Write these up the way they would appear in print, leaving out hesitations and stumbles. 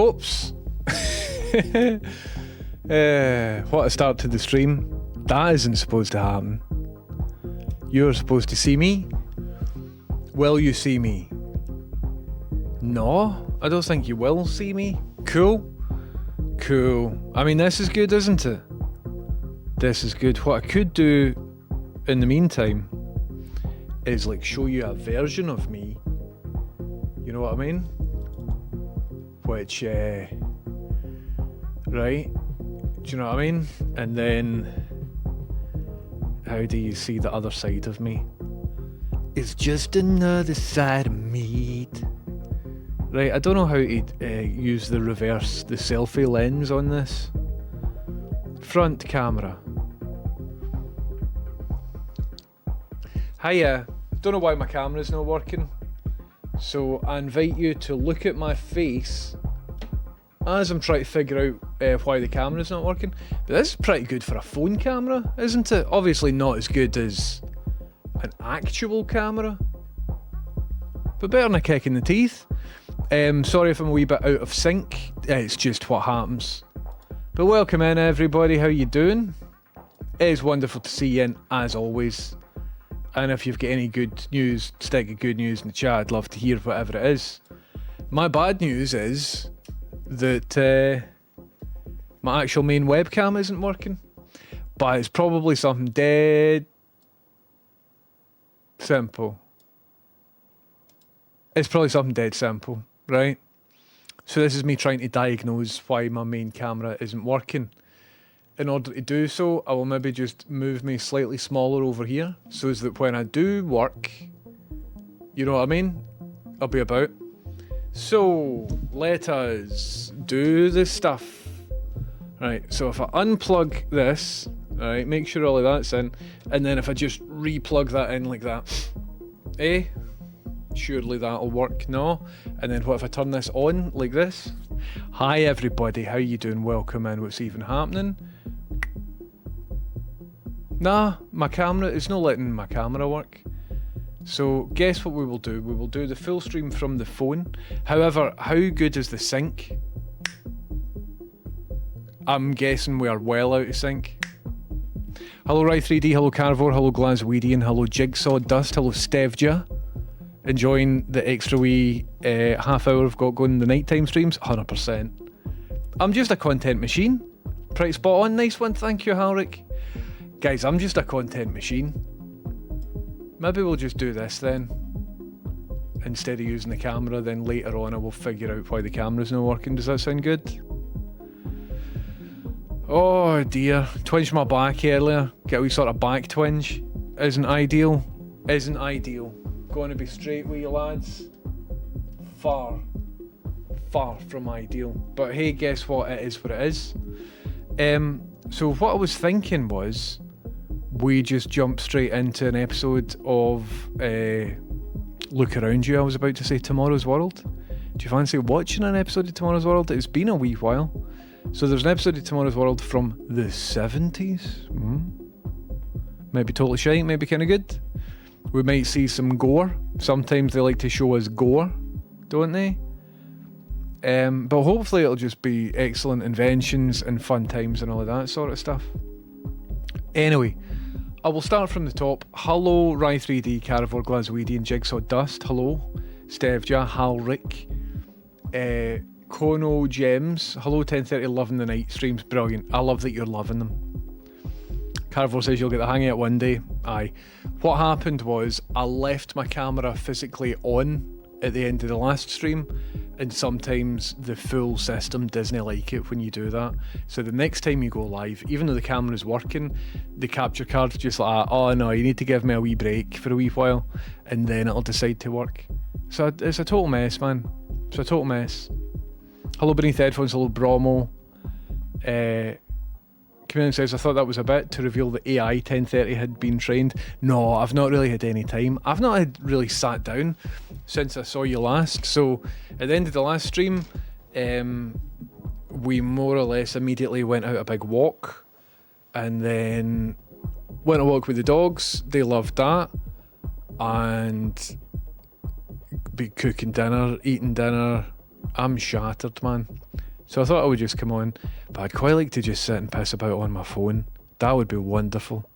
Oops. What a start to the stream. That isn't supposed to happen. You're supposed to see me. Will you see me? No, I don't think you will see me. Cool. I mean, this is good, isn't it? This is good. What I could do in the meantime is like show you a version of me. You know what I mean? Which, right? Do you know what I mean? And then, how do you see the other side of me? It's just another side of meat. Right, I don't know how to use the selfie lens on this. Front camera. Hiya. Don't know why my camera's not working. So I invite you to look at my face as I'm trying to figure out why the camera's not working. But this is pretty good for a phone camera, isn't it? Obviously not as good as an actual camera, but better than a kick in the teeth. Sorry if I'm a wee bit out of sync. It's just what happens. But welcome in, everybody. How you doing? It is wonderful to see you in, as always. And if you've got any good news, stick a good news in the chat. I'd love to hear whatever it is. My bad news is that my actual main webcam isn't working. But it's probably something dead simple. It's probably something dead simple, right? So this is me trying to diagnose why my main camera isn't working. In order to do so, I will maybe just move me slightly smaller over here, so as that when I do work, you know what I mean? I'll be about. So, let us do this stuff. Right, so if I unplug this, right, make sure all of that's in, and then if I just re-plug that in like that, surely that'll work, no? And then what if I turn this on like this? Hi everybody, how you doing? Welcome in, what's even happening? Nah, my camera, it's not letting my camera work. So guess what we will do? We will do the full stream from the phone. However, how good is the sync? I'm guessing we are well out of sync. Hello Ry3D, hello Carnivore, hello Glasweedian, hello Jigsaw Dust, hello Stevja. Enjoying the extra wee half hour I've got going in the nighttime streams? 100%. I'm just a content machine. Pretty spot on, nice one, thank you Halric. Guys, I'm just a content machine. Maybe we'll just do this then. Instead of using the camera, then later on I will figure out why the camera's not working. Does that sound good? Oh dear, twinged my back earlier. Get a wee sort of back twinge. Isn't ideal. Isn't ideal. Going to be straight with you lads. Far from ideal. But hey, guess what? It is what it is. So what I was thinking was, we just jump straight into an episode of Look Around You. I was about to say Tomorrow's World. Do you fancy watching an episode of Tomorrow's World? It's been a wee while. So there's an episode of Tomorrow's World from the 70s. Maybe totally shite, maybe kind of good. We might see some gore. Sometimes they like to show us gore, don't they? But hopefully it'll just be excellent inventions and fun times and all of that sort of stuff. Anyway, I will start from the top. Hello Ry3D, Carnivore, Glasweedian, Jigsaw Dust. Hello Stevja, Halric, Kono Gems. Hello 1030, loving the night streams. Brilliant. I love that you're loving them. Carnivore says you'll get the hang of it one day. Aye. What happened was I left my camera physically on at the end of the last stream, and sometimes the full system doesn't like it when you do that. So the next time you go live, even though the camera's working, the capture card's just like, oh no, you need to give me a wee break for a wee while, and then it'll decide to work. So it's a total mess, man. It's a total mess. Hello Beneath Headphones, hello Bromo. Community says, I thought that was a bit to reveal that AI 1030 had been trained. No, I've not really had any time. I've not had really sat down since I saw you last. So at the end of the last stream, we more or less immediately went out a big walk, and then went a walk with the dogs. They loved that, and be cooking dinner, eating dinner, I'm shattered, man. So I thought I would just come on, but I'd quite like to just sit and piss about on my phone. That would be wonderful.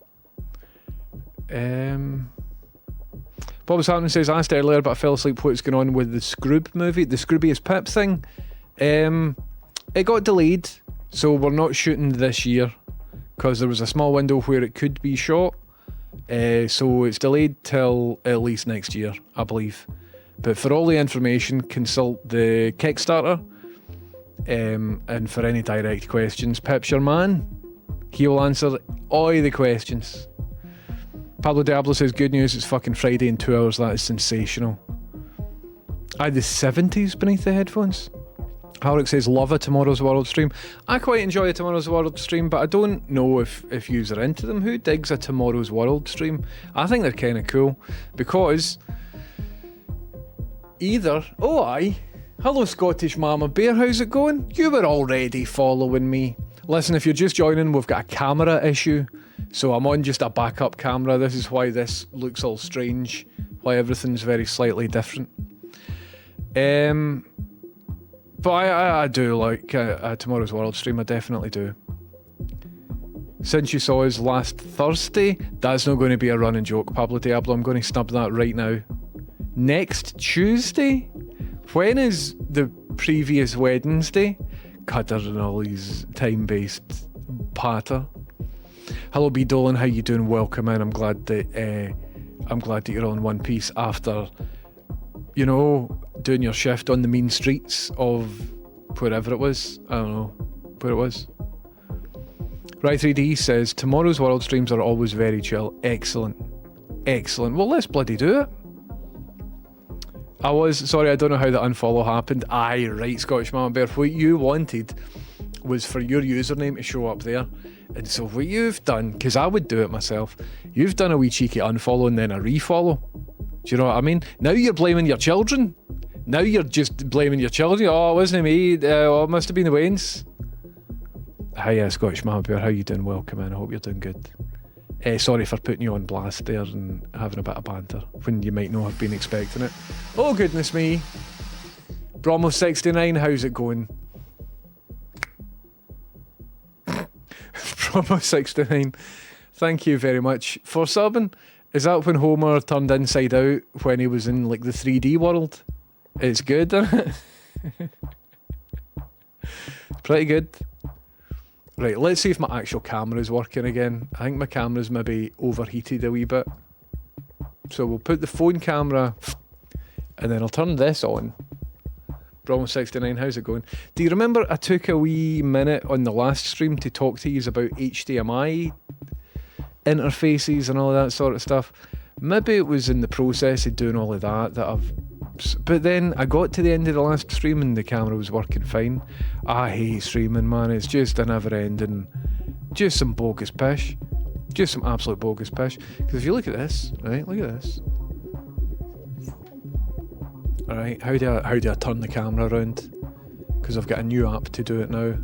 Bob was happening says, I asked earlier but I fell asleep what's going on with the Scroob movie, the Scroobius Pip thing. It got delayed, so we're not shooting this year because there was a small window where it could be shot. So it's delayed till at least next year, I believe. But for all the information, consult the Kickstarter. And for any direct questions, Pip's your man. He will answer all the questions. Pablo Diablo says, good news, it's fucking Friday in 2 hours. That is sensational. I had the 70s beneath the headphones. Harik says, love a Tomorrow's World stream. I quite enjoy a Tomorrow's World stream, but I don't know if yous are into them. Who digs a Tomorrow's World stream? I think they're kind of cool because either... Oh, aye. Hello, Scottish Mama Bear. How's it going? You were already following me. Listen, if you're just joining, we've got a camera issue. So I'm on just a backup camera. This is why this looks all strange. Why everything's very slightly different. But I do like a Tomorrow's World stream. I definitely do. Since you saw us last Thursday, that's not going to be a running joke, Pablo Diablo. I'm going to snub that right now. Next Tuesday? When is the previous Wednesday? Cutter and all these time-based patter. Hello, B. Dolan. How you doing? Welcome in. I'm glad that you're on One Piece after, you know, doing your shift on the mean streets of wherever it was. I don't know where it was. Right 3D says, Tomorrow's World streams are always very chill. Excellent. Excellent. Well, let's bloody do it. Sorry, I don't know how the unfollow happened. Aye, right, Scottish Mama Bear. What you wanted was for your username to show up there. And so what you've done, because I would do it myself, you've done a wee cheeky unfollow and then a refollow. Do you know what I mean? Now you're blaming your children. Now you're just blaming your children. Oh, it wasn't me. It must have been the Waynes. Hiya, Scottish Mama Bear. How you doing? Welcome in. I hope you're doing good. Sorry for putting you on blast there and having a bit of banter when you might not have been expecting it. Oh, goodness me. Bromo69, how's it going? Bromo69, thank you very much for subbing. Is that when Homer turned inside out when he was in like the 3D world? It's good, isn't it? Pretty good. Right, let's see if my actual camera's working again. I think my camera's maybe overheated a wee bit. So we'll put the phone camera and then I'll turn this on. Bromo69, how's it going? Do you remember I took a wee minute on the last stream to talk to you about HDMI interfaces and all of that sort of stuff? Maybe it was in the process of doing all of that I've... But then I got to the end of the last stream and the camera was working fine. I hate streaming, man. It's just a never ending... Just some bogus pish. Just some absolute bogus pish. Because if you look at this, right, look at this. Alright, how do I turn the camera around? Because I've got a new app to do it now.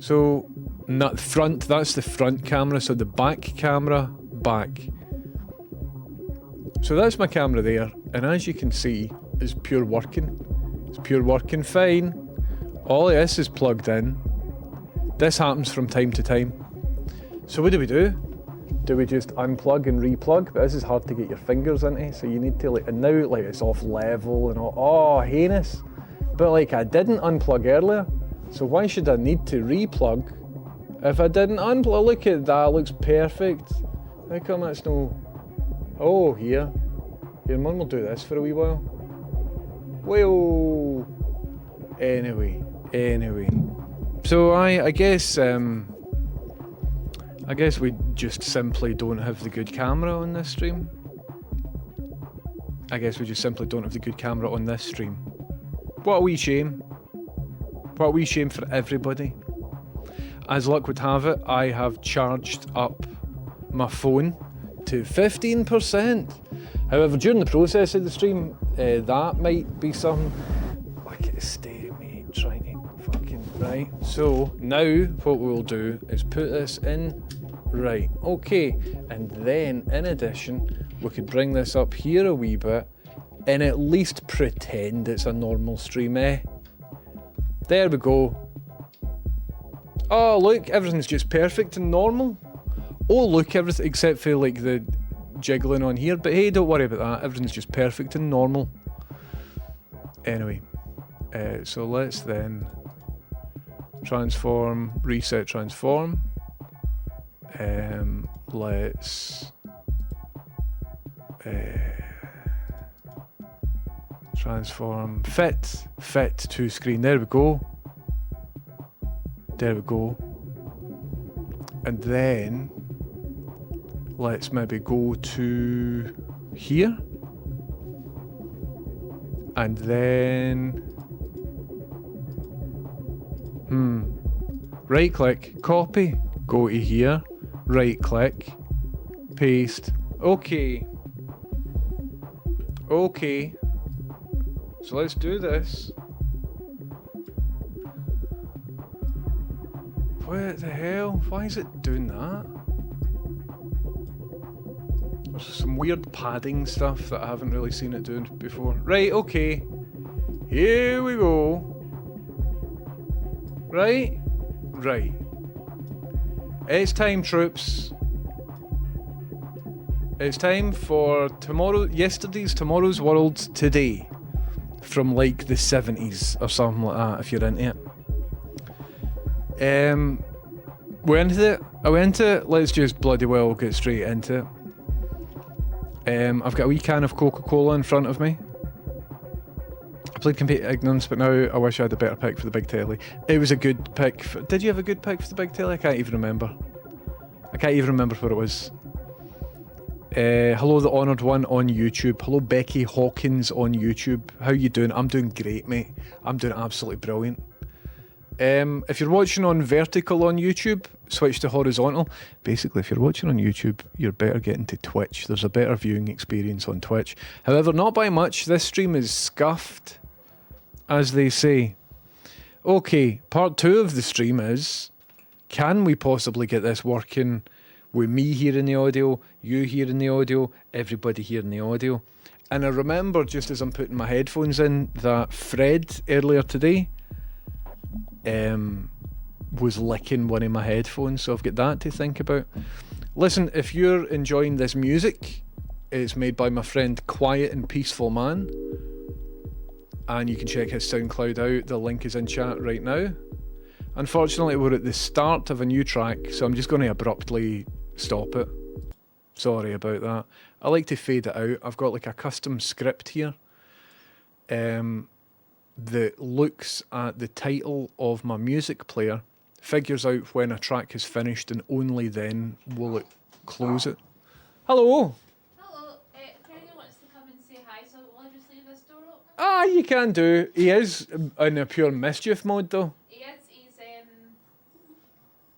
So, that's the front camera, so the back camera, back. So that's my camera there, and as you can see, it's pure working. It's pure working fine. All of this is plugged in. This happens from time to time. So what do? Do we just unplug and replug? But this is hard to get your fingers into, so you need to like, and now like it's off level and all, oh, heinous. But like I didn't unplug earlier, so why should I need to replug if I didn't unplug? Look at that, looks perfect. How come that's no... Oh, here, Mum will do this for a wee while. Whoa. Anyway. So I guess we just simply don't have the good camera on this stream. What a wee shame. What a wee shame for everybody. As luck would have it, I have charged up my phone to 15%. However, during the process of the stream, that might be something. Look at the state of me trying to fucking... Right, so now what we'll do is put this in. Right, okay. And then, in addition, we could bring this up here a wee bit and at least pretend it's a normal stream, There we go. Oh, look, everything's just perfect and normal. Oh, look, everything except for like the jiggling on here. But hey, don't worry about that. Everything's just perfect and normal. Anyway, so let's then transform, reset transform. Let's transform fit to screen. There we go. There we go. And then let's maybe go to here. And then right click, copy, go to here, right click, paste. Okay. Okay. So let's do this. What the hell? Why is it doing that? There's some weird padding stuff that I haven't really seen it doing before. Right, okay. Here we go. Right? Right. It's time, troops. It's time for tomorrow's world today. From like the 70s or something like that, if you're into it. We're into it. Are we into it? Let's just bloody well get straight into it. I've got a wee can of Coca-Cola in front of me. I played Complete Ignorance, but now I wish I had a better pick for the big telly. It was a good pick. Did you have a good pick for the big telly? I can't even remember. I can't even remember what it was. Hello, the honoured one on YouTube. Hello, Becky Hawkins on YouTube. How you doing? I'm doing great, mate. I'm doing absolutely brilliant. If you're watching on vertical on YouTube, switch to horizontal. Basically, if you're watching on YouTube, you're better getting to Twitch. There's a better viewing experience on Twitch. However, not by much. This stream is scuffed, as they say. Okay, part 2 of the stream is, can we possibly get this working with me hearing the audio, you hearing the audio, everybody hearing the audio? And I remember, just as I'm putting my headphones in, that Fred earlier today was licking one of my headphones, so I've got that to think about. Listen, if you're enjoying this music, it's made by my friend Quiet and Peaceful Man, and you can check his SoundCloud out. The link is in chat right now. Unfortunately, we're at the start of a new track, so I'm just going to abruptly stop it. Sorry about that. I like to fade it out. I've got like a custom script here that looks at the title of my music player, figures out when a track is finished, and only then will it close it. Hello! Hello, Kenny wants to come and say hi, so will I just leave this door open? Ah, you can do. He is in a pure mischief mode though. He's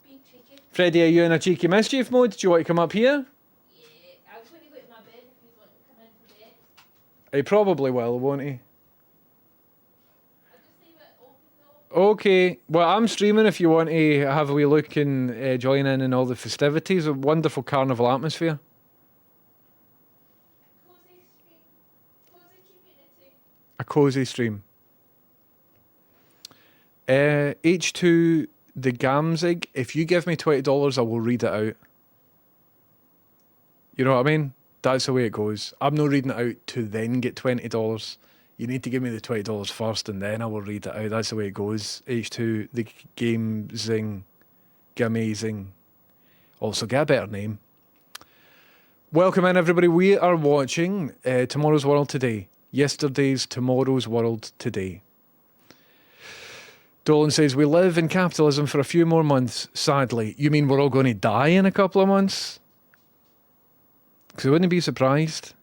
being cheeky. Freddie, are you in a cheeky mischief mode? Do you want to come up here? Yeah, I was going to go to my bed if you want to come into bed. He probably will, won't he? I'll just leave it open though. Okay, well, I'm streaming if you want to have a wee look and join in all the festivities. A wonderful carnival atmosphere. Cozy stream. Cozy community. A cozy stream. H2 the Gamzig. If you give me $20, I will read it out. You know what I mean? That's the way it goes. I'm not reading it out to then get $20. You need to give me the $20 first, and then I will read it out. That's the way it goes. H2 the Gamzing. Gamazing. Also, get a better name. Welcome in, everybody. We are watching Tomorrow's World Today. Yesterday's Tomorrow's World Today. Dolan says, we live in capitalism for a few more months, sadly. You mean we're all going to die in a couple of months? Because I wouldn't be surprised.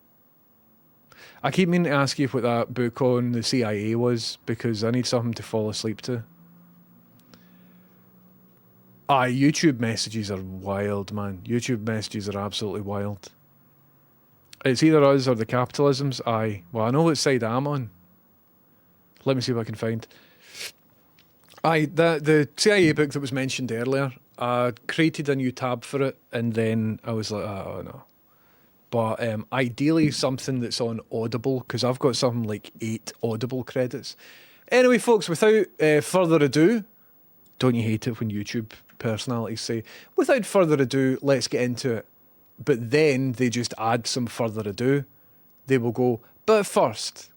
I keep meaning to ask you what that book on the CIA was, because I need something to fall asleep to. YouTube messages are wild, man. YouTube messages are absolutely wild. It's either us or the capitalisms. Well, I know what side I'm on. Let me see what I can find. The CIA book that was mentioned earlier, I created a new tab for it, and then I was like, oh no. But ideally something that's on Audible, because I've got something like 8 Audible credits. Anyway, folks, without further ado, don't you hate it when YouTube personalities say, without further ado, let's get into it. But then they just add some further ado. They will go, but first,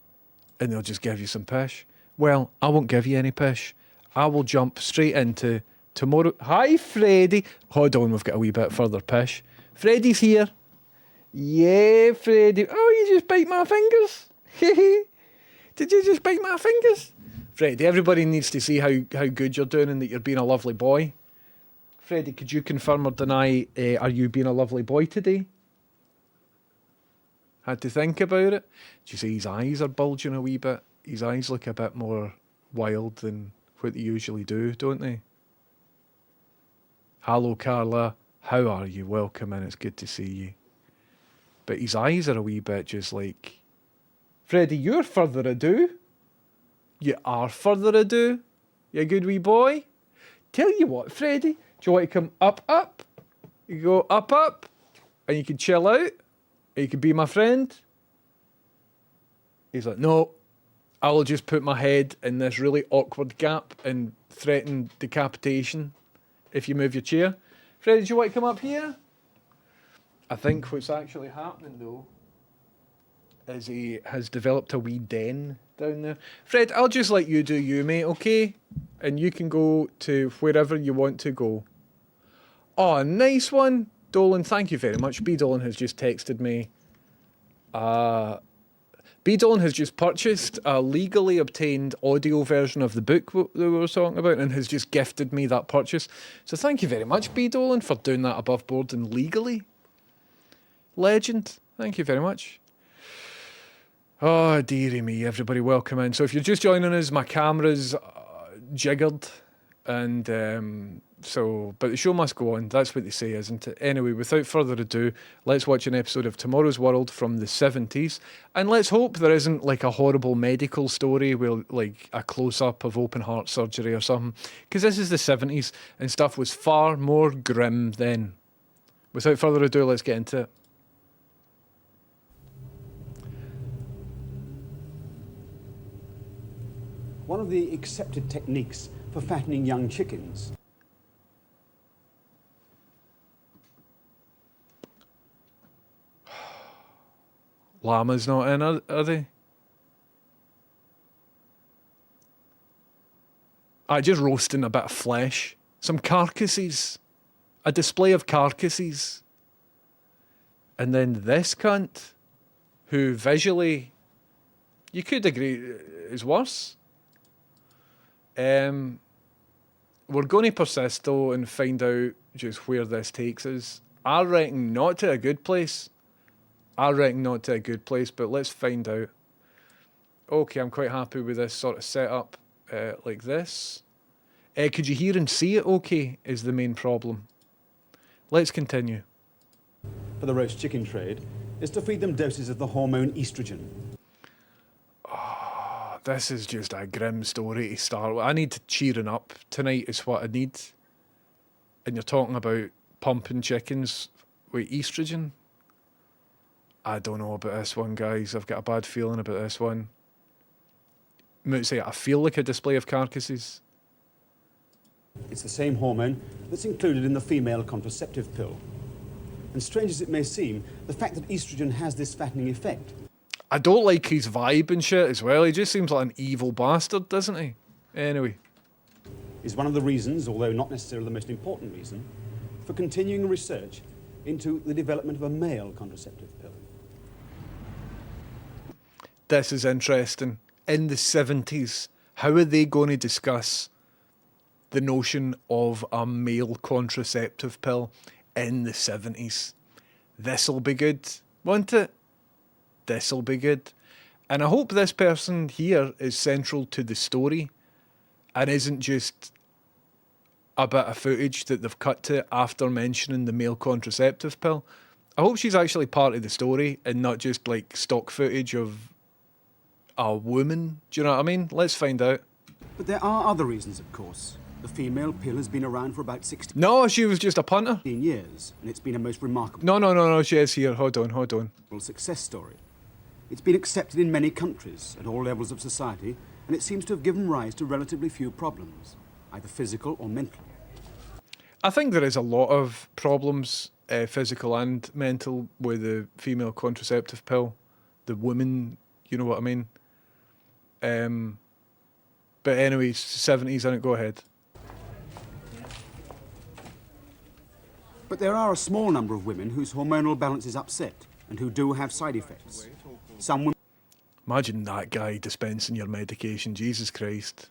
and they'll just give you some pish. Well, I won't give you any pish. I will jump straight into tomorrow. Hi, Freddie. Hold on, we've got a wee bit further pish. Freddie's here. Yeah, Freddie. Oh, you just bite my fingers. Did you just bite my fingers? Freddie, everybody needs to see how good you're doing and that you're being a lovely boy. Freddie, could you confirm or deny, are you being a lovely boy today? Had to think about it. Did you see his eyes are bulging a wee bit? His eyes look a bit more wild than what they usually do, don't they? Hello, Carla. How are you? Welcome in. It's good to see you. But his eyes are a wee bit just like... Freddie, you're further ado. You are further ado. You a good wee boy? Tell you what, Freddie, do you want to come up? You go up, and you can chill out. You could be my friend. He's like, no, I will just put my head in this really awkward gap and threaten decapitation if you move your chair. Freddie, do you want to come up here? I think what's actually happening, though, is he has developed a wee den down there. Fred, I'll just let you do you, mate, okay? And you can go to wherever you want to go. Oh, nice one. Dolan, thank you very much. B. Dolan has just texted me. B. Dolan has just purchased a legally obtained audio version of the book that we were talking about and has just gifted me that purchase. So thank you very much, B. Dolan, for doing that above board and legally. Legend. Thank you very much. Oh, dearie me, everybody, welcome in. So if you're just joining us, my camera's jiggered, and but the show must go on. That's what they say, isn't it? Anyway, without further ado, let's watch an episode of Tomorrow's World from the 70s, and let's hope there isn't like a horrible medical story with like a close-up of open heart surgery or something, because this is the 70s, and stuff was far more grim then. Without further ado, let's get into it. One of the accepted techniques for fattening young chickens. Llamas not in, are they? Just roasting a bit of flesh. Some carcasses. A display of carcasses. And then this cunt, who visually, you could agree, is worse. We're going to persist though and find out just where this takes us. I reckon not to a good place. But let's find out. Okay, I'm quite happy with this sort of setup like this. Could you hear and see it okay is the main problem. Let's continue. For the roast chicken trade is to feed them doses of the hormone estrogen. This is just a grim story to start with. I need cheering up tonight is what I need. And you're talking about pumping chickens with estrogen? I don't know about this one, guys. I've got a bad feeling about this one. I feel like a display of carcasses. It's the same hormone that's included in the female contraceptive pill. And strange as it may seem, the fact that estrogen has this fattening effect. I don't like his vibe and shit as well. He just seems like an evil bastard, doesn't he? Anyway. Is one of the reasons, although not necessarily the most important reason, for continuing research into the development of a male contraceptive pill. This is interesting. In the 70s, how are they going to discuss the notion of a male contraceptive pill in the 70s? This'll be good, won't it? This'll be good. And I hope this person here is central to the story and isn't just a bit of footage that they've cut to after mentioning the male contraceptive pill. I hope she's actually part of the story and not just like stock footage of a woman. Do you know what I mean? Let's find out. But there are other reasons, of course. The female pill has been around for about 16 No, she was just a punter. years, and it's been a most remarkable No, she is here. Hold on. success story. It's been accepted in many countries at all levels of society and it seems to have given rise to relatively few problems, either physical or mental. I think there is a lot of problems, physical and mental, with the female contraceptive pill. The woman, you know what I mean? But anyway, 70s, I don't go ahead. But there are a small number of women whose hormonal balance is upset and who do have side effects. Some women Imagine that guy dispensing your medication, Jesus Christ.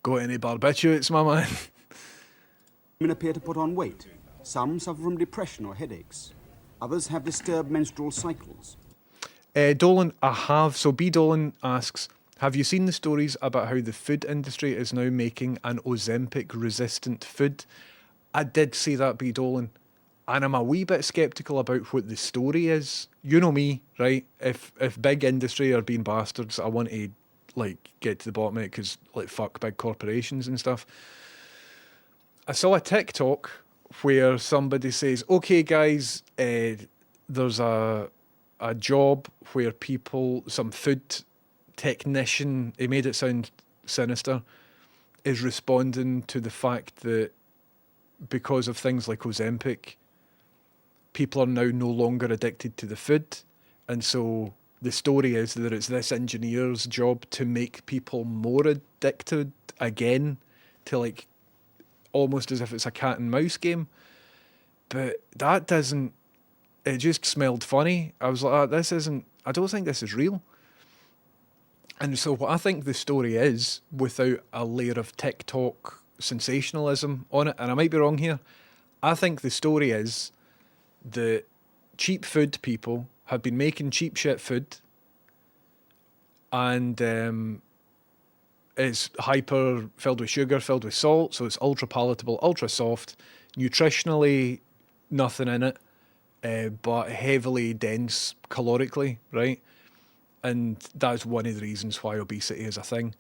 Got any barbiturates, my man? appear to put on weight. Some suffer from depression or headaches. Others have disturbed menstrual cycles. Dolan, I have. So B. Dolan asks, have you seen the stories about how the food industry is now making an Ozempic-resistant food? I did see that, B. Dolan. And I'm a wee bit sceptical about what the story is. You know me, right? If big industry are being bastards, I want to, like, get to the bottom of it because, like, fuck big corporations and stuff. I saw a TikTok where somebody says, okay, guys, there's a job where people, some food technician, he made it sound sinister, is responding to the fact that because of things like Ozempic, people are now no longer addicted to the food. And so the story is that it's this engineer's job to make people more addicted again, to like almost as if it's a cat and mouse game. But that doesn't, it just smelled funny. I was like, I don't think this is real. And so what I think the story is, without a layer of TikTok sensationalism on it, and I might be wrong here, I think the story is that cheap food people have been making cheap shit food, and it's hyper filled with sugar, filled with salt, so it's ultra palatable, ultra soft, nutritionally nothing in it, but heavily dense calorically, right? And that's one of the reasons why obesity is a thing.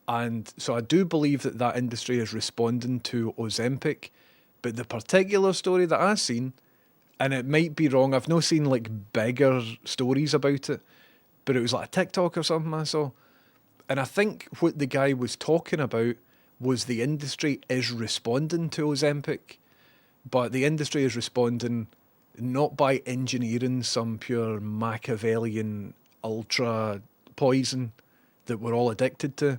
And so I do believe that that industry is responding to Ozempic, but the particular story that I've seen, and it might be wrong, I've not seen like bigger stories about it, but it was like a TikTok or something I saw. And I think what the guy was talking about was the industry is responding to Ozempic, but the industry is responding not by engineering some pure Machiavellian ultra poison that we're all addicted to.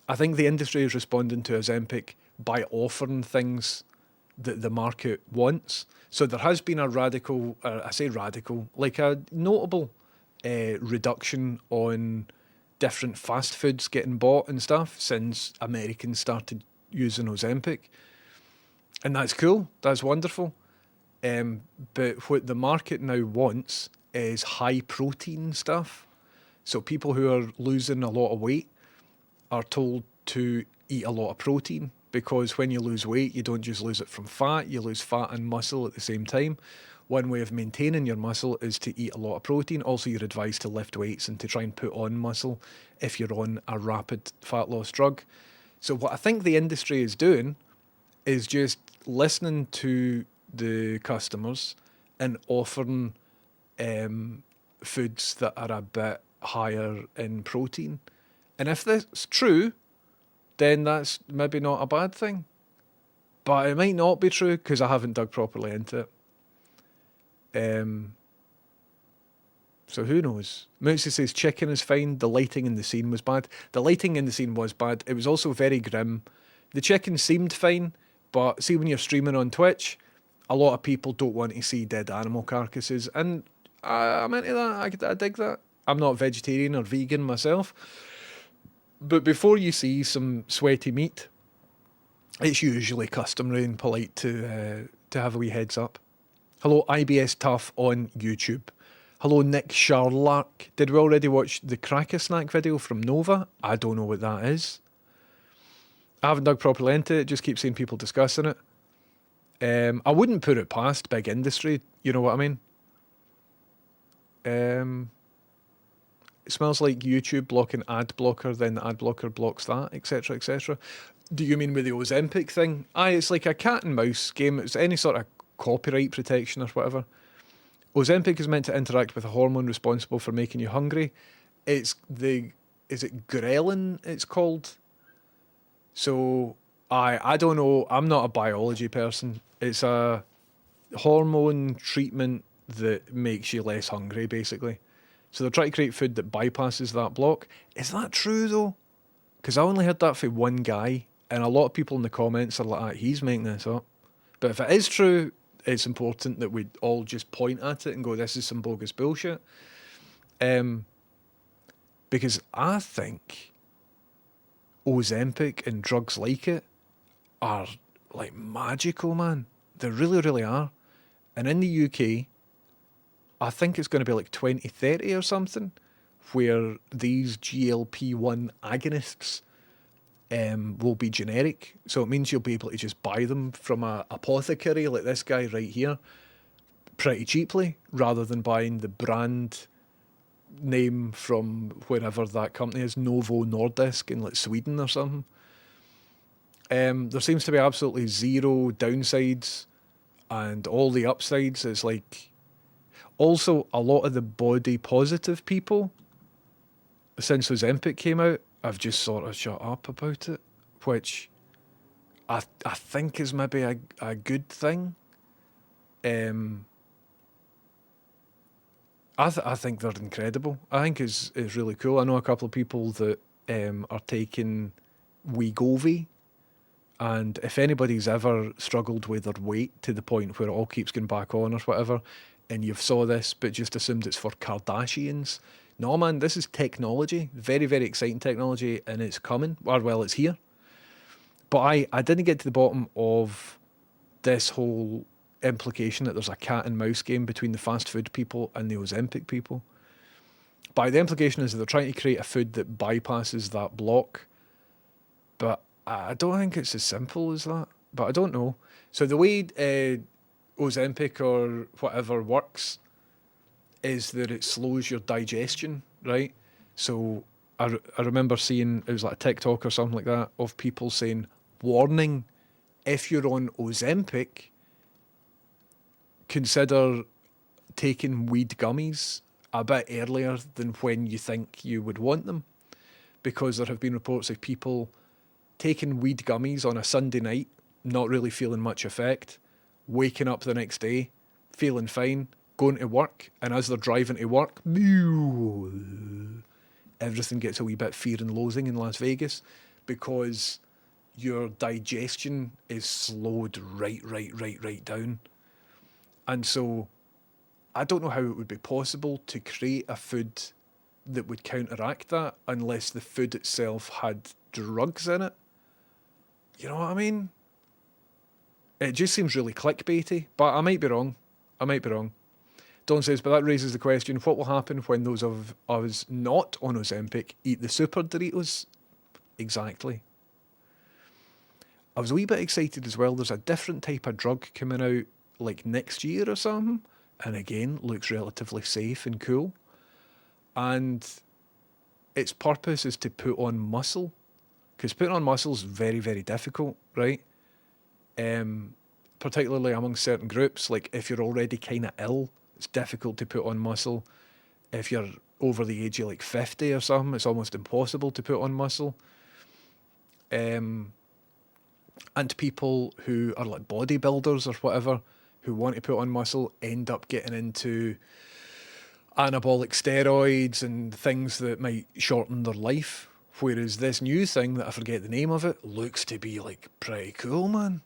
I think the industry is responding to Ozempic by offering things that the market wants. So there has been a radical, I say radical, like a notable reduction on different fast foods getting bought and stuff since Americans started using Ozempic. And that's cool, that's wonderful. But what the market now wants is high protein stuff. So people who are losing a lot of weight are told to eat a lot of protein, because when you lose weight, you don't just lose it from fat, you lose fat and muscle at the same time. One way of maintaining your muscle is to eat a lot of protein. Also, you're advised to lift weights and to try and put on muscle if you're on a rapid fat loss drug. So what I think the industry is doing is just listening to the customers and offering foods that are a bit higher in protein. And if that's true, then that's maybe not a bad thing. But it might not be true because I haven't dug properly into it. So who knows? Moosey says chicken is fine. The lighting in the scene was bad. The lighting in the scene was bad. It was also very grim. The chicken seemed fine, but see, when you're streaming on Twitch, a lot of people don't want to see dead animal carcasses, and I'm into that. I dig that. I'm not vegetarian or vegan myself, but before you see some sweaty meat, it's usually customary and polite to have a wee heads up. Hello, IBS Tough on YouTube. Hello, Nick Sharlark. Did we already watch the Cracker Snack video from Nova? I don't know what that is. I haven't dug properly into it, just keep seeing people discussing it. I wouldn't put it past big industry, you know what I mean? It smells like YouTube blocking ad blocker, then the ad blocker blocks that, etc, etc. Do you mean with the Ozempic thing? Aye, it's like a cat and mouse game. It's any sort of copyright protection or whatever. Ozempic is meant to interact with a hormone responsible for making you hungry. It's the is it ghrelin it's called? So I don't know. I'm not a biology person. It's a hormone treatment that makes you less hungry, basically. So they're trying to create food that bypasses that block. Is that true though? Because I only heard that from one guy, and a lot of people in the comments are like, "Ah, he's making this up." But if it is true, it's important that we all just point at it and go, "This is some bogus bullshit." Because I think Ozempic and drugs like it are like magical, man. They really, really are. And in the UK, I think it's going to be like 2030 or something, where these GLP-1 agonists will be generic. So it means you'll be able to just buy them from a apothecary like this guy right here pretty cheaply, rather than buying the brand name from wherever that company is, Novo Nordisk in like Sweden or something. There seems to be absolutely zero downsides, and all the upsides is like, also a lot of the body positive people since Ozempic came out have just sort of shut up about it, which I think is maybe a good thing. I think they're incredible. I think it's really cool. I know a couple of people that are taking Wegovy, and if anybody's ever struggled with their weight to the point where it all keeps going back on or whatever, and you've saw this but just assumed it's for Kardashians, no man, this is technology, very, very exciting technology, and it's coming, or well, it's here. But I didn't get to the bottom of this whole implication that there's a cat and mouse game between the fast food people and the Ozempic people. But the implication is that they're trying to create a food that bypasses that block. But I don't think it's as simple as that. But I don't know. So the way Ozempic or whatever works is that it slows your digestion, right? So I remember seeing, it was like a TikTok or something like that, of people saying, warning, if you're on Ozempic, consider taking weed gummies a bit earlier than when you think you would want them. Because there have been reports of people taking weed gummies on a Sunday night, not really feeling much effect, waking up the next day, feeling fine, going to work, and as they're driving to work, everything gets a wee bit fear and loathing in Las Vegas, because your digestion is slowed right down. And so I don't know how it would be possible to create a food that would counteract that unless the food itself had drugs in it. You know what I mean? It just seems really clickbaity, but I might be wrong. Don says, but that raises the question, what will happen when those of us not on Ozempic eat the super Doritos? Exactly. I was a wee bit excited as well. There's a different type of drug coming out like next year or something, and again, looks relatively safe and cool. And its purpose is to put on muscle, because putting on muscle is very, very difficult, right? Particularly among certain groups, like if you're already kind of ill, it's difficult to put on muscle. If you're over the age of like 50 or something, it's almost impossible to put on muscle. And people who are like bodybuilders or whatever, who want to put on muscle, end up getting into anabolic steroids and things that might shorten their life. Whereas this new thing that I forget the name of it looks to be like pretty cool, man.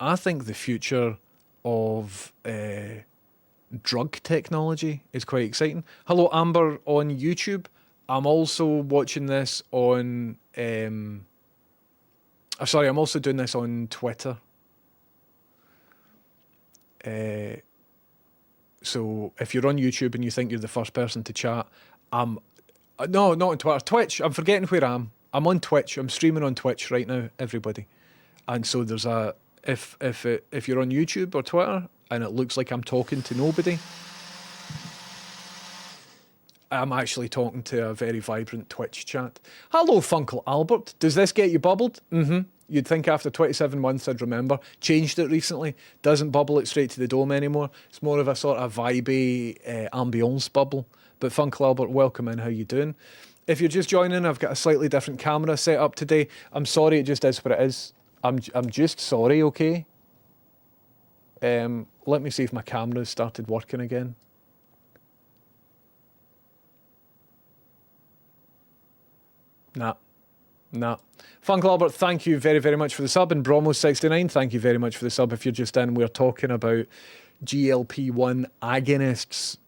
I think the future of drug technology is quite exciting. Hello, Amber on YouTube. I'm also watching this on... I'm also doing this on Twitter. So if you're on YouTube and you think you're the first person to chat, no, not on Twitter, Twitch. I'm forgetting where I am. I'm on Twitch. I'm streaming on Twitch right now, everybody. And so there's a... If you're on YouTube or Twitter and it looks like I'm talking to nobody, I'm actually talking to a very vibrant Twitch chat. Hello, Funkle Albert. Does this get you bubbled? Mm-hmm. You'd think after 27 months I'd remember. Changed it recently. Doesn't bubble it straight to the dome anymore. It's more of a sort of vibey ambience bubble. But Funkle Albert, welcome in. How you doing? If you're just joining, I've got a slightly different camera set up today. I'm sorry, it just is what it is. I'm just sorry, okay? Let me see if my camera's started working again. Nah. Fun Clubber, thank you very, very much for the sub. And Bromo69, thank you very much for the sub. If you're just in, we're talking about GLP-1 agonists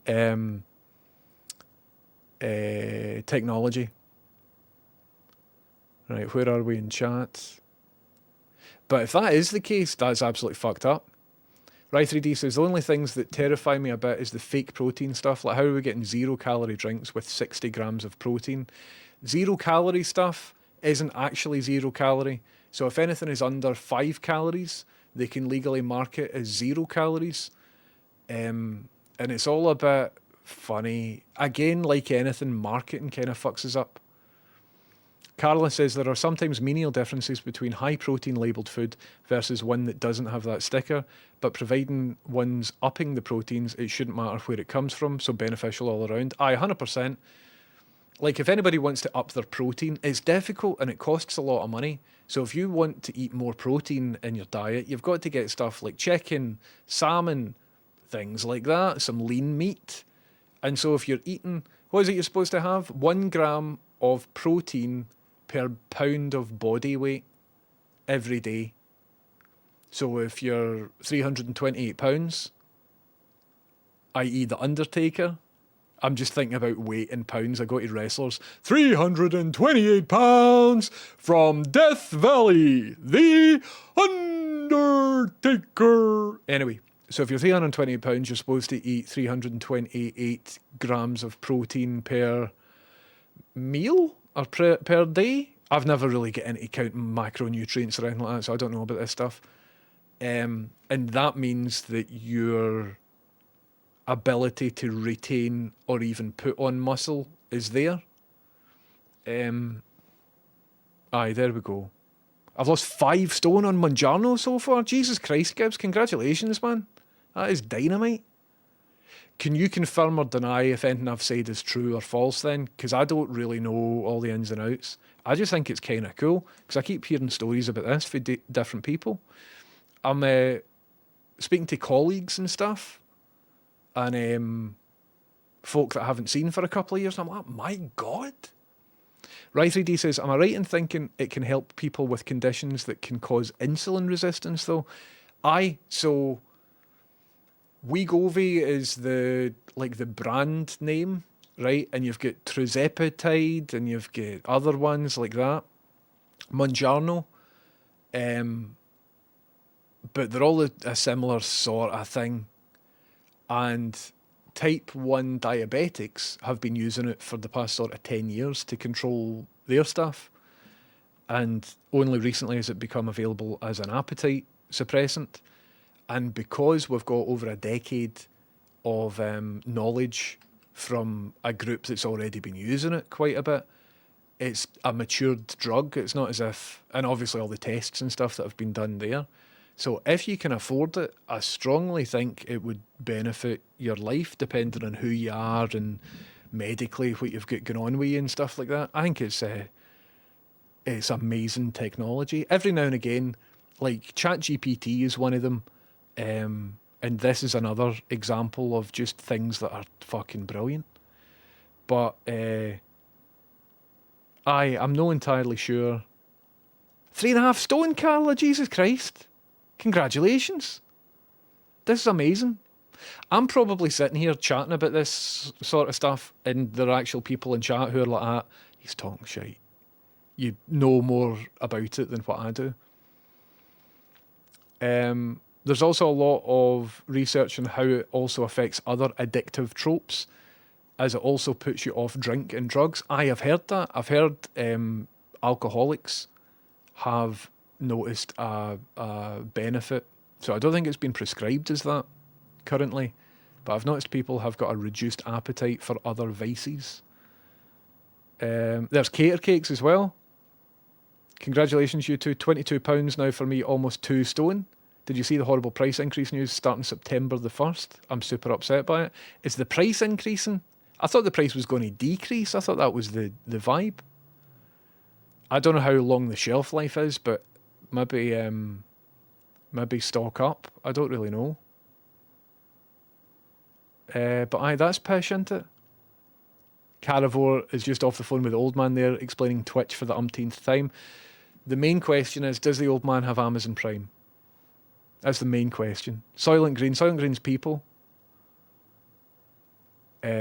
technology. Right, where are we in chat? But if that is the case, that's absolutely fucked up. Ry3D says, the only things that terrify me a bit is the fake protein stuff. Like, how are we getting 0-calorie drinks with 60 grams of protein? 0-calorie stuff isn't actually 0 calorie. So if anything is under 5 calories, they can legally mark it as 0 calories. And it's all a bit funny. Again, like anything, marketing kind of fucks us up. Carla says there are sometimes menial differences between high protein labelled food versus one that doesn't have that sticker, but providing one's upping the proteins, it shouldn't matter where it comes from, so beneficial all around. 100%. Like, if anybody wants to up their protein, it's difficult and it costs a lot of money. So if you want to eat more protein in your diet, you've got to get stuff like chicken, salmon, things like that, some lean meat. And so if you're eating, what is it you're supposed to have? 1 gram of protein per pound of body weight every day. So if you're 328 pounds, i.e. The Undertaker, I'm just thinking about weight in pounds. I go to wrestlers. 328 pounds from Death Valley, The Undertaker. Anyway, so if you're 328 pounds, you're supposed to eat 328 grams of protein per meal or per day. I've never really get into counting macronutrients or anything like that, so I don't know about this stuff. And that means that your ability to retain or even put on muscle is there. Aye, there we go. I've lost 5 stone on Monjarno so far. Jesus Christ, Gibbs, congratulations, man. That is dynamite. Can you confirm or deny if anything I've said is true or false then? Because I don't really know all the ins and outs. I just think it's kind of cool, because I keep hearing stories about this for different people. I'm speaking to colleagues and stuff, and folk that I haven't seen for a couple of years, and I'm like, my God. Ry3D says, am I right in thinking it can help people with conditions that can cause insulin resistance though? Aye, so Wegovy is the brand name, right? And you've got Tirzepatide and you've got other ones like that. Monjarno. But they're all a similar sort of thing. And type 1 diabetics have been using it for the past sort of 10 years to control their stuff. And only recently has it become available as an appetite suppressant. And because we've got over a decade of knowledge from a group that's already been using it quite a bit, it's a matured drug. It's not as if, and obviously all the tests and stuff that have been done there. So if you can afford it, I strongly think it would benefit your life, depending on who you are and medically what you've got going on with you and stuff like that. I think it's amazing technology. Every now and again, like ChatGPT is one of them, and this is another example of just things that are fucking brilliant. But I'm not entirely sure. 3.5 stone, Carla, Jesus Christ. Congratulations. This is amazing. I'm probably sitting here chatting about this sort of stuff, and there are actual people in chat who are like, he's talking shite. You know more about it than what I do. There's also a lot of research on how it also affects other addictive tropes, as it also puts you off drink and drugs. I have heard that. I've heard alcoholics have noticed a benefit. So I don't think it's been prescribed as that currently, but I've noticed people have got a reduced appetite for other vices. There's cater cakes as well. Congratulations, you two. £22 now for me, almost 2 stone. Did you see the horrible price increase news starting September the 1st? I'm super upset by it. Is the price increasing? I thought the price was going to decrease. I thought that was the vibe. I don't know how long the shelf life is, but maybe stock up. I don't really know. But aye, that's pish, isn't it? Caravore is just off the phone with the old man there, explaining Twitch for the umpteenth time. The main question is, does the old man have Amazon Prime? That's the main question. Soylent Green's people.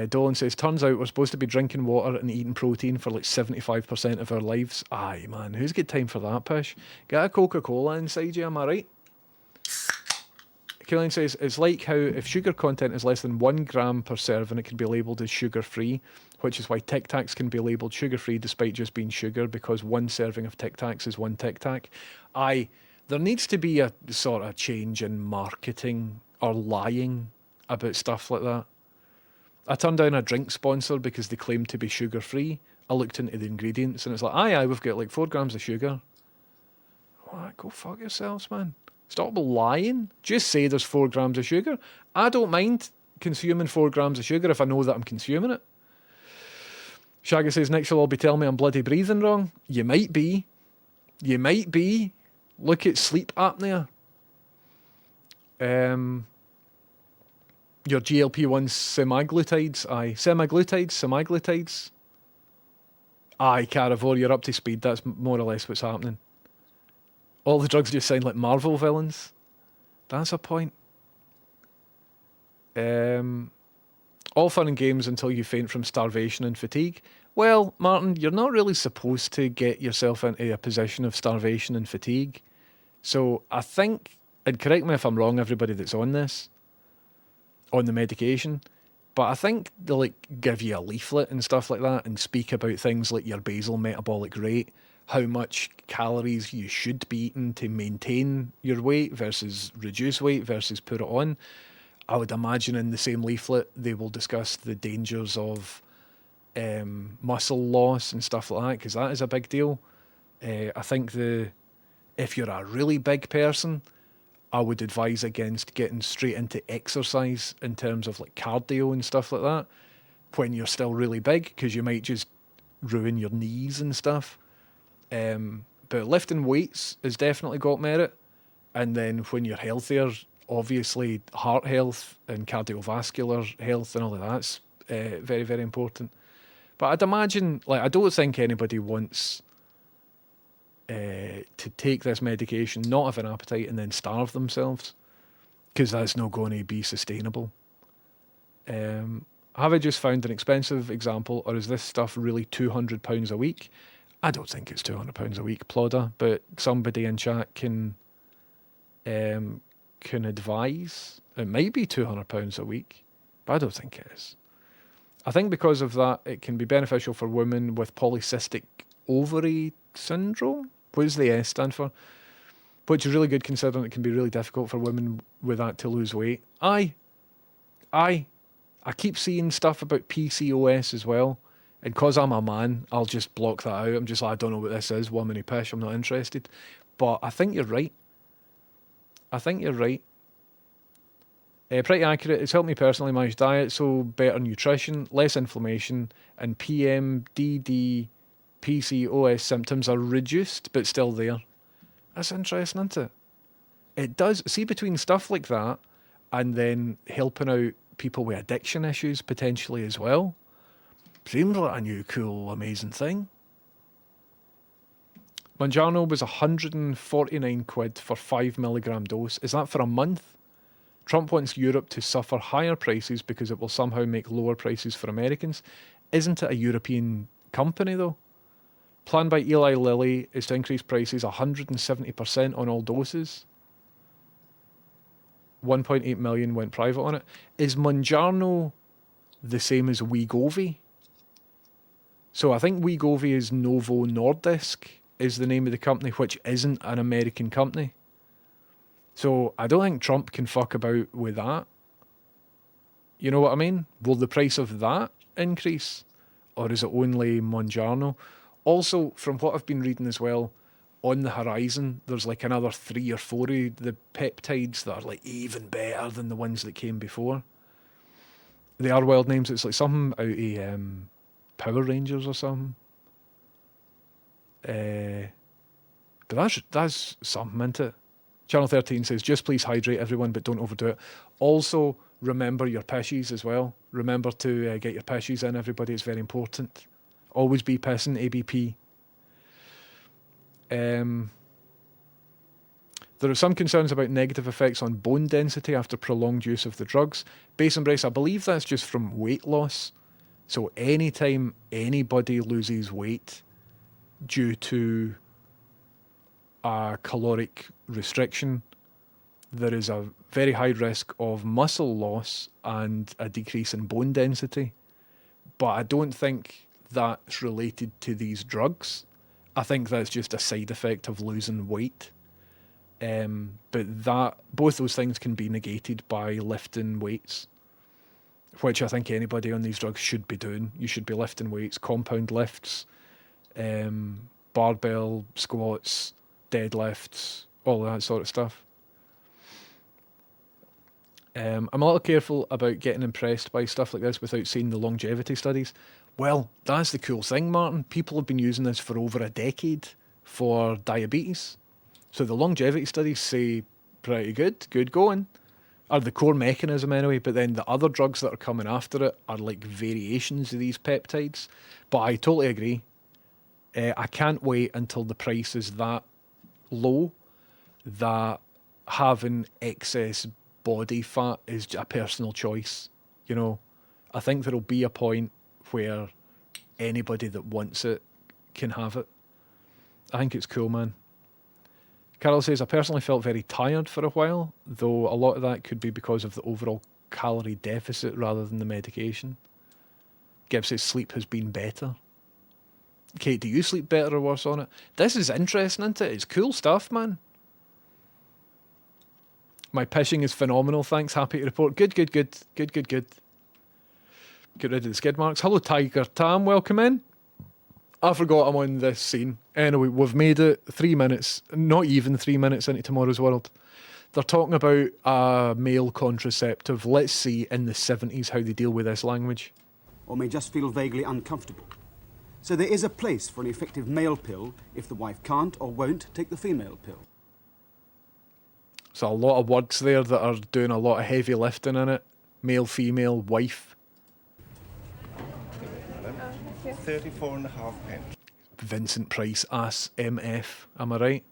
Dolan says, turns out we're supposed to be drinking water and eating protein for like 75% of our lives. Aye, man, who's got time for that pish? Get a Coca-Cola inside you, am I right? Killian says, it's like how if sugar content is less than 1 gram per serving, it can be labelled as sugar-free, which is why Tic Tacs can be labelled sugar-free despite just being sugar, because 1 serving of Tic Tacs is 1 Tic Tac. Aye, there needs to be a sort of change in marketing or lying about stuff like that. I turned down a drink sponsor because they claimed to be sugar-free. I looked into the ingredients and it's like, aye, we've got like 4 grams of sugar. What? Go fuck yourselves, man. Stop lying. Just say there's 4 grams of sugar. I don't mind consuming 4 grams of sugar if I know that I'm consuming it. Shaggy says, next you'll all be telling me I'm bloody breathing wrong. You might be. You might be. Look at sleep apnea. Your GLP-1 semaglutides. Aye. Semaglutides. Aye, Caravore, you're up to speed. That's more or less what's happening. All the drugs just sound like Marvel villains. That's a point. All fun and games until you faint from starvation and fatigue. Well, Martin, you're not really supposed to get yourself into a position of starvation and fatigue. So I think, and correct me if I'm wrong, everybody that's on this, on the medication, but I think they'll like give you a leaflet and stuff like that and speak about things like your basal metabolic rate, how much calories you should be eating to maintain your weight versus reduce weight versus put it on. I would imagine in the same leaflet they will discuss the dangers of muscle loss and stuff like that, because that is a big deal. I think if you're a really big person, I would advise against getting straight into exercise in terms of like cardio and stuff like that when you're still really big, because you might just ruin your knees and stuff. But lifting weights has definitely got merit. And then when you're healthier, obviously heart health and cardiovascular health and all of that's very, very important. But I'd imagine, like, I don't think anybody wants to take this medication, not have an appetite, and then starve themselves, because that's not going to be sustainable. Have I just found an expensive example, or is this stuff really £200 a week? I don't think it's £200 a week, Plodder, but somebody in chat can advise. It might be £200 a week, but I don't think it is. I think because of that, it can be beneficial for women with polycystic ovary syndrome. What does the S stand for? Which is really good considering it can be really difficult for women with that to lose weight. Aye. I keep seeing stuff about PCOS as well. And because I'm a man, I'll just block that out. I'm just like, I don't know what this is. Womany pish, I'm not interested. But I think you're right. Pretty accurate. It's helped me personally manage diet, so better nutrition, less inflammation, and PMDD, PCOS symptoms are reduced, but still there. That's interesting, isn't it? It does. See, between stuff like that and then helping out people with addiction issues potentially as well, seems like a new, cool, amazing thing. Mounjaro was 149 quid for 5 milligram dose. Is that for a month? Trump wants Europe to suffer higher prices because it will somehow make lower prices for Americans. Isn't it a European company, though? Plan by Eli Lilly is to increase prices 170% on all doses. 1.8 million went private on it. Is Mounjaro the same as Wegovy? So I think Wegovy is Novo Nordisk is the name of the company, which isn't an American company. So I don't think Trump can fuck about with that. You know what I mean? Will the price of that increase? Or is it only Mounjaro? Also, from what I've been reading as well, on the horizon, there's like another 3 or 4 of the peptides that are like even better than the ones that came before. They are wild names. It's like something out of Power Rangers or something. But that's something, isn't it? Channel 13 says, just please hydrate everyone, but don't overdo it. Also, remember your pishies as well. Remember to get your pishies in, everybody. It's very important. Always be pissing, ABP. There are some concerns about negative effects on bone density after prolonged use of the drugs. Base and brace, I believe that's just from weight loss. So anytime anybody loses weight due to a caloric restriction, there is a very high risk of muscle loss and a decrease in bone density. But I don't think that's related to these drugs. I think that's just a side effect of losing weight. But both those things can be negated by lifting weights, which I think anybody on these drugs should be doing. You should be lifting weights, compound lifts, barbell squats, deadlifts, all that sort of stuff. I'm a little careful about getting impressed by stuff like this without seeing the longevity studies. Well, that's the cool thing, Martin. People have been using this for over a decade for diabetes. So the longevity studies say pretty good going. Or the core mechanism anyway, but then the other drugs that are coming after it are like variations of these peptides. But I totally agree. I can't wait until the price is that low that having excess body fat is a personal choice. You know, I think there'll be a point where anybody that wants it can have it. I think it's cool, man. Carol says, I personally felt very tired for a while, though a lot of that could be because of the overall calorie deficit rather than the medication. Gibbs says, sleep has been better. Kate, do you sleep better or worse on it? This is interesting, isn't it? It's cool stuff, man. My pishing is phenomenal, thanks. Happy to report. Good. Get rid of the skid marks. Hello, Tiger Tam. Welcome in. I forgot I'm on this scene. Anyway, we've made it 3 minutes, not even 3 minutes into Tomorrow's World. They're talking about a male contraceptive. Let's see in the 70s how they deal with this language. Or may just feel vaguely uncomfortable. So there is a place for an effective male pill if the wife can't or won't take the female pill. So a lot of words there that are doing a lot of heavy lifting in it. Male, female, wife. 34.5 pence. Vincent Price, ass MF. Am I right?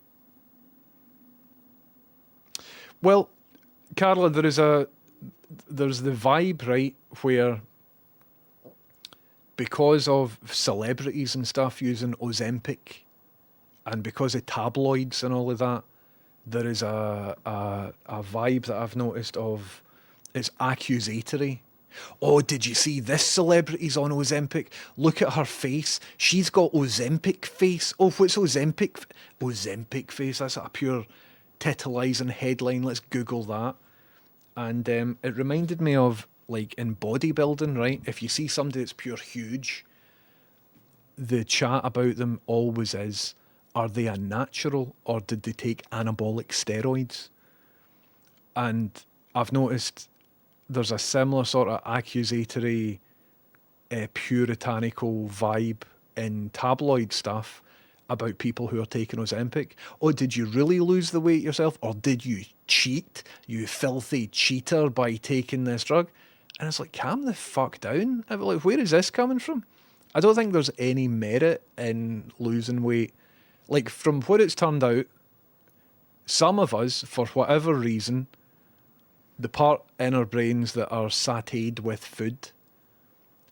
Well, Carla, there's the vibe, right, where because of celebrities and stuff using Ozempic and because of tabloids and all of that, there is a vibe that I've noticed of it's accusatory. Oh, did you see this celebrity's on Ozempic? Look at her face. She's got Ozempic face. Oh, what's Ozempic? Ozempic face. That's a pure titilising headline. Let's Google that. And it reminded me of, like, in bodybuilding, right? If you see somebody that's pure huge, the chat about them always is, are they a natural or did they take anabolic steroids? And I've noticed there's a similar sort of accusatory, puritanical vibe in tabloid stuff about people who are taking Ozempic. Oh, did you really lose the weight yourself? Or did you cheat, you filthy cheater, by taking this drug? And it's like, calm the fuck down. I'm like, where is this coming from? I don't think there's any merit in losing weight. Like, from what it's turned out, some of us, for whatever reason, the part in our brains that are sautéed with food,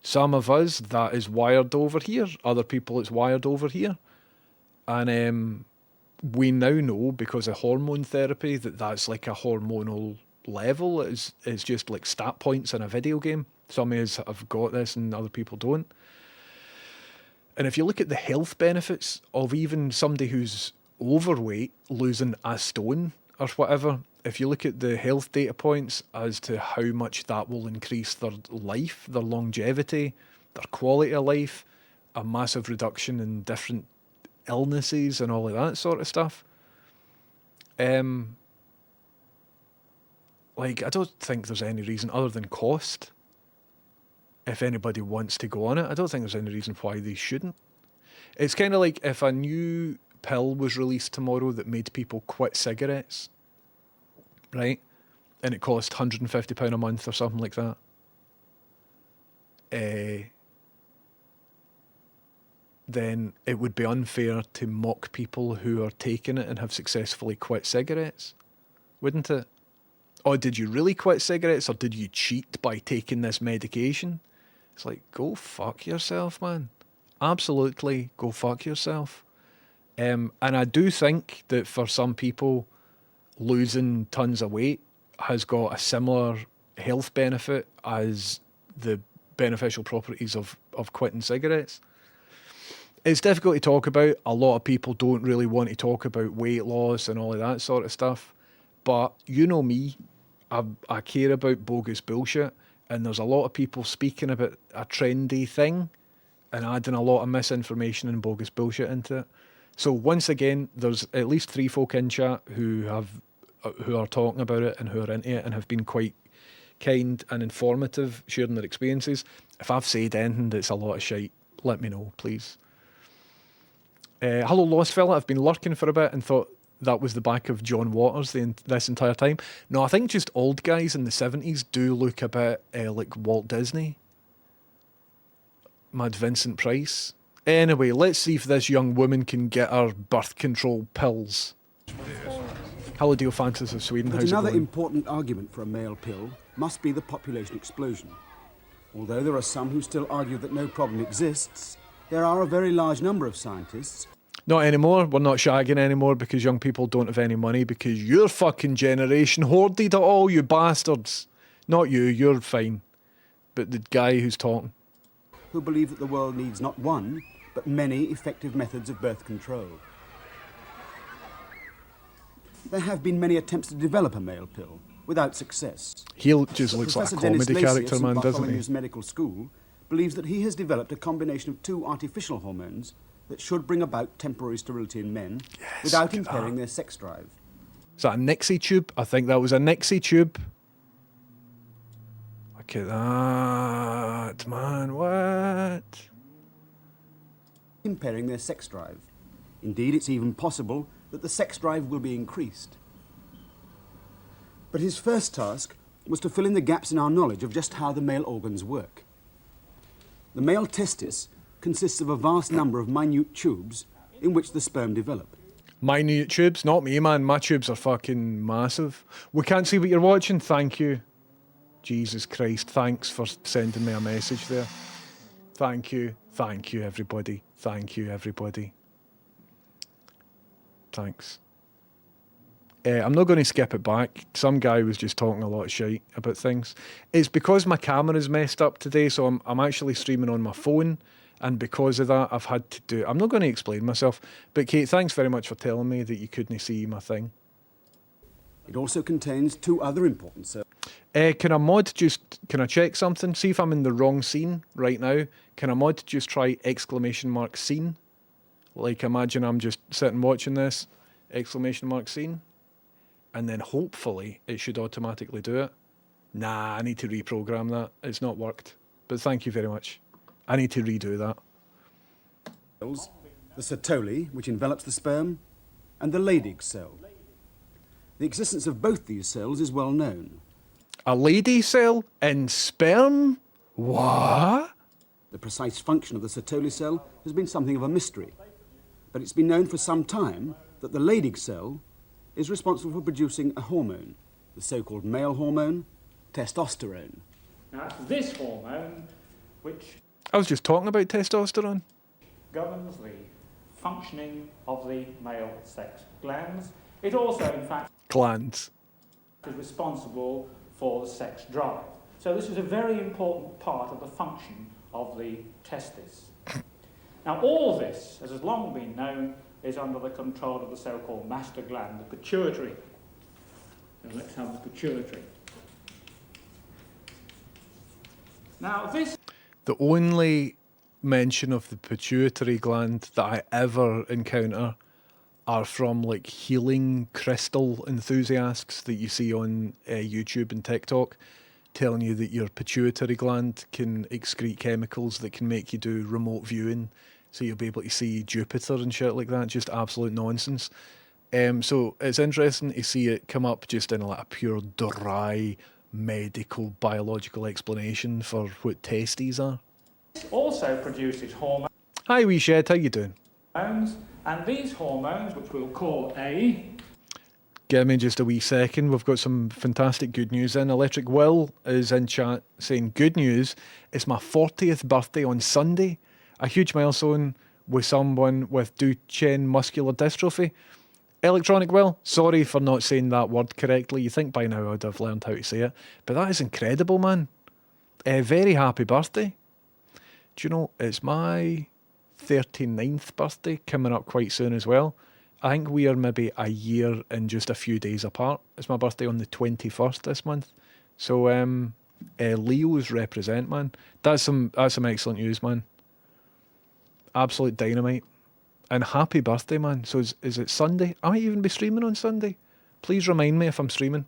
some of us, that is wired over here. Other people, it's wired over here. And we now know, because of hormone therapy, that that's like a hormonal level. It's just like stat points in a video game. Some of us have got this and other people don't. And if you look at the health benefits of even somebody who's overweight losing a stone or whatever, if you look at the health data points as to how much that will increase their life, their longevity, their quality of life, a massive reduction in different illnesses and all of that sort of stuff. Like, I don't think there's any reason other than cost if anybody wants to go on it. I don't think there's any reason why they shouldn't. It's kind of like if a new pill was released tomorrow that made people quit cigarettes, right? And it cost £150 a month or something like that. Then it would be unfair to mock people who are taking it and have successfully quit cigarettes, wouldn't it? Or did you really quit cigarettes, or did you cheat by taking this medication? It's like, go fuck yourself, man. Absolutely, go fuck yourself. And I do think that for some people, losing tons of weight has got a similar health benefit as the beneficial properties of quitting cigarettes. It's difficult to talk about. A lot of people don't really want to talk about weight loss and all of that sort of stuff. But you know me, I care about bogus bullshit, and there's a lot of people speaking about a trendy thing and adding a lot of misinformation and bogus bullshit into it. So once again, there's at least 3 folk in chat who are talking about it and who are into it and have been quite kind and informative, sharing their experiences. If I've said anything that's a lot of shite, let me know, please. Hello, Lost Fella. I've been lurking for a bit and thought that was the back of John Waters this entire time. No, I think just old guys in the 70s do look a bit like Walt Disney. Mad Vincent Price. Anyway, let's see if this young woman can get her birth control pills. Hello, Deal Fantasy of Sweden. But How's another it going? important argument for a male pill must be the population explosion. Although there are some who still argue that no problem exists, there are a very large number of scientists. Not anymore. We're not shagging anymore because young people don't have any money because your fucking generation hoarded it all, you bastards. Not you, you're fine. But the guy who's talking. Who believe that the world needs not one, but many effective methods of birth control. There have been many attempts to develop a male pill, without success. He just looks like a Professor Dennis comedy Lacey of character, St. man, doesn't Bartholomew's he? Medical School believes that he has developed a combination of 2 artificial hormones that should bring about temporary sterility in men without impairing their sex drive. Is that a Nixie tube? I think that was a Nixie tube. Look at that, man, what? Impairing their sex drive. Indeed, it's even possible that the sex drive will be increased. But his first task was to fill in the gaps in our knowledge of just how the male organs work. The male testis consists of a vast number of minute tubes in which the sperm develop. Minute tubes? Not me, man. My tubes are fucking massive. We can't see what you're watching. Thank you. Jesus Christ. Thanks for sending me a message there. Thank you. Thank you, everybody. Thank you, everybody. Thanks. I'm not going to skip it back. Some guy was just talking a lot of shite about things. It's because my camera's messed up today, so I'm actually streaming on my phone, and because of that, I've had to do... I'm not going to explain myself, but Kate, thanks very much for telling me that you couldn't see my thing. It also contains 2 other important cells. Can I check something? See if I'm in the wrong scene right now. Can a mod just try ! Scene? Like, imagine I'm just sitting watching this, ! Scene. And then hopefully it should automatically do it. Nah, I need to reprogram that. It's not worked. But thank you very much. I need to redo that. The Sertoli, which envelops the sperm, and the Leydig cell. The existence of both these cells is well known. A lady cell in sperm? What? The precise function of the Sertoli cell has been something of a mystery, but it's been known for some time that the Leydig cell is responsible for producing a hormone, the so-called male hormone, testosterone. Now, it's this hormone which I was just talking about testosterone. governs the functioning of the male sex glands. It also, in fact, Glands. is responsible for the sex drive. So this is a very important part of the function of the testis. Now, all this, as has long been known, is under the control of the so-called master gland, the pituitary. Now, let's have the pituitary. Now, this... The only mention of the pituitary gland that I ever encounter are from like healing crystal enthusiasts that you see on YouTube and TikTok. telling you that your pituitary gland can excrete chemicals that can make you do remote viewing, so you'll be able to see Jupiter and shit like that. Just absolute nonsense. So it's interesting to see it come up just in like a pure dry medical biological explanation for what testes are. Also produces hormones, Hi wee shed, how you doing? and these hormones, which we'll call A, Give me just a wee second. We've got some fantastic good news in. Electric Will is in chat saying, good news, it's my 40th birthday on Sunday. A huge milestone with someone with Duchenne muscular dystrophy. Electronic Will, sorry for not saying that word correctly. You think by now I'd have learned how to say it. But that is incredible, man. Very happy birthday. Do you know, it's my 39th birthday coming up quite soon as well. I think we are maybe a year and just a few days apart. It's my birthday on the 21st this month. So Leos represent, man. That's some excellent news, man. Absolute dynamite. And happy birthday, man. So is it Sunday? I might even be streaming on Sunday. Please remind me if I'm streaming.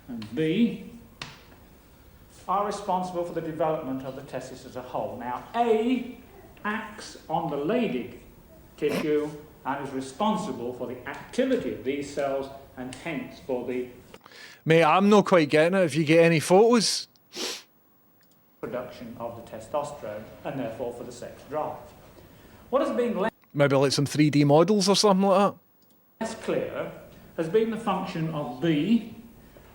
and B are responsible for the development of the testis as a whole. Now, A acts on the Leydig tissue and is responsible for the activity of these cells and hence for the Mate, I'm not quite getting it. If you get any photos. production of the testosterone and therefore for the sex drive. What has been Maybe like some 3D models or something like that. less clear has been the function of B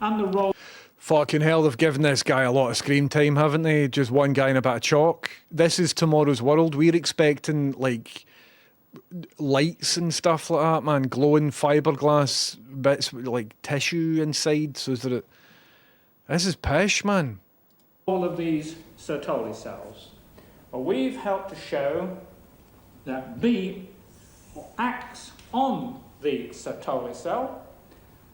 and the role Fucking hell, they've given this guy a lot of screen time, haven't they? Just one guy and a bit of chalk. This is tomorrow's world. We're expecting, like, lights and stuff like that, man. Glowing fiberglass bits, like, tissue inside. So is there This is pish, man. all of these Sertoli cells. Well, we've helped to show that B acts on the Sertoli cell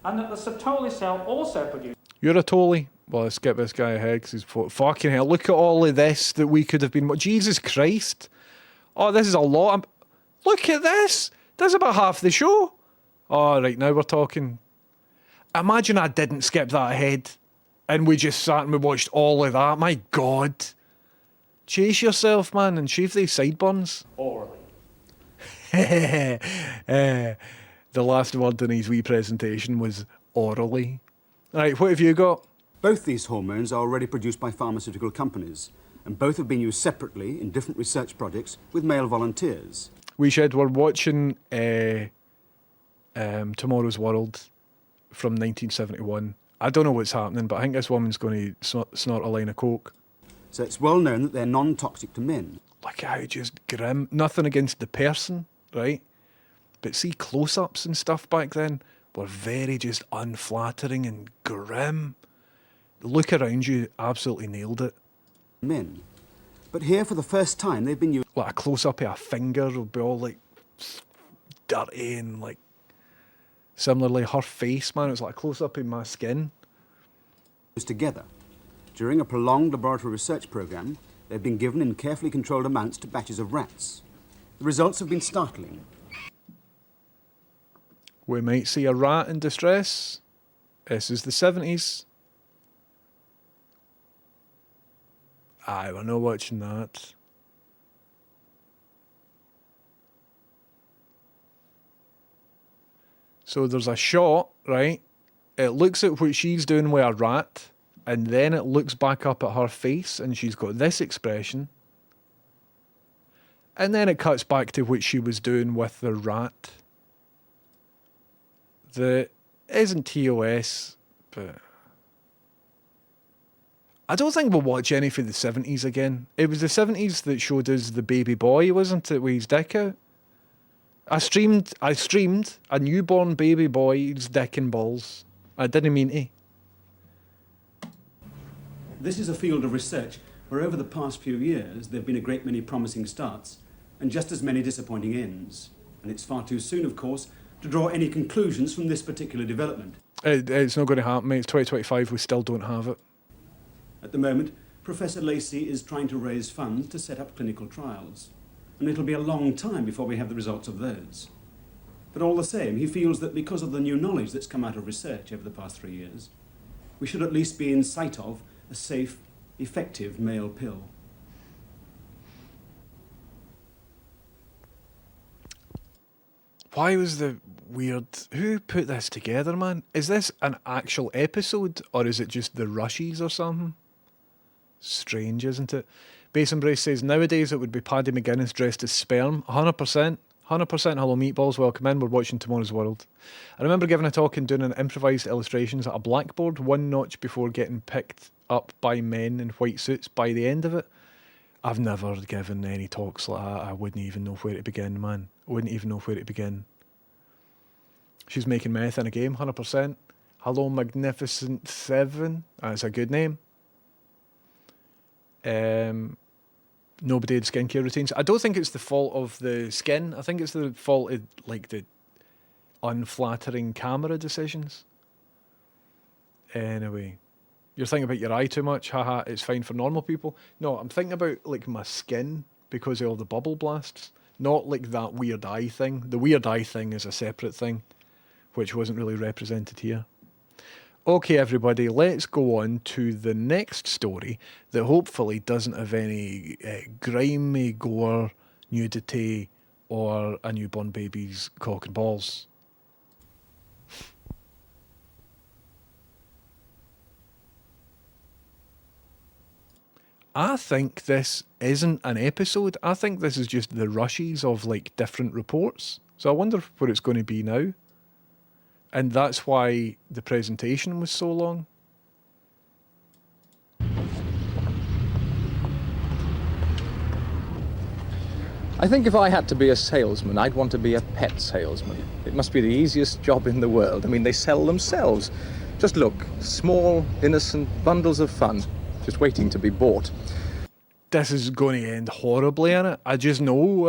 and that the Sertoli cell also produces You're a Tolly. Well, let's get this guy ahead because he's fucking hell. Look at all of this that we could have been. Jesus Christ. Oh, this is a lot. Look at this. This is about half the show. Oh, right, now we're talking. Imagine I didn't skip that ahead and we just sat and we watched all of that. My God. Chase yourself, man, and shave these sideburns. orally. The last word in his wee presentation was orally. Right, what have you got? Both these hormones are already produced by pharmaceutical companies, and both have been used separately in different research projects with male volunteers. We said we're watching Tomorrow's World from 1971. I don't know what's happening, but I think this woman's going to snort a line of coke. So it's well known that they're non-toxic to men. Look how just grim. Nothing against the person, right? But see, close-ups and stuff back then were very just unflattering and grim. The look around you absolutely nailed it. Men. But here, for the first time, they've been Like a close-up of a finger will be all like dirty and like... Similarly, her face, man, it was like a close-up in my skin. used together. During a prolonged laboratory research program, they've been given in carefully controlled amounts to batches of rats. The results have been startling. We might see a rat in distress. This is the 70s. Aye, we're not watching that. So there's a shot, right? It looks at what she's doing with a rat, and then it looks back up at her face, and she's got this expression. And then it cuts back to what she was doing with the rat. That isn't TOS, but I don't think we'll watch any for the 70s again. It was the 70s that showed us the baby boy, wasn't it, with his dick out? I streamed a newborn baby boy's dick and balls. I didn't mean to. This is a field of research where over the past few years there have been a great many promising starts and just as many disappointing ends. And it's far too soon, of course, to draw any conclusions from this particular development. It's not going to happen, mate. It's 2025, we still don't have it. At the moment, Professor Lacey is trying to raise funds to set up clinical trials. And it'll be a long time before we have the results of those. But all the same, he feels that because of the new knowledge that's come out of research over the past 3 years, we should at least be in sight of a safe, effective male pill. Why was the weird... Who put this together, man? Is this an actual episode, or is it just the rushes or something? Strange, isn't it? Base Embrace says, nowadays it would be Paddy McGuinness dressed as sperm. 100%. 100% hello meatballs, welcome in, we're watching Tomorrow's World. I remember giving a talk and doing an improvised illustrations at a blackboard, one notch before getting picked up by men in white suits by the end of it. I've never given any talks like that. I wouldn't even know where to begin, man. I wouldn't even know where to begin. She's making meth in a game, 100%. Hello Magnificent Seven. That's a good name. Nobody had skincare routines. I don't think it's the fault of the skin. I think it's the fault of like the unflattering camera decisions. Anyway, you're thinking about your eye too much. Haha, it's fine for normal people. No, I'm thinking about like my skin because of all the bubble blasts. Not like that weird eye thing. The weird eye thing is a separate thing, which wasn't really represented here. Okay, everybody, let's go on to the next story that hopefully doesn't have any grimy gore, nudity, or a newborn baby's cock and balls. I think this isn't an episode. I think this is just the rushes of like different reports. So I wonder what it's going to be now. And that's why the presentation was so long. I think if I had to be a salesman, I'd want to be a pet salesman. It must be the easiest job in the world. I mean, they sell themselves. Just look, small, innocent bundles of fun, just waiting to be bought. This is going to end horribly, innit? I just know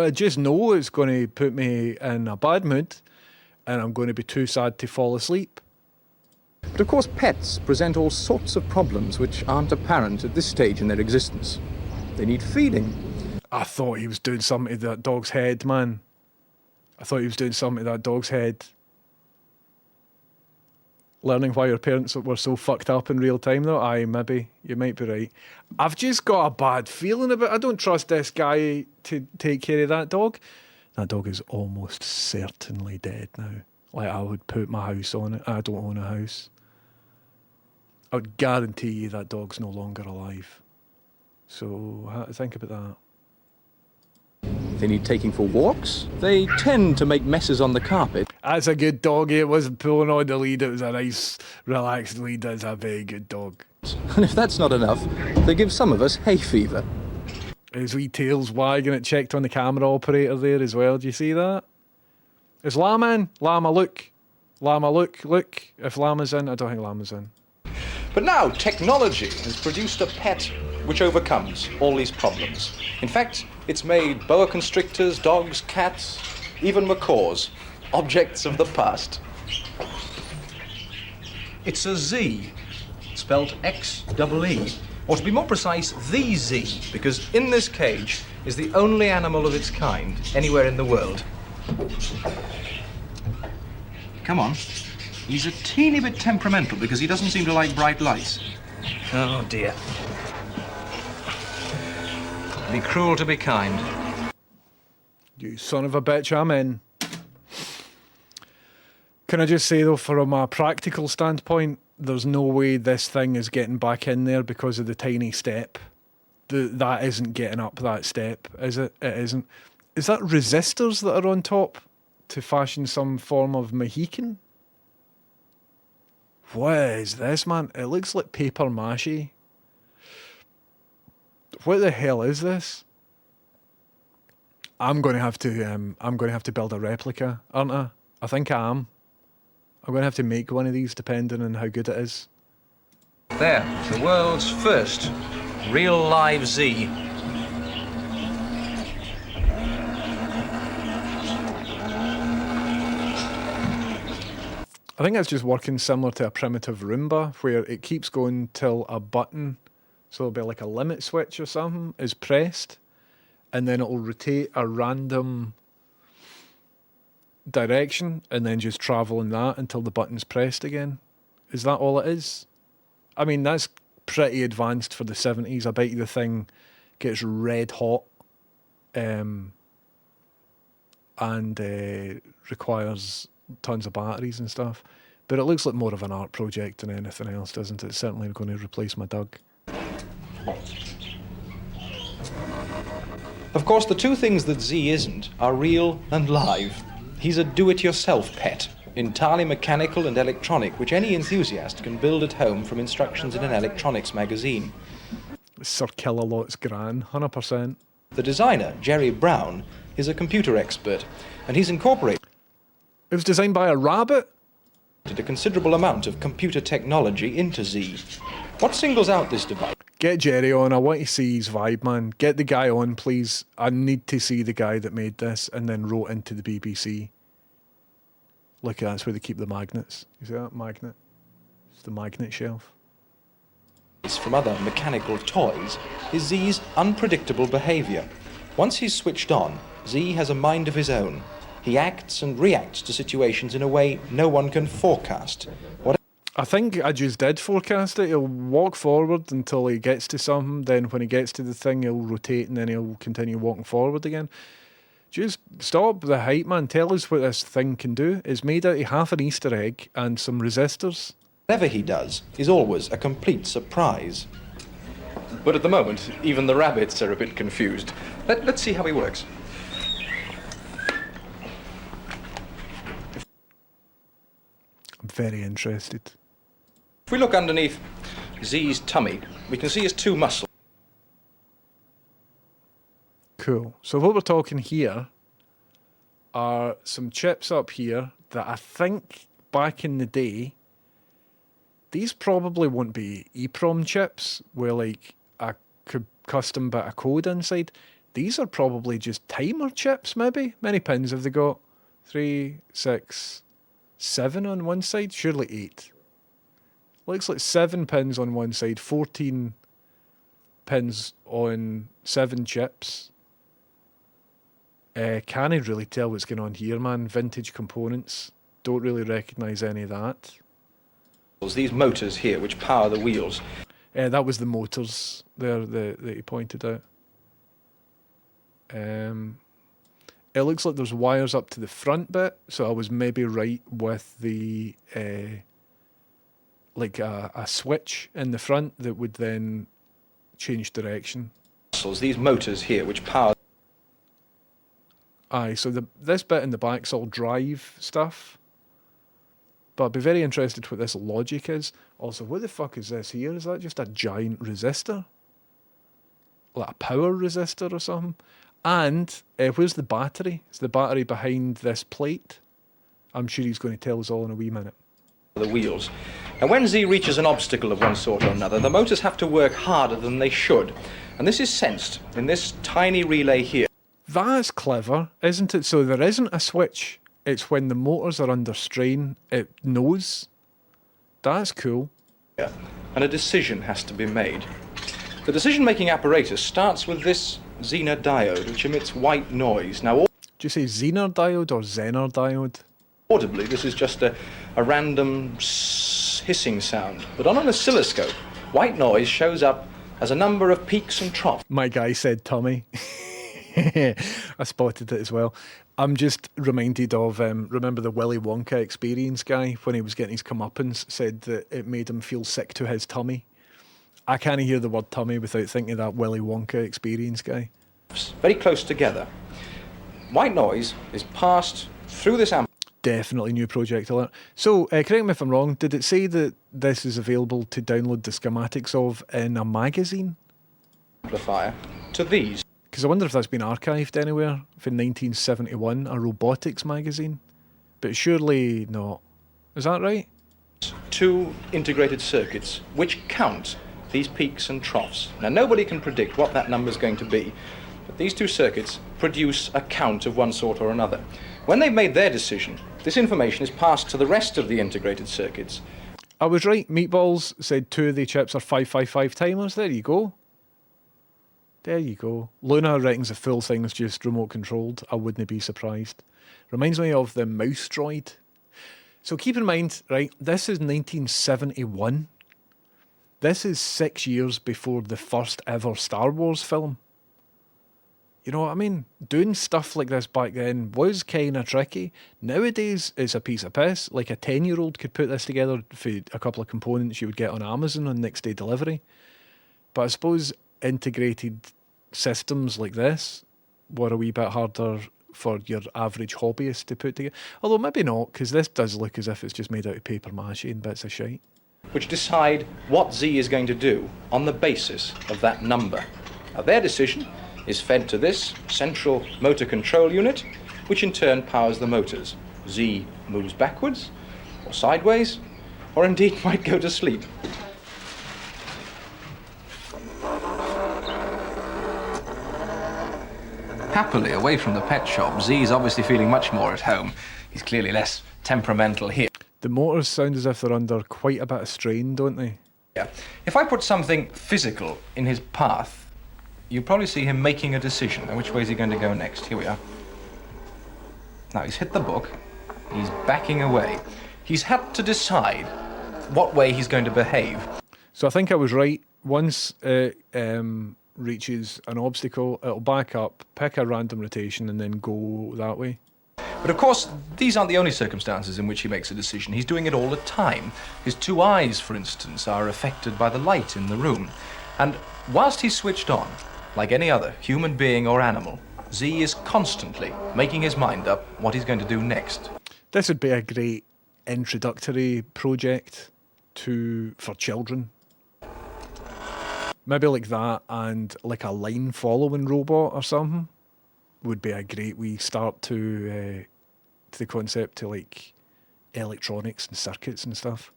it's going to put me in a bad mood. And I'm going to be too sad to fall asleep. But of course, pets present all sorts of problems which aren't apparent at this stage in their existence. They need feeding. I thought he was doing something to that dog's head, man. I thought he was doing something to that dog's head. Learning why your parents were so fucked up in real time, though? Aye, maybe. You might be right. I've just got a bad feeling about it. I don't trust this guy to take care of that dog. That dog is almost certainly dead now. Like, I would put my house on it. I don't own a house. I would guarantee you that dog's no longer alive. So, how to think about that? They need taking for walks. They tend to make messes on the carpet. That's a good dog. It wasn't pulling on the lead. It was a nice, relaxed lead. That's a very good dog. And if that's not enough, they give some of us hay fever. His wee tail's wagging. It checked on the camera operator there as well. Do you see that? Is Llama in? Llama, look. Llama, look. Look. If Llama's in, I don't think Llama's in. But now technology has produced a pet which overcomes all these problems. In fact, it's made boa constrictors, dogs, cats, even macaws, objects of the past. It's a Z, spelt X-E-E. Or to be more precise, the Z, because in this cage is the only animal of its kind anywhere in the world. Come on. He's a teeny bit temperamental because he doesn't seem to like bright lights. Oh dear. Be cruel to be kind. You son of a bitch, I'm in. Can I just say though, from a practical standpoint, there's no way this thing is getting back in there because of the tiny step. That isn't getting up that step, is it? It isn't. Is that resistors that are on top to fashion some form of Mohican? What is this, man? It looks like paper mache. What the hell is this? I'm going to have to build a replica, aren't I? I think I am. I'm going to have to make one of these depending on how good it is. There, the world's first real live Z. I think it's just working similar to a primitive Roomba where it keeps going till a button, so it'll be like a limit switch or something, is pressed, and then it'll rotate a random direction and then just travel in that until the button's pressed again. Is that all it is? I mean, that's pretty advanced for the 70s. I bet you the thing gets red hot and requires tons of batteries and stuff. But it looks like more of an art project than anything else, doesn't it? It's certainly going to replace my Doug. Of course, the two things that Z isn't are real and live. He's a do-it-yourself pet, entirely mechanical and electronic, which any enthusiast can build at home from instructions in an electronics magazine. Sir Killalot's gran, 100%. The designer, Jerry Brown, is a computer expert, and he's incorporated It was designed by a rabbit? a considerable amount of computer technology into Z. What singles out this device? Get Jerry on. I want to see his vibe, man. Get the guy on, please. I need to see the guy that made this and then wrote into the BBC. Look, that's where they keep the magnets. You see that magnet? It's the magnet shelf. From other mechanical toys is Z's unpredictable behavior. Once he's switched on, Z has a mind of his own. He acts and reacts to situations in a way no one can forecast. I think I just did forecast it. He'll walk forward until he gets to something. Then when he gets to the thing, he'll rotate and then he'll continue walking forward again. Just stop the hype, man. Tell us what this thing can do. It's made out of half an Easter egg and some resistors. Whatever he does is always a complete surprise. But at the moment, even the rabbits are a bit confused. Let's see how he works. I'm very interested. If we look underneath Z's tummy, we can see his two muscles. Cool. So what we're talking here are some chips up here that I think back in the day, these probably won't be EEPROM chips with like a custom bit of code inside. These are probably just timer chips, maybe. How many pins have they got? 3, 6, 7 on one side? Surely 8. Looks like 7 pins on one side, 14 pins on 7 chips. Can't really tell what's going on here, man. Vintage components. Don't really recognise any of that. These motors here, which power the wheels. That was the motors there that he pointed out. It looks like there's wires up to the front bit, so I was maybe right with the like a switch in the front that would then change direction. These motors here, which power. Aye, so this bit in the back's all drive stuff. But I'd be very interested what this logic is. Also, what the fuck is this here? Is that just a giant resistor? Like a power resistor or something? And where's the battery? Is the battery behind this plate? I'm sure he's going to tell us all in a wee minute. The wheels. And when Z reaches an obstacle of one sort or another, the motors have to work harder than they should. And this is sensed in this tiny relay here. That's clever, isn't it? So there isn't a switch. It's when the motors are under strain, it knows. That's cool. Yeah. And a decision has to be made. The decision-making apparatus starts with this Zener diode, which emits white noise. Now, Do you say Zener diode or Zener diode? audibly, this is just a random hissing sound. But on an oscilloscope, white noise shows up as a number of peaks and troughs. My guy said tummy. I spotted it as well. I'm just reminded of, remember the Willy Wonka experience guy when he was getting his comeuppance, said that it made him feel sick to his tummy. I can't hear the word tummy without thinking of that Willy Wonka experience guy. Very close together. White noise is passed through this Definitely new project alert. So, correct me if I'm wrong, did it say that this is available to download the schematics of in a magazine? amplifier to these. Because I wonder if that's been archived anywhere from 1971, a robotics magazine. But surely not. Is that right? Two integrated circuits which count these peaks and troughs. Now, nobody can predict what that number is going to be, but these two circuits produce a count of one sort or another. When they've made their decision, this information is passed to the rest of the integrated circuits. I was right. Meatballs said 2 of the chips are 555 timers. There you go. There you go. Luna reckons the full thing's just remote controlled. I wouldn't be surprised. Reminds me of the mouse droid. So keep in mind, right, this is 1971. This is 6 years before the first ever Star Wars film. You know what I mean? Doing stuff like this back then was kind of tricky. Nowadays, it's a piece of piss. Like a 10-year-old could put this together for a couple of components you would get on Amazon on next day delivery. But I suppose integrated systems like this were a wee bit harder for your average hobbyist to put together. Although maybe not, because this does look as if it's just made out of paper mache and bits of shite. Which decide what Z is going to do on the basis of that number. Now, their decision is fed to this central motor control unit, which in turn powers the motors. Z moves backwards, or sideways, or indeed might go to sleep. Happily away from the pet shop, Z is obviously feeling much more at home. He's clearly less temperamental here. The motors sound as if they're under quite a bit of strain, don't they? Yeah. If I put something physical in his path, you'll probably see him making a decision. Now, which way is he going to go next? Here we are. Now, he's hit the book. He's backing away. He's had to decide what way he's going to behave. So I think I was right. Once it reaches an obstacle, it'll back up, pick a random rotation, and then go that way. But of course, these aren't the only circumstances in which he makes a decision. He's doing it all the time. His two eyes, for instance, are affected by the light in the room. And whilst he's switched on, like any other human being or animal, Z is constantly making his mind up what he's going to do next. This would be a great introductory project for children. Maybe like that, and like a line following robot or something would be a great wee start to the concept, to like electronics and circuits and stuff.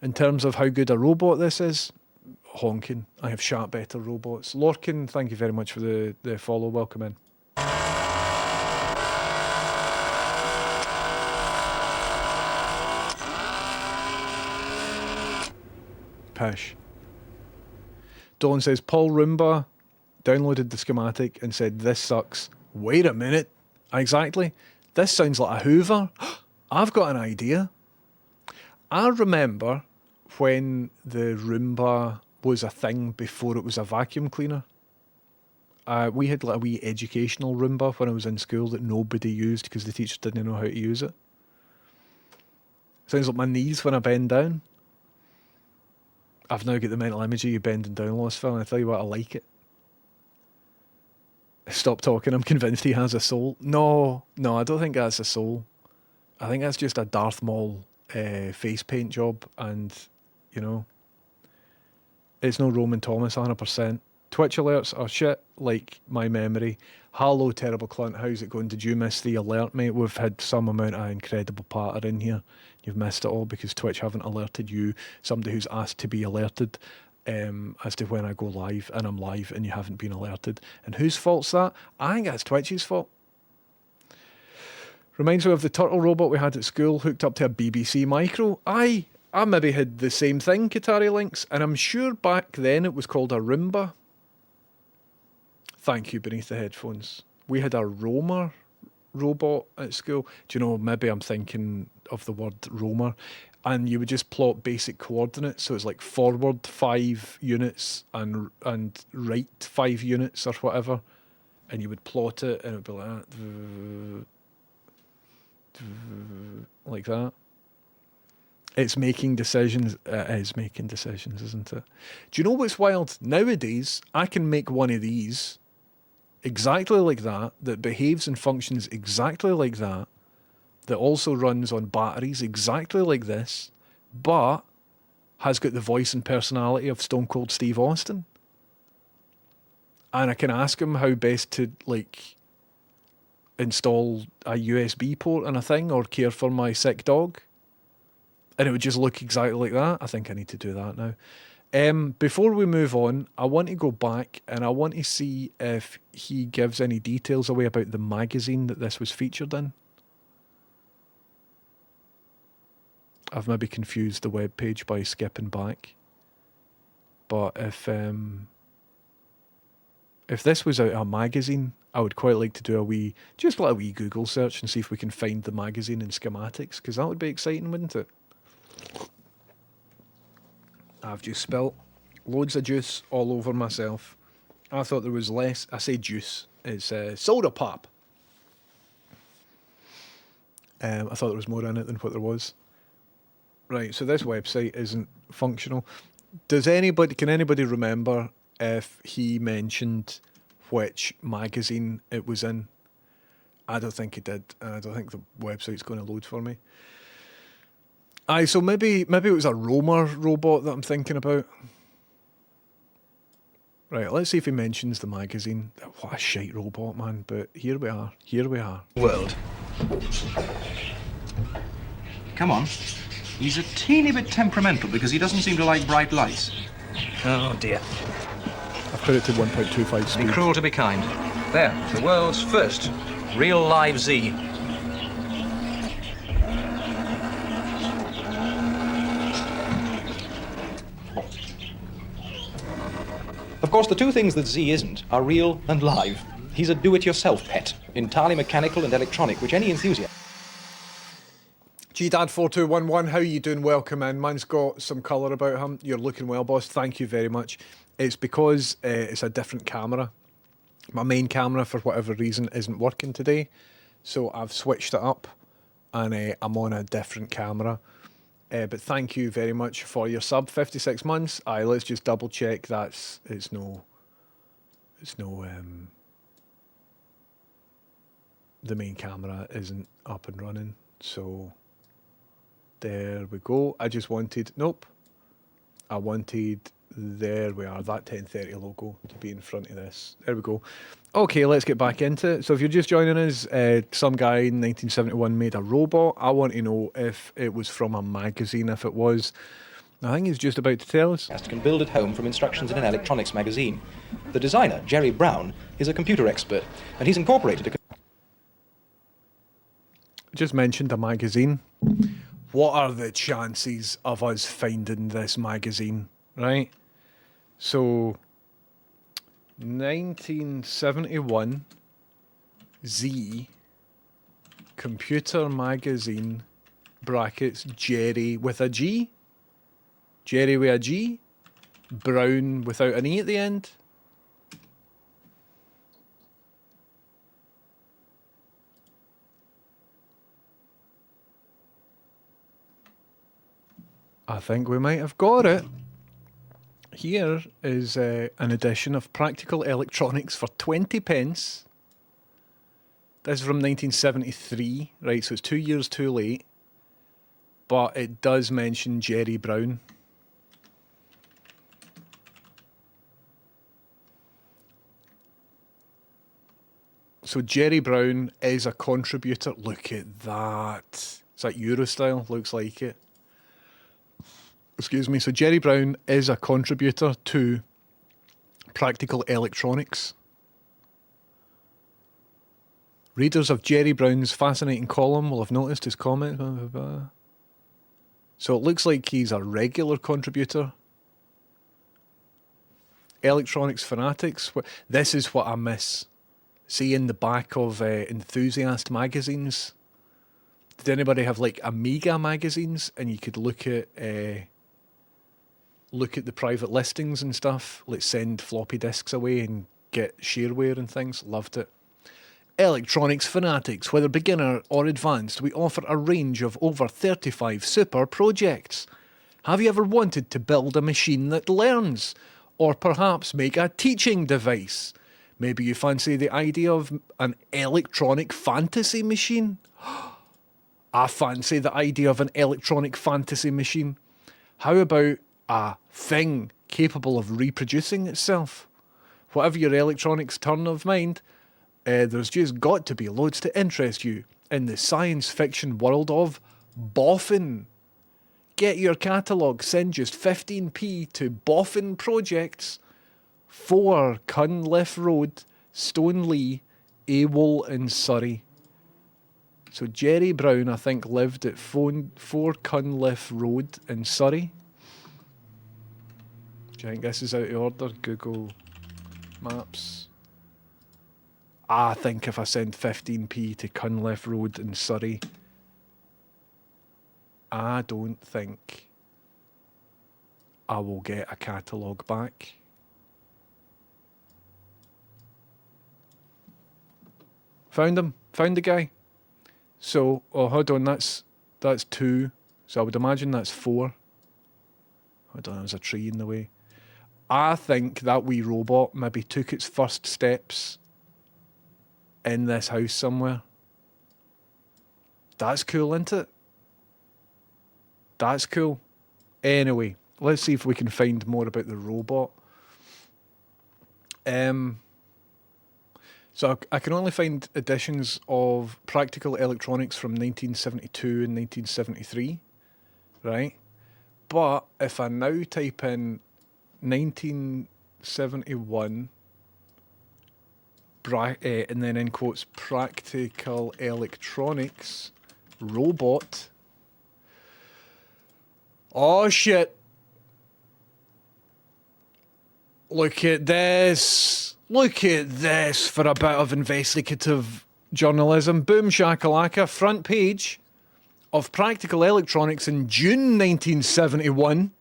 In terms of how good a robot this is, honking. I have shot better robots. Lorcan, thank you very much for the follow. Welcome in. Pish. Dawn says, Paul Roomba downloaded the schematic and said, this sucks. Wait a minute. Exactly. This sounds like a Hoover. I've got an idea. I remember when the Roomba was a thing before it was a vacuum cleaner. We had like a wee educational Roomba when I was in school that nobody used because the teacher didn't know how to use it. Sounds like my knees when I bend down. I've now got the mental image of you bending down, Lost Phil, and I tell you what, I like it. Stop talking, I'm convinced he has a soul. No, I don't think that's a soul. I think that's just a Darth Maul face paint job, and, you know, it's no Roman Thomas, 100%. Twitch alerts are shit, like my memory. Hello, terrible cunt, how's it going? Did you miss the alert, mate? We've had some amount of incredible patter in here. You've missed it all because Twitch haven't alerted you, somebody who's asked to be alerted as to when I go live, and I'm live and you haven't been alerted. And whose fault's that? I think that's Twitch's fault. Reminds me of the turtle robot we had at school hooked up to a BBC micro. I maybe had the same thing, Qatari Links, and I'm sure back then it was called a Roomba. Thank you, beneath the headphones. We had a roamer robot at school. Do you know, maybe I'm thinking of the word roamer, and you would just plot basic coordinates, so it's like forward 5 units and right 5 units or whatever, and you would plot it and it would be like that. It's making decisions. It is making decisions, isn't it? Do you know what's wild? Nowadays, I can make one of these exactly like that behaves and functions exactly like that also runs on batteries exactly like this, but has got the voice and personality of Stone Cold Steve Austin. And I can ask him how best to, like, install a USB port on a thing or care for my sick dog. And it would just look exactly like that. I think I need to do that now. Before we move on, I want to go back and I want to see if he gives any details away about the magazine that this was featured in. I've maybe confused the web page by skipping back. But if If this was out of a magazine, I would quite like to do a wee Google search and see if we can find the magazine and schematics, because that would be exciting, wouldn't it? I've just spilt loads of juice all over myself. I thought there was less. I say juice. It's soda pop. I thought there was more in it than what there was. Right, so this website isn't functional. Can anybody remember if he mentioned which magazine it was in? I don't think he did, and I don't think the website's going to load for me. Aye, so maybe it was a roamer robot that I'm thinking about. Right, let's see if he mentions the magazine. What a shite robot, man, but here we are. World. Come on. He's a teeny bit temperamental because he doesn't seem to like bright lights. Oh dear. I've put it to 1.25 speed. Be cruel to be kind. There, the world's first real live Z. Of course, the two things that Z isn't are real and live. He's a do-it-yourself pet, entirely mechanical and electronic, which any enthusiast... GDad4211, how you doing? Welcome in. Man's got some colour about him. You're looking well, boss. Thank you very much. It's because it's a different camera. My main camera, for whatever reason, isn't working today. So I've switched it up and I'm on a different camera. But thank you very much for your sub. 56 months. Aye, let's just double check it's no the main camera isn't up and running. So there we go. I wanted, there we are, that 1030 logo to be in front of this. There we go. Okay, let's get back into it. So if you're just joining us, some guy in 1971 made a robot. I want to know if it was from a magazine. If it was, I think he's just about to tell us. can build at home from instructions in an electronics magazine. The designer, Jerry Brown, is a computer expert, and he's incorporated a... Just mentioned a magazine. What are the chances of us finding this magazine, right? So, 1971 Z computer magazine brackets Jerry with a G, Jerry with a G, Brown without an E at the end. I think we might have got it. Here is an edition of Practical Electronics for 20 pence. This is from 1973, right, so it's 2 years too late. But it does mention Jerry Brown. So Jerry Brown is a contributor. Look at that. Is that Eurostyle? Looks like it. Excuse me. So Jerry Brown is a contributor to Practical Electronics. Readers of Jerry Brown's fascinating column will have noticed his comment. Blah, blah, blah. So it looks like he's a regular contributor. Electronics Fanatics. This is what I miss. See, in the back of Enthusiast magazines, did anybody have like Amiga magazines, and you could look at the private listings and stuff, like send floppy disks away and get shareware and things? Loved it. Electronics Fanatics, whether beginner or advanced, we offer a range of over 35 super projects. Have you ever wanted to build a machine that learns? Or perhaps make a teaching device? Maybe you fancy the idea of an electronic fantasy machine? I fancy the idea of an electronic fantasy machine. How about a thing capable of reproducing itself? Whatever your electronics turn of mind, there's just got to be loads to interest you in the science fiction world of Boffin. Get your catalogue, send just 15p to Boffin Projects, 4 Cunliffe Road, Stoneleigh, Awol in Surrey. So Jerry Brown, I think, lived at 4 Cunliffe Road in Surrey. Do you think this is out of order? Google Maps. I think if I send 15p to Cunliffe Road in Surrey, I don't think I will get a catalogue back. Found him. Found the guy. So, oh, hold on, that's 2. So I would imagine that's 4. Hold on, there's a tree in the way. I think that wee robot maybe took its first steps in this house somewhere. That's cool, isn't it? That's cool. Anyway, let's see if we can find more about the robot. So I can only find editions of Practical Electronics from 1972 and 1973, right? But if I now type in 1971, and then in quotes, Practical Electronics robot. Oh shit. Look at this. Look at this for a bit of investigative journalism. Boom shakalaka, front page of Practical Electronics in June 1971.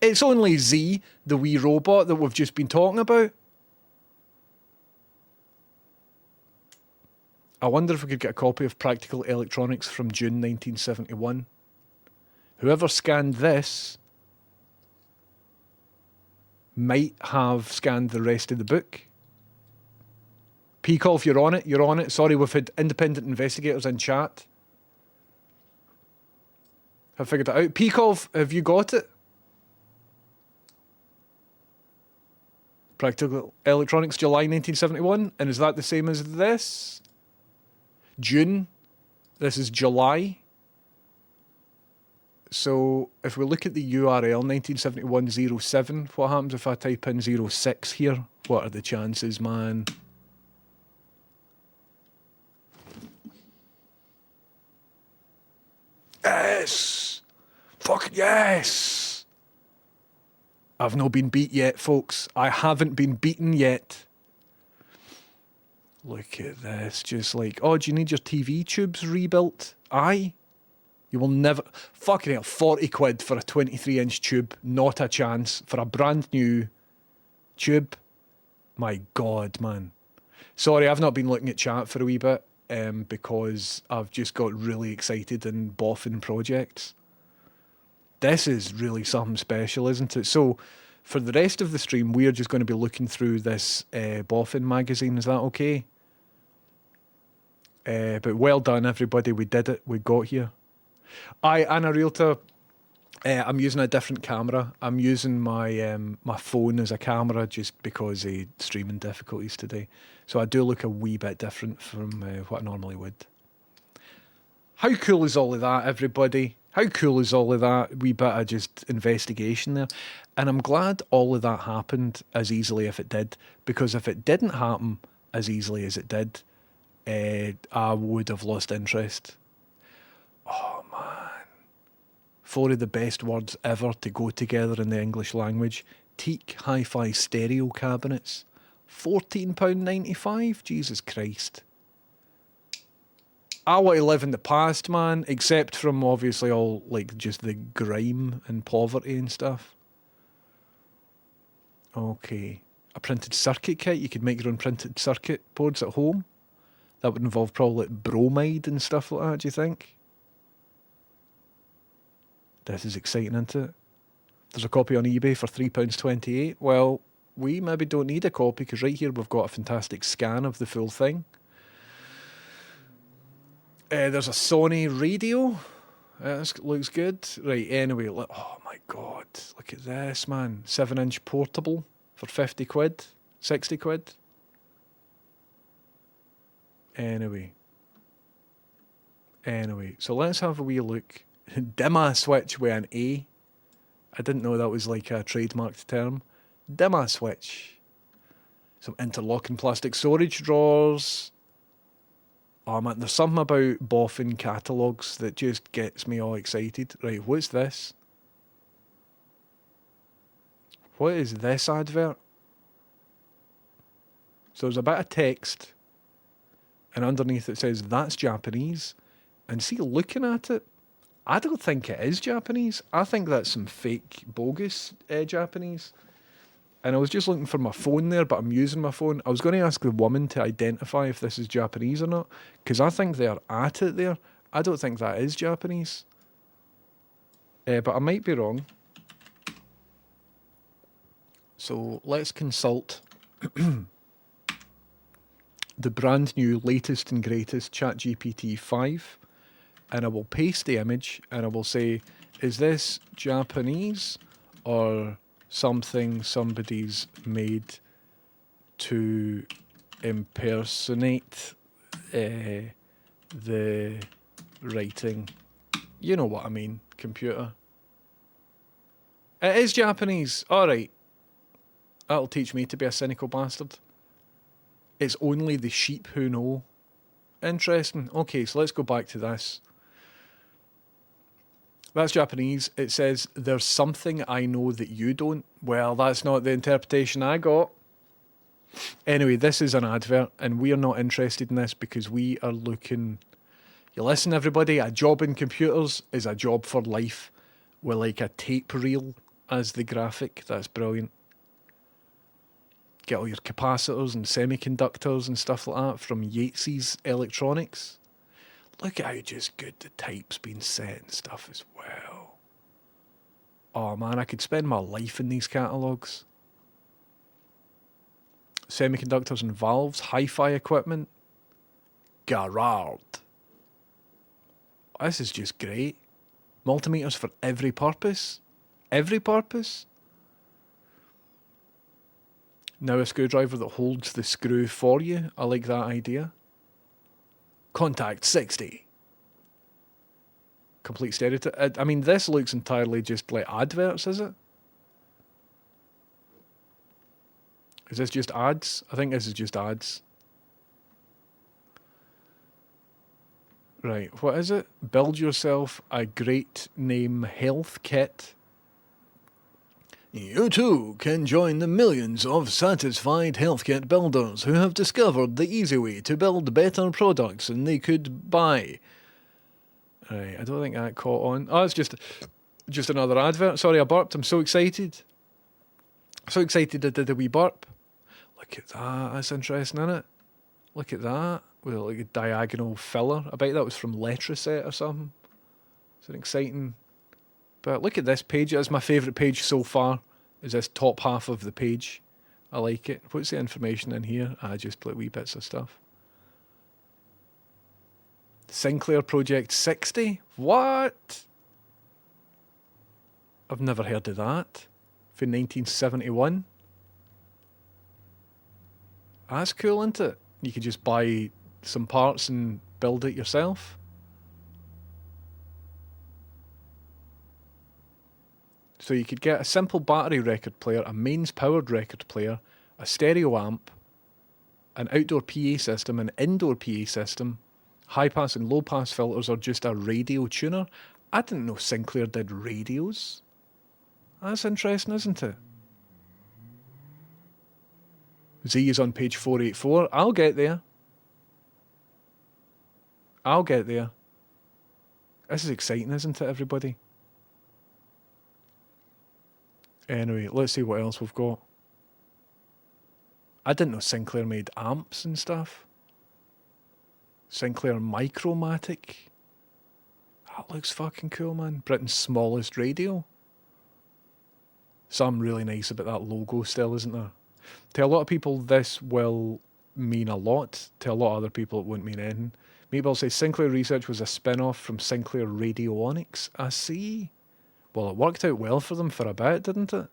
It's only Z, the wee robot that we've just been talking about. I wonder if we could get a copy of Practical Electronics from June 1971. Whoever scanned this might have scanned the rest of the book. Peacock, if you're on it, you're on it. Sorry, we've had independent investigators in chat. Have figured it out. Peacock, have you got it? Practical Electronics, July 1971. And is that the same as this? June. This is July. So if we look at the URL 1971-07, what happens if I type in 06 here? What are the chances, man? Yes! Fuck yes! I've not been beat yet, folks. I haven't been beaten yet. Look at this. Just like, oh, do you need your TV tubes rebuilt? Aye. You will never... Fucking hell, 40 quid for a 23-inch tube. Not a chance. For a brand new tube. My God, man. Sorry, I've not been looking at chat for a wee bit because I've just got really excited in boffin projects. This is really something special, isn't it? So, for the rest of the stream, we're just going to be looking through this boffin magazine. Is that okay? But well done, everybody. We did it. We got here. Anna Realtor, I'm using a different camera. I'm using my my phone as a camera just because of streaming difficulties today. So I do look a wee bit different from what I normally would. How cool is all of that, everybody? How cool is all of that? Wee bit of just investigation there. And I'm glad all of that happened as easily as it did, because if it didn't happen as easily as it did, I would have lost interest. Oh, man. 4 of the best words ever to go together in the English language. Teak hi-fi stereo cabinets. £14.95? Jesus Christ. I want to live in the past, man, except from obviously all, like, just the grime and poverty and stuff. Okay. A printed circuit kit. You could make your own printed circuit boards at home. That would involve probably like bromide and stuff like that, do you think? This is exciting, isn't it? There's a copy on eBay for £3.28. Well, we maybe don't need a copy because right here we've got a fantastic scan of the full thing. There's a Sony radio. This looks good. Right, anyway, oh my God, look at this, man. 7-inch portable for 50 quid, 60 quid. Anyway, so let's have a wee look. Dimmer switch with an A. I didn't know that was like a trademarked term. Dimmer switch. Some interlocking plastic storage drawers. Oh man, there's something about boffin catalogues that just gets me all excited. Right, what's this? What is this advert? So there's a bit of text and underneath it says that's Japanese. And see, looking at it, I don't think it is Japanese. I think that's some fake, bogus Japanese. And I was just looking for my phone there, but I'm using my phone. I was going to ask the woman to identify if this is Japanese or not, because I think they're at it there. I don't think that is Japanese. But I might be wrong. So let's consult the brand new latest and greatest ChatGPT 5. And I will paste the image and I will say, is this Japanese or something somebody's made to impersonate the writing? You know what I mean, computer. It is Japanese. Alright. That'll teach me to be a cynical bastard. It's only the sheep who know. Interesting. Okay, so let's go back to this. That's Japanese. It says, there's something I know that you don't. Well, that's not the interpretation I got. Anyway, this is an advert, and we are not interested in this because we are looking... You listen, everybody, a job in computers is a job for life with like a tape reel as the graphic. That's brilliant. Get all your capacitors and semiconductors and stuff like that from Yates's Electronics. Look at how just good the type's been set and stuff as well. Oh man, I could spend my life in these catalogues. Semiconductors and valves, hi-fi equipment. Garard. This is just great. Multimeters for every purpose. Every purpose. Now a screwdriver that holds the screw for you. I like that idea. Contact 60. Complete stereotype. I mean, this looks entirely just like adverts, is it? Is this just ads? I think this is just ads. Right, what is it? Build yourself a great name health kit. You too can join the millions of satisfied health kit builders who have discovered the easy way to build better products than they could buy. Right, I don't think that caught on. Oh, it's just another advert. Sorry, I burped. I'm so excited. So excited I did a wee burp. Look at that. That's interesting, isn't it? Look at that. With like a diagonal filler. I bet that was from Letraset or something. It's an exciting... But look at this page. That's my favourite page so far. Is this top half of the page. I like it. What's the information in here? Just like wee bits of stuff. Sinclair Project 60? What? I've never heard of that. For 1971. That's cool, isn't it? You could just buy some parts and build it yourself. So you could get a simple battery record player, a mains powered record player, a stereo amp, an outdoor PA system, an indoor PA system, high pass and low pass filters, or just a radio tuner. I didn't know Sinclair did radios. That's interesting, isn't it? Z is on page 484. I'll get there. I'll get there. This is exciting, isn't it, everybody? Anyway, let's see what else we've got. I didn't know Sinclair made amps and stuff. Sinclair Micromatic. That looks fucking cool, man. Britain's smallest radio. Something really nice about that logo still, isn't there? To a lot of people, this will mean a lot. To a lot of other people, it won't mean anything. Mabel says Sinclair Research was a spin-off from Sinclair Radionics. I see. Well, it worked out well for them for a bit, didn't it?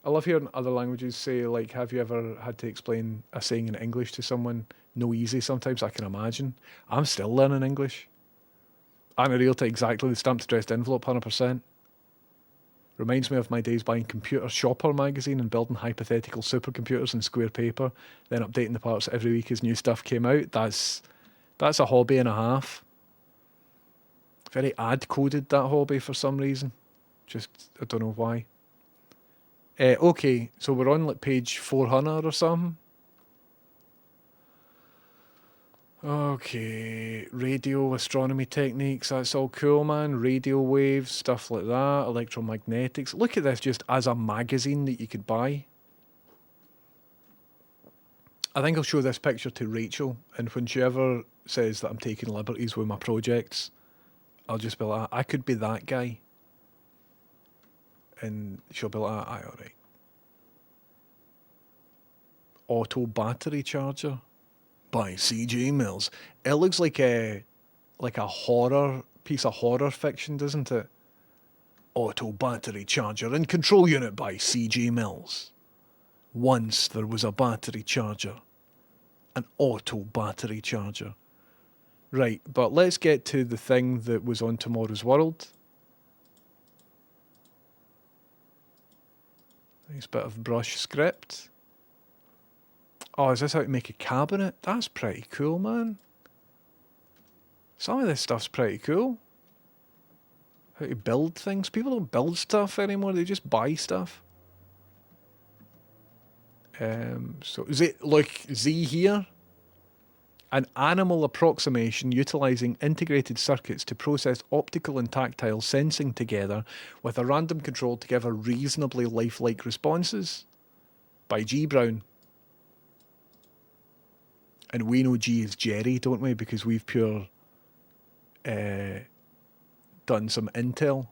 I love hearing other languages say, like, have you ever had to explain a saying in English to someone? No easy sometimes, I can imagine. I'm still learning English. I'm a real to exactly the stamped addressed envelope, 100%. Reminds me of my days buying Computer Shopper magazine and building hypothetical supercomputers in square paper, then updating the parts every week as new stuff came out. That's a hobby and a half. Very ad-coded, that hobby, for some reason. Just, I don't know why. Okay, so we're on like page 400 or something. Okay, radio astronomy techniques, that's all cool, man. Radio waves, stuff like that, electromagnetics. Look at this just as a magazine that you could buy. I think I'll show this picture to Rachel, and when she ever says that I'm taking liberties with my projects, I'll just be like, I could be that guy. And she'll be like, aye, alright. Auto battery charger by C.J. Mills. It looks like a horror piece of horror fiction, doesn't it? Auto battery charger and control unit by C.J. Mills. Once there was a battery charger. An auto battery charger. Right, but let's get to the thing that was on Tomorrow's World. Nice bit of brush script. Oh, is this how to make a cabinet? That's pretty cool, man. Some of this stuff's pretty cool. How to build things. People don't build stuff anymore, they just buy stuff. So is it like Z here? An animal approximation utilizing integrated circuits to process optical and tactile sensing together with a random control to give a reasonably lifelike responses. By G. Brown. And we know G is Jerry, don't we? Because we've done some intel.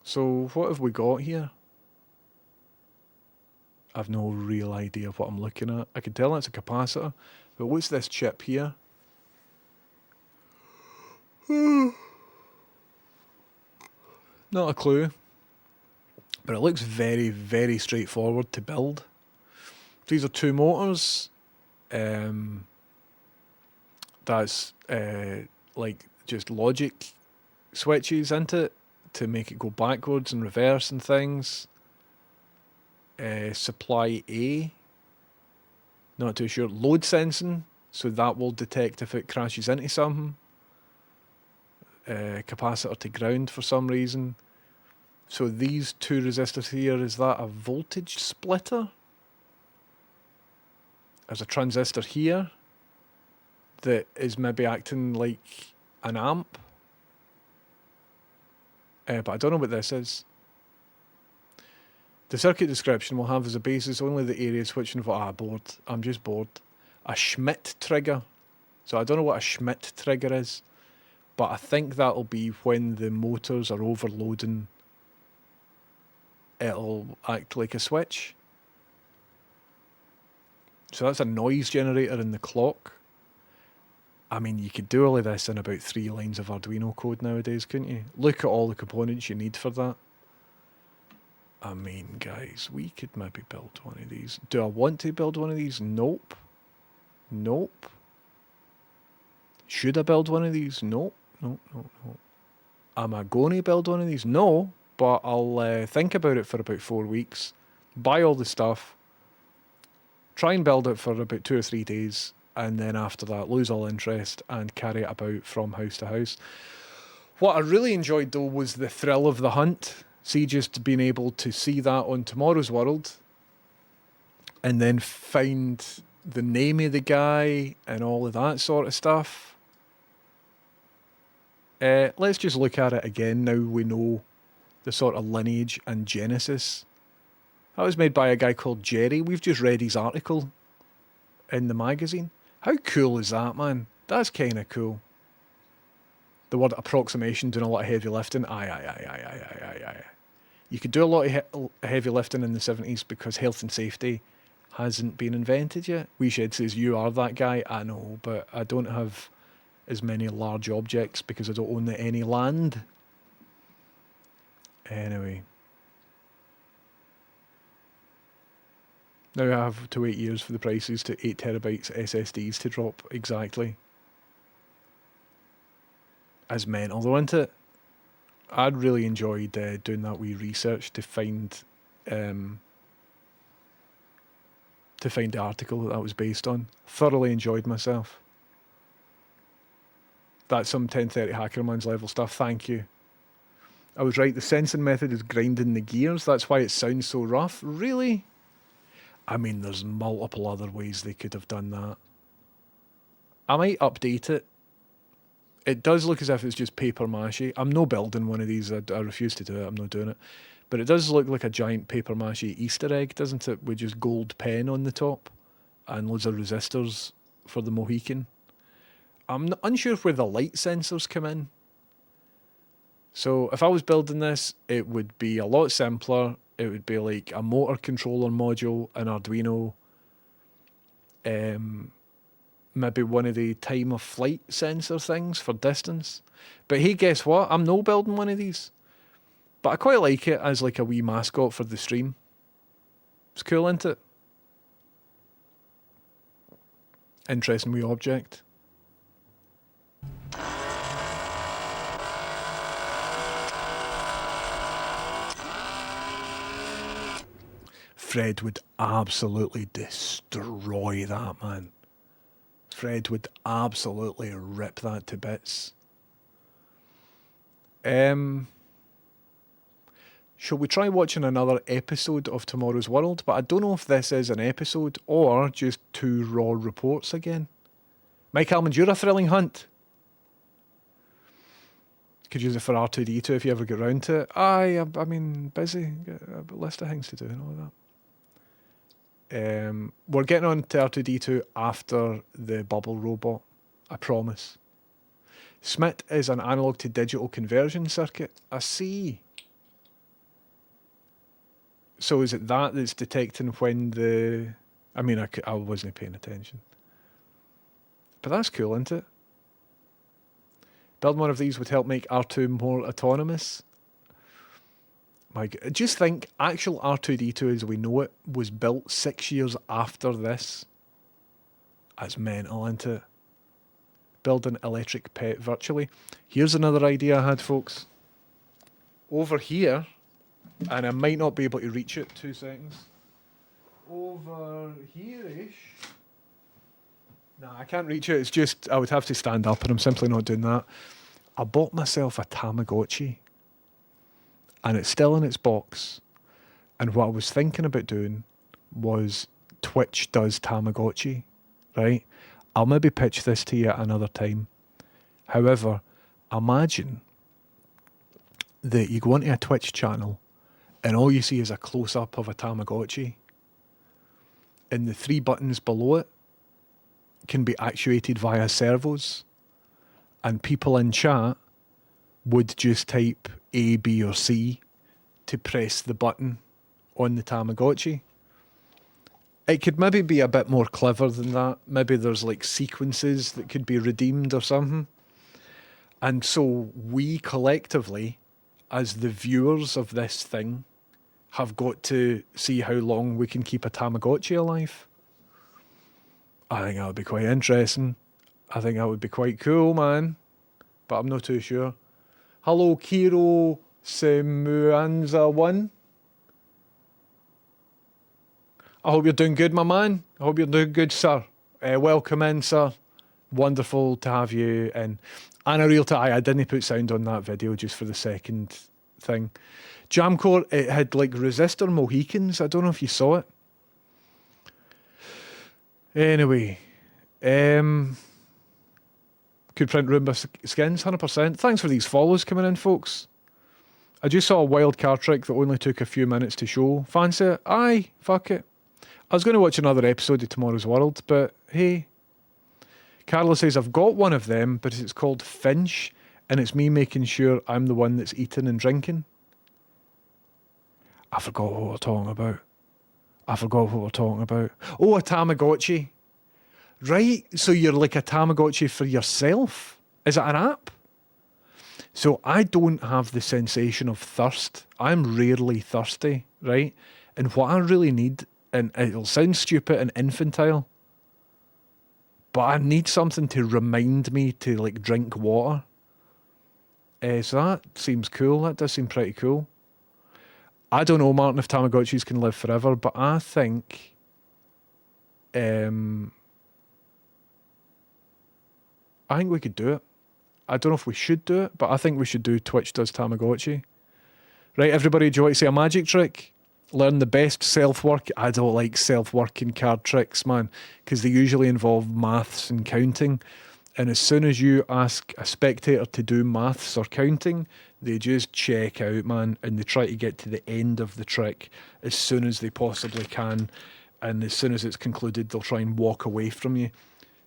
So what have we got here? I've no real idea of what I'm looking at. I can tell it's a capacitor, but what's this chip here? Not a clue. But it looks very, very straightforward to build. These are two motors. That's like just logic switches into it to make it go backwards and reverse and things. Supply A. Not too sure. Load sensing, so that will detect if it crashes into something. Capacitor to ground for some reason. So these two resistors here, is that a voltage splitter? There's a transistor here that is maybe acting like an amp. But I don't know what this is. The circuit description will have as a basis only the area switching for... bored. I'm just bored. A Schmitt trigger. So I don't know what a Schmitt trigger is. But I think that'll be when the motors are overloading. It'll act like a switch. So that's a noise generator in the clock. I mean, you could do all of this in about 3 lines of Arduino code nowadays, couldn't you? Look at all the components you need for that. I mean, guys, we could maybe build one of these. Do I want to build one of these? Nope. Nope. Should I build one of these? Nope. Nope, nope, nope. Am I going to build one of these? No. But I'll think about it for about 4 weeks, buy all the stuff, try and build it for about 2 or 3 days, and then after that lose all interest and carry it about from house to house. What I really enjoyed though was the thrill of the hunt. See, just being able to see that on Tomorrow's World and then find the name of the guy and all of that sort of stuff. Let's just look at it again now we know the sort of lineage and genesis. That was made by a guy called Jerry. We've just read his article in the magazine. How cool is that, man? That's kind of cool. The word approximation, doing a lot of heavy lifting. Aye. You could do a lot of heavy lifting in the 70s because health and safety hasn't been invented yet. WeShed says, you are that guy. I know, but I don't have as many large objects because I don't own any land. Anyway. Now I have to wait years for the prices to 8 terabytes SSDs to drop exactly. As mental though, isn't it? I'd really enjoyed doing that wee research to find the article that was based on. Thoroughly enjoyed myself. That's some 1030 Hackerman's level stuff, thank you. I was right, the sensing method is grinding the gears, that's why it sounds so rough. Really? I mean, there's multiple other ways they could have done that. I might update it. It does look as if it's just paper mache. I'm no building one of these. I refuse to do it. I'm not doing it. But it does look like a giant paper mache Easter egg, doesn't it? With just gold pen on the top and loads of resistors for the Mohican. I'm unsure where the light sensors come in. So if I was building this, it would be a lot simpler. It would be like a motor controller module, an Arduino, maybe one of the time of flight sensor things for distance. But hey, guess what? I'm no building one of these. But I quite like it as like a wee mascot for the stream. It's cool, isn't it? Interesting wee object. Fred would absolutely destroy that, man. Fred would absolutely rip that to bits. Shall we try watching another episode of Tomorrow's World? But I don't know if this is an episode or just 2 raw reports again. Mike Almond, you're a thrilling hunt. Could use it for R2D2 if you ever get round to it. I mean, busy. Got a list of things to do and all that. We're getting on to R2D2 after the bubble robot. I promise. SMIT is an analog to digital conversion circuit. I see. So is it that that's detecting when the... I mean, I wasn't paying attention. But that's cool, isn't it? Building one of these would help make R2 more autonomous. My God. Just think, actual R2D2 as we know it was built 6 years after this. That's mental, isn't it? Build an electric pet virtually. Here's another idea I had, folks. Over here, and I might not be able to reach it, 2 seconds. Over here-ish. Nah, I can't reach it. It's just, I would have to stand up, and I'm simply not doing that. I bought myself a Tamagotchi. And it's still in its box. And what I was thinking about doing was Twitch does Tamagotchi, right? I'll maybe pitch this to you at another time. However, imagine that you go onto a Twitch channel and all you see is a close-up of a Tamagotchi. And the 3 buttons below it can be actuated via servos. And people in chat would just type A, B, or C to press the button on the Tamagotchi. It could maybe be a bit more clever than that. Maybe there's like sequences that could be redeemed or something. And so we collectively, as the viewers of this thing, have got to see how long we can keep a Tamagotchi alive. I think that would be quite interesting. I think that would be quite cool, man. But I'm not too sure. Hello, Kiro Semuanza1. I hope you're doing good, my man. I hope you're doing good, sir. Welcome in, sir. Wonderful to have you in. And a real I didn't put sound on that video just for the second thing. Jamcore, it had like resistor Mohicans. I don't know if you saw it. Anyway. Could print Roomba skins, 100%. Thanks for these follows coming in, folks. I just saw a wild card trick that only took a few minutes to show. Fancy it? Aye, fuck it. I was going to watch another episode of Tomorrow's World, but hey. Carla says, I've got one of them, but it's called Finch, and it's me making sure I'm the one that's eating and drinking. I forgot what we're talking about. Oh, a Tamagotchi. Right, so you're like a Tamagotchi for yourself? Is it an app? So I don't have the sensation of thirst. I'm rarely thirsty, right? And what I really need, and it'll sound stupid and infantile, but I need something to remind me to like drink water. So that seems cool. That does seem pretty cool. I don't know, Martin, if Tamagotchis can live forever, but I think we could do it. I don't know if we should do it, but I think we should do Twitch does Tamagotchi. Right, everybody, do you want to see a magic trick? Learn the best self-work. I don't like self-working card tricks, man, because they usually involve maths and counting. And as soon as you ask a spectator to do maths or counting, they just check out, man, and they try to get to the end of the trick as soon as they possibly can. And as soon as it's concluded, they'll try and walk away from you.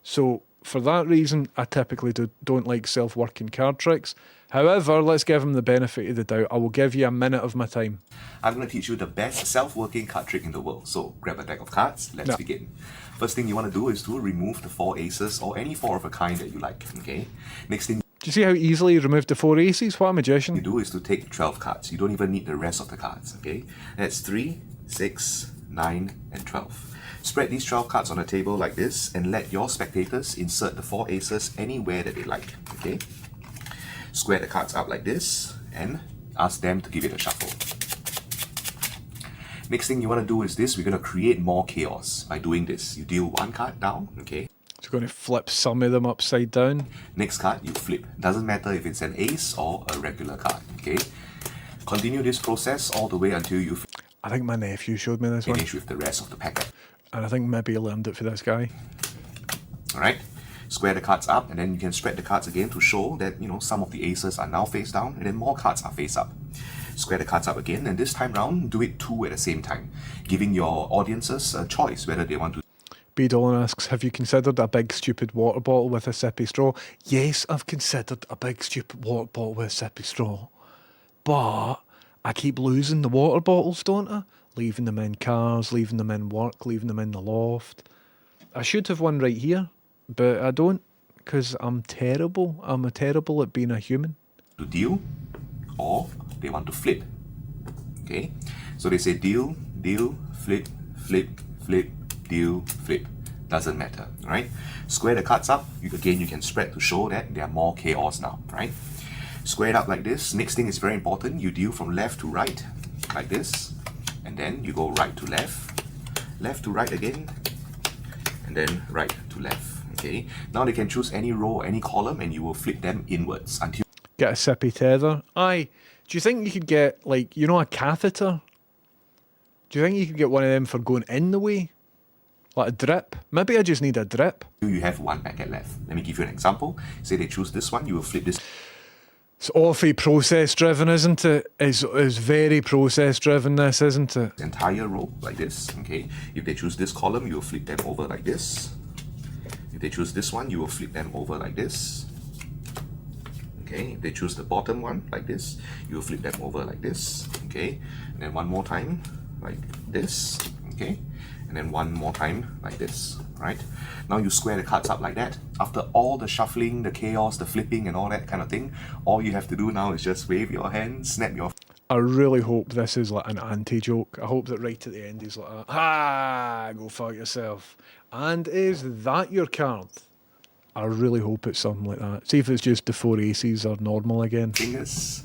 So for that reason, I typically don't like self-working card tricks. However, let's give them the benefit of the doubt. I will give you a minute of my time. I'm going to teach you the best self-working card trick in the world. So grab a deck of cards. Let's begin. First thing you want to do is to remove the 4 aces or any 4 of a kind that you like. Okay. Next thing Do you see how easily he removed the 4 aces? What a magician. you do is to take 12 cards. You don't even need the rest of the cards. Okay. That's 3, 6, 9, and 12. Spread these 12 cards on the table like this and let your spectators insert the 4 aces anywhere that they like. Okay. Square the cards up like this and ask them to give it a shuffle. Next thing you want to do is this. We're going to create more chaos by doing this. You deal 1 card down, okay? It's going to flip some of them upside down. Next card, you flip. Doesn't matter if it's an ace or a regular card, okay? Continue this process all the way until you I think my nephew showed me this one. finish with the rest of the packet. And I think maybe he learned it for this guy. Alright? Square the cards up and then you can spread the cards again to show that, you know, some of the aces are now face down and then more cards are face up. Square the cards up again, and this time round, do it 2 at the same time, giving your audiences a choice whether they want to. B. Dolan asks, have you considered a big stupid water bottle with a sippy straw? Yes, I've considered a big stupid water bottle with a sippy straw. But I keep losing the water bottles, don't I? Leaving them in cars, leaving them in work, leaving them in the loft. I should have one right here, but I don't, because I'm terrible. I'm terrible at being a human. To deal, or they want to flip. Okay, so they say deal, deal, flip, flip, flip, deal, flip. Doesn't matter, right? Square the cards up. You can spread to show that there are more chaos now, right? Square it up like this. Next thing is very important. You deal from left to right, like this, and then you go right to left to right again, and then right to left. Okay. Now they can choose any row, any column, and you will flip them inwards until. Get a sippy tether. Aye. Do you think you could get, like, you know, a catheter? Do you think you could get one of them for going in the way? Like a drip? Maybe I just need a drip. You have 1 packet left. Let me give you an example. Say they choose this one, you will flip this It's awfully process driven, isn't it? It's very process driven, this, isn't it? entire row like this. Okay. If they choose this column, you will flip them over like this. If they choose this one, you will flip them over like this. Okay, if they choose the bottom one like this, you will flip them over like this. Okay, and then one more time like this. Okay, and then one more time like this. Right, now you square the cards up like that. After all the shuffling, the chaos, the flipping and all that kind of thing, all you have to do now is just wave your hand, snap your. I really hope this is like an anti-joke. I hope that right at the end he's like, ah, go fuck yourself. And is that your card? I really hope it's something like that. See if it's just the 4 aces are normal again. Fingers,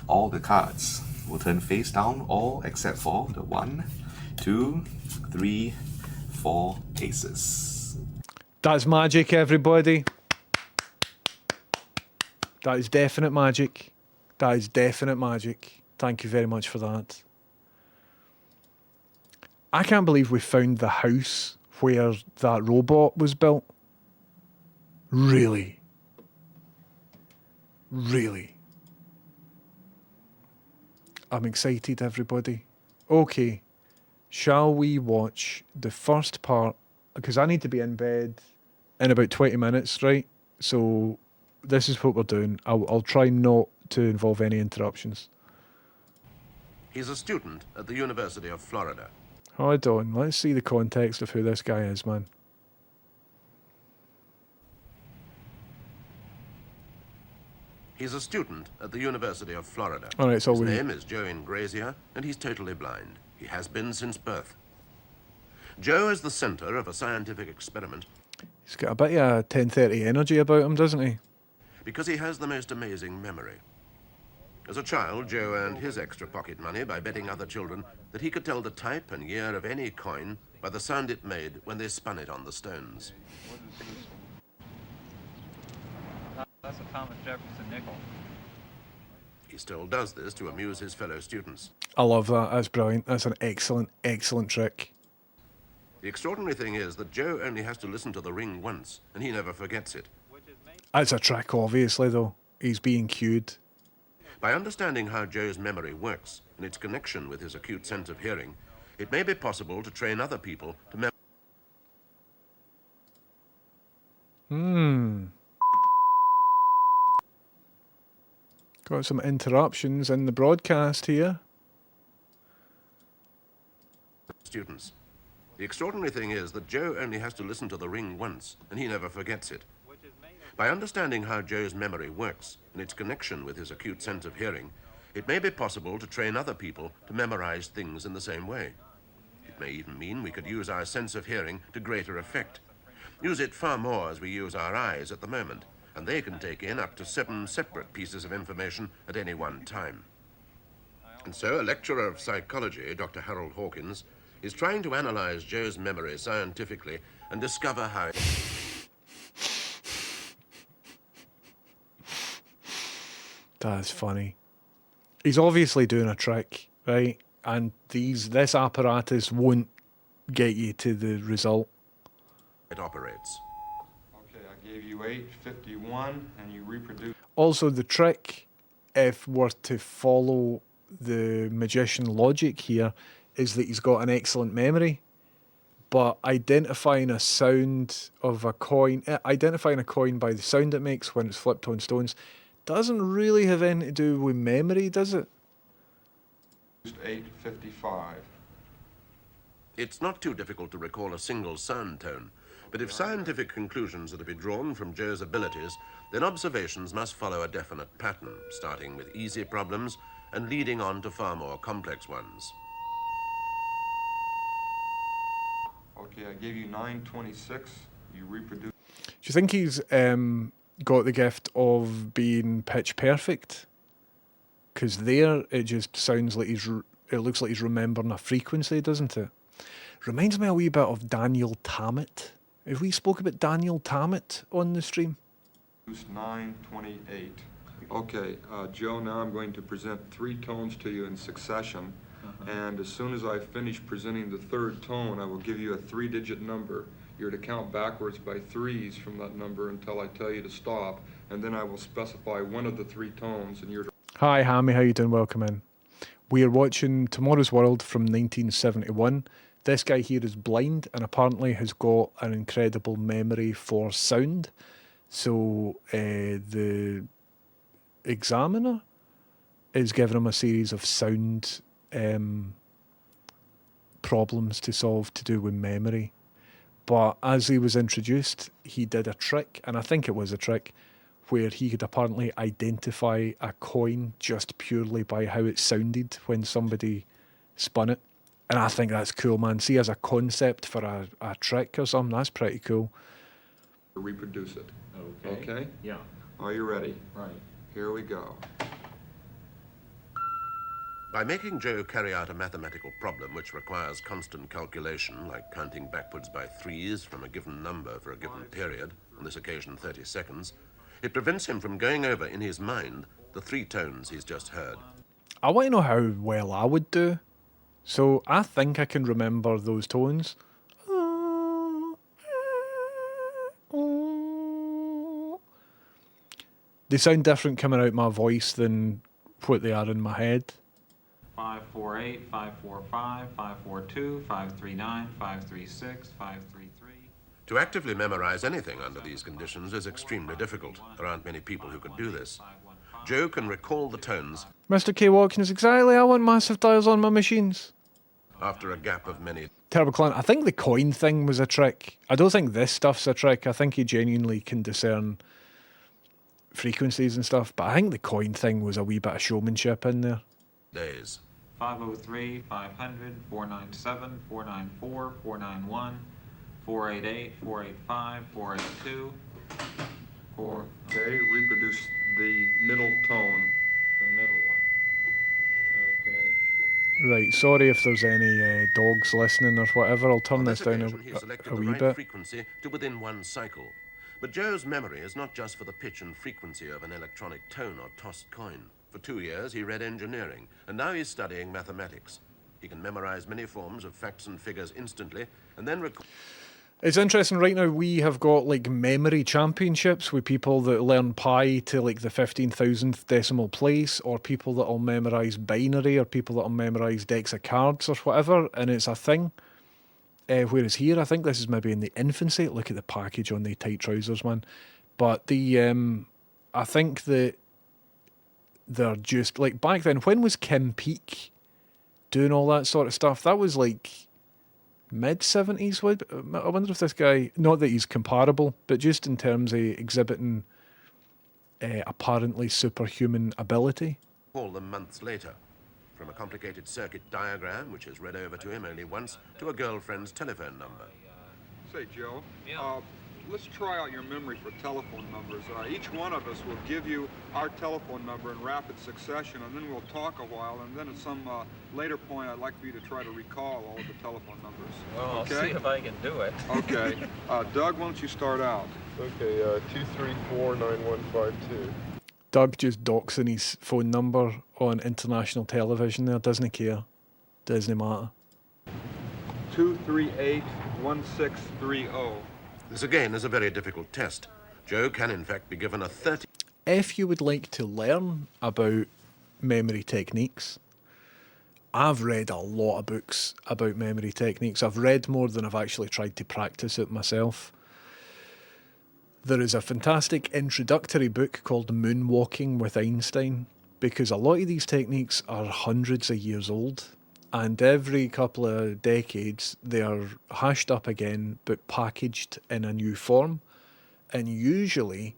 all the cards will turn face down, all except for the 1, 2, 3, 4 aces. That's magic, everybody. That is definite magic. That is definite magic. Thank you very much for that. I can't believe we found the house where that robot was built. Really? Really? I'm excited, everybody. Okay, shall we watch the first part? Because I need to be in bed in about 20 minutes, right? So this is what we're doing. I'll try not to involve any interruptions. He's a student at the University of Florida. Hold on, let's see the context of who this guy is, man. He's a student at the University of Florida. All right, so His we... name is Joe Ingrazier, and he's totally blind. He has been since birth. Joe is the center of a scientific experiment. He's got a bit of 1030 energy about him, doesn't he? Because he has the most amazing memory. As a child, Joe earned his extra pocket money by betting other children that he could tell the type and year of any coin by the sound it made when they spun it on the stones. That's a Thomas Jefferson nickel. He still does this to amuse his fellow students. I love that. That's brilliant. That's an excellent, excellent trick. The extraordinary thing is that Joe only has to listen to the ring once, and he never forgets it. That's a trick, obviously, though. He's being cued. By understanding how Joe's memory works and its connection with his acute sense of hearing, it may be possible to train other people to Got some interruptions in the broadcast here. students. The extraordinary thing is that Joe only has to listen to the ring once, and he never forgets it. By understanding how Joe's memory works and its connection with his acute sense of hearing, it may be possible to train other people to memorize things in the same way. It may even mean we could use our sense of hearing to greater effect. Use it far more as we use our eyes at the moment, and they can take in up to 7 separate pieces of information at any one time. And so a lecturer of psychology, Dr. Harold Hawkins, is trying to analyze Joe's memory scientifically and discover how... That's funny. He's obviously doing a trick, right? And this apparatus won't get you to the result. it operates. Okay, I gave you 851, and you reproduce. Also, the trick, if we're to follow the magician logic here, is that he's got an excellent memory, but identifying a sound of a coin, identifying a coin by the sound it makes when it's flipped on stones, doesn't really have anything to do with memory, does it? 855. It's not too difficult to recall a single sound tone, but if scientific conclusions are to be drawn from Joe's abilities, then observations must follow a definite pattern, starting with easy problems and leading on to far more complex ones. Okay, I gave you 926. You reproduce. Do you think he's got the gift of being pitch perfect? Because there, it just sounds like it looks like he's remembering a frequency, doesn't it? Reminds me a wee bit of Daniel Tammet. Have we spoke about Daniel Tammet on the stream? 928. Okay, Joe, now I'm going to present 3 tones to you in succession. And as soon as I finish presenting the 3rd tone, I will give you a 3-digit number. You're to count backwards by 3s from that number until I tell you to stop. And then I will specify one of the 3 tones, and you're to... Hi, Hammy, how you doing? Welcome in. We are watching Tomorrow's World from 1971. This guy here is blind and apparently has got an incredible memory for sound. So the examiner is giving him a series of sound problems to solve to do with memory. But as he was introduced, he did a trick, and I think it was a trick, where he could apparently identify a coin just purely by how it sounded when somebody spun it. And I think that's cool, man. See, as a concept for a trick or something, that's pretty cool. reproduce it. Okay. Okay? Yeah. Are you ready? Right. Here we go. By making Joe carry out a mathematical problem which requires constant calculation, like counting backwards by 3s from a given number for a given period, on this occasion 30 seconds, it prevents him from going over in his mind the 3 tones he's just heard. I want to know how well I would do. So I think I can remember those tones. They sound different coming out my voice than what they are in my head. 548, 545, 542, 539, 536, 533. To actively memorize anything under these conditions is extremely difficult. There aren't many people who could do this. Joe can recall the tones Mr. K. Watkins, exactly. I want massive dials on my machines. after a gap of many. Terrible Clint. I think the coin thing was a trick. I don't think this stuff's a trick. I think he genuinely can discern frequencies and stuff, but I think the coin thing was a wee bit of showmanship in there. days. 503, 500, 497, 494, 491, 488, 485, 482, 4... Okay, reproduce the middle tone. The middle one. Okay. Right, sorry if there's any dogs listening or whatever. I'll turn On this this down occasion, he selected a the wee right bit. frequency to within one cycle. But Joe's memory is not just for the pitch and frequency of an electronic tone or tossed coin. For 2 years, he read engineering, and now he's studying mathematics. He can memorize many forms of facts and figures instantly, and then record. It's interesting, right now we have got like memory championships with people that learn pi to like the 15,000th decimal place, or people that will memorise binary, or people that will memorise decks of cards or whatever, and it's a thing. Whereas here, I think this is maybe in the infancy. Look at the package on the tight trousers, man. But I think that they're just, like back then, when was Kim Peek doing all that sort of stuff? That was like mid-70s. I wonder if this guy, not that he's comparable, but just in terms of exhibiting apparently superhuman ability. Call them months later. From a complicated circuit diagram, which is read over to him only once, to a girlfriend's telephone number. Say, Joe, let's try out your memory for telephone numbers. Each one of us will give you our telephone number in rapid succession, and then we'll talk a while, and then at some later point, I'd like for you to try to recall all of the telephone numbers. Well, okay? I'll see if I can do it. Okay. Doug, why don't you start out? Okay, 2349152. Doug just doxing his phone number on international television there. Doesn't care. Doesn't matter. 2381630. This again is a very difficult test. Joe can in fact be given a 30. If you would like to learn about memory techniques, I've read a lot of books about memory techniques. I've read more than I've actually tried to practice it myself. There is a fantastic introductory book called Moonwalking with Einstein, because a lot of these techniques are hundreds of years old, and every couple of decades they are hashed up again but packaged in a new form, and usually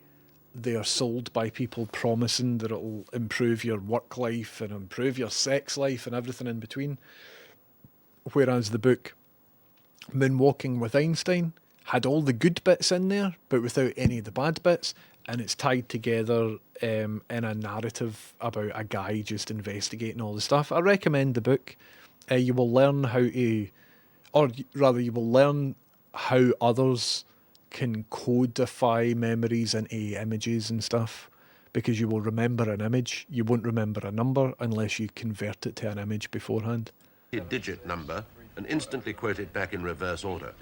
they are sold by people promising that it'll improve your work life and improve your sex life and everything in between. Whereas the book Moonwalking with Einstein had all the good bits in there, but without any of the bad bits, and it's tied together in a narrative about a guy just investigating all the stuff. I recommend the book. You will learn how to, or rather you will learn how others can codify memories into images and stuff, because you will remember an image. You won't remember a number unless you convert it to an image beforehand. A digit number and instantly quote it back in reverse order.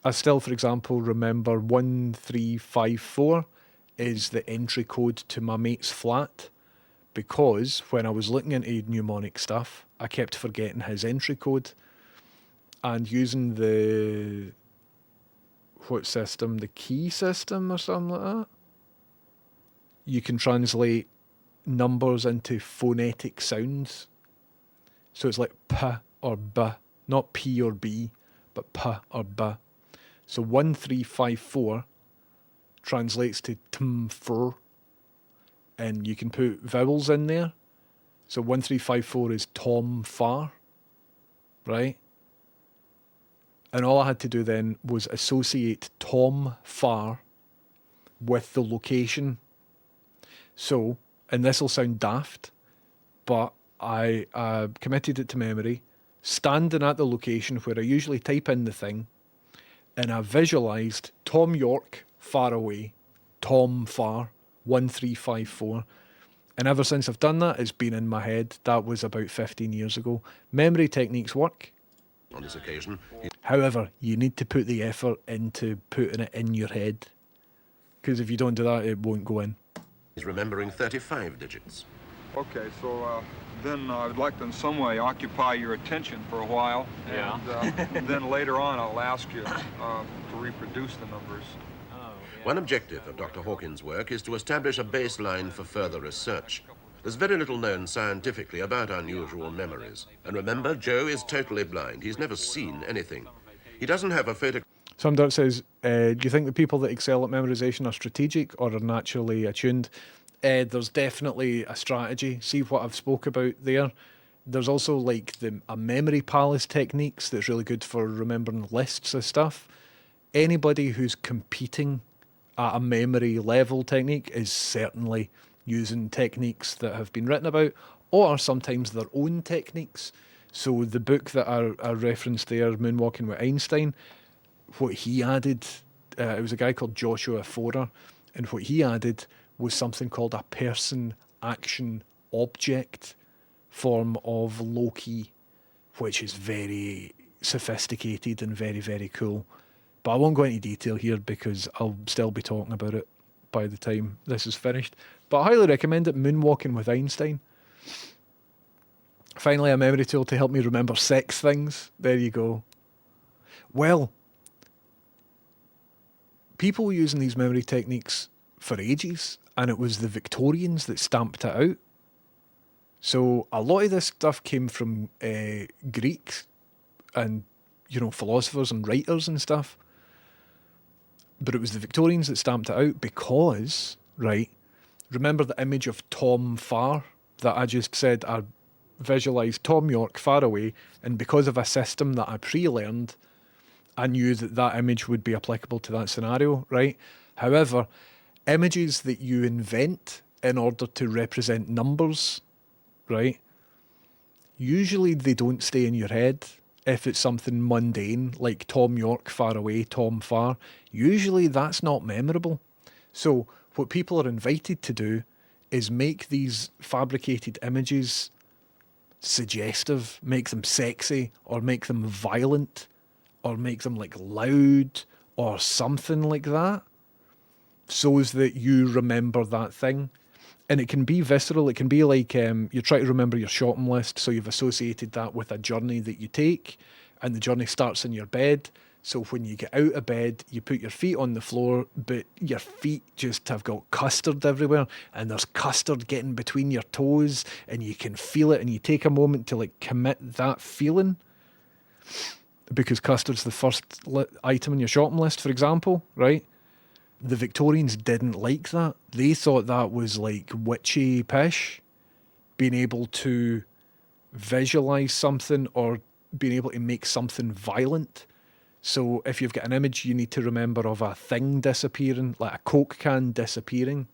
I still, for example, remember 1354 is the entry code to my mate's flat, because when I was looking into mnemonic stuff, I kept forgetting his entry code, and using the, what system, the key system or something like that, you can translate numbers into phonetic sounds. So it's like P or B, not P or B, but P or B. So 1354 translates to tm-fur, and you can put vowels in there. So 1354 is Tom Far, right? And all I had to do then was associate Tom Far with the location. So, and this will sound daft, but I committed it to memory, standing at the location where I usually type in the thing, and I visualised Tom York, far away, Tom Far, 1354. And ever since I've done that, it's been in my head. That was about 15 years ago. Memory techniques work. On this occasion, However, you need to put the effort into putting it in your head, because if you don't do that, it won't go in. he's remembering 35 digits. Okay, so then I'd like to in some way occupy your attention for a while. Yeah. And then later on I'll ask you to reproduce the numbers. One objective of Dr. Hawkins' work is to establish a baseline for further research. There's very little known scientifically about unusual memories. And remember, Joe is totally blind. He's never seen anything. He doesn't have a photo. Some Dirt says, do you think the people that excel at memorization are strategic or are naturally attuned? There's definitely a strategy. See what I've spoke about there. There's also like a memory palace techniques that's really good for remembering lists of stuff. Anybody who's competing at a memory level technique is certainly using techniques that have been written about, or sometimes their own techniques. So the book that I referenced there, Moonwalking with Einstein, what he added, it was a guy called Joshua Forer, and what he added was something called a person-action object form of Loki, which is very sophisticated and very, very cool. But I won't go into detail here because I'll still be talking about it by the time this is finished. But I highly recommend it, Moonwalking with Einstein. Finally, a memory tool to help me remember sex things. There you go. Well, people were using these memory techniques for ages, and it was the Victorians that stamped it out. So a lot of this stuff came from Greeks and, philosophers and writers and stuff. But it was the Victorians that stamped it out because, right, remember the image of Tom far that I just said? I visualised Tom York far away, and because of a system that I pre-learned, I knew that that image would be applicable to that scenario, right? However, images that you invent in order to represent numbers, right, usually they don't stay in your head. If it's something mundane, like Tom York far away, Tom far, usually that's not memorable. So what people are invited to do is make these fabricated images suggestive, make them sexy, or make them violent, or make them like loud, or something like that, so as that you remember that thing. And it can be visceral. It can be like you try to remember your shopping list, so you've associated that with a journey that you take, and the journey starts in your bed. So when you get out of bed, you put your feet on the floor, but your feet just have got custard everywhere, and there's custard getting between your toes, and you can feel it, and you take a moment to like commit that feeling, because custard's the first item in your shopping list, for example, right? The Victorians didn't like that. They thought that was like witchy pish, being able to visualize something or being able to make something violent. So if you've got an image you need to remember of a thing disappearing, like a Coke can disappearing,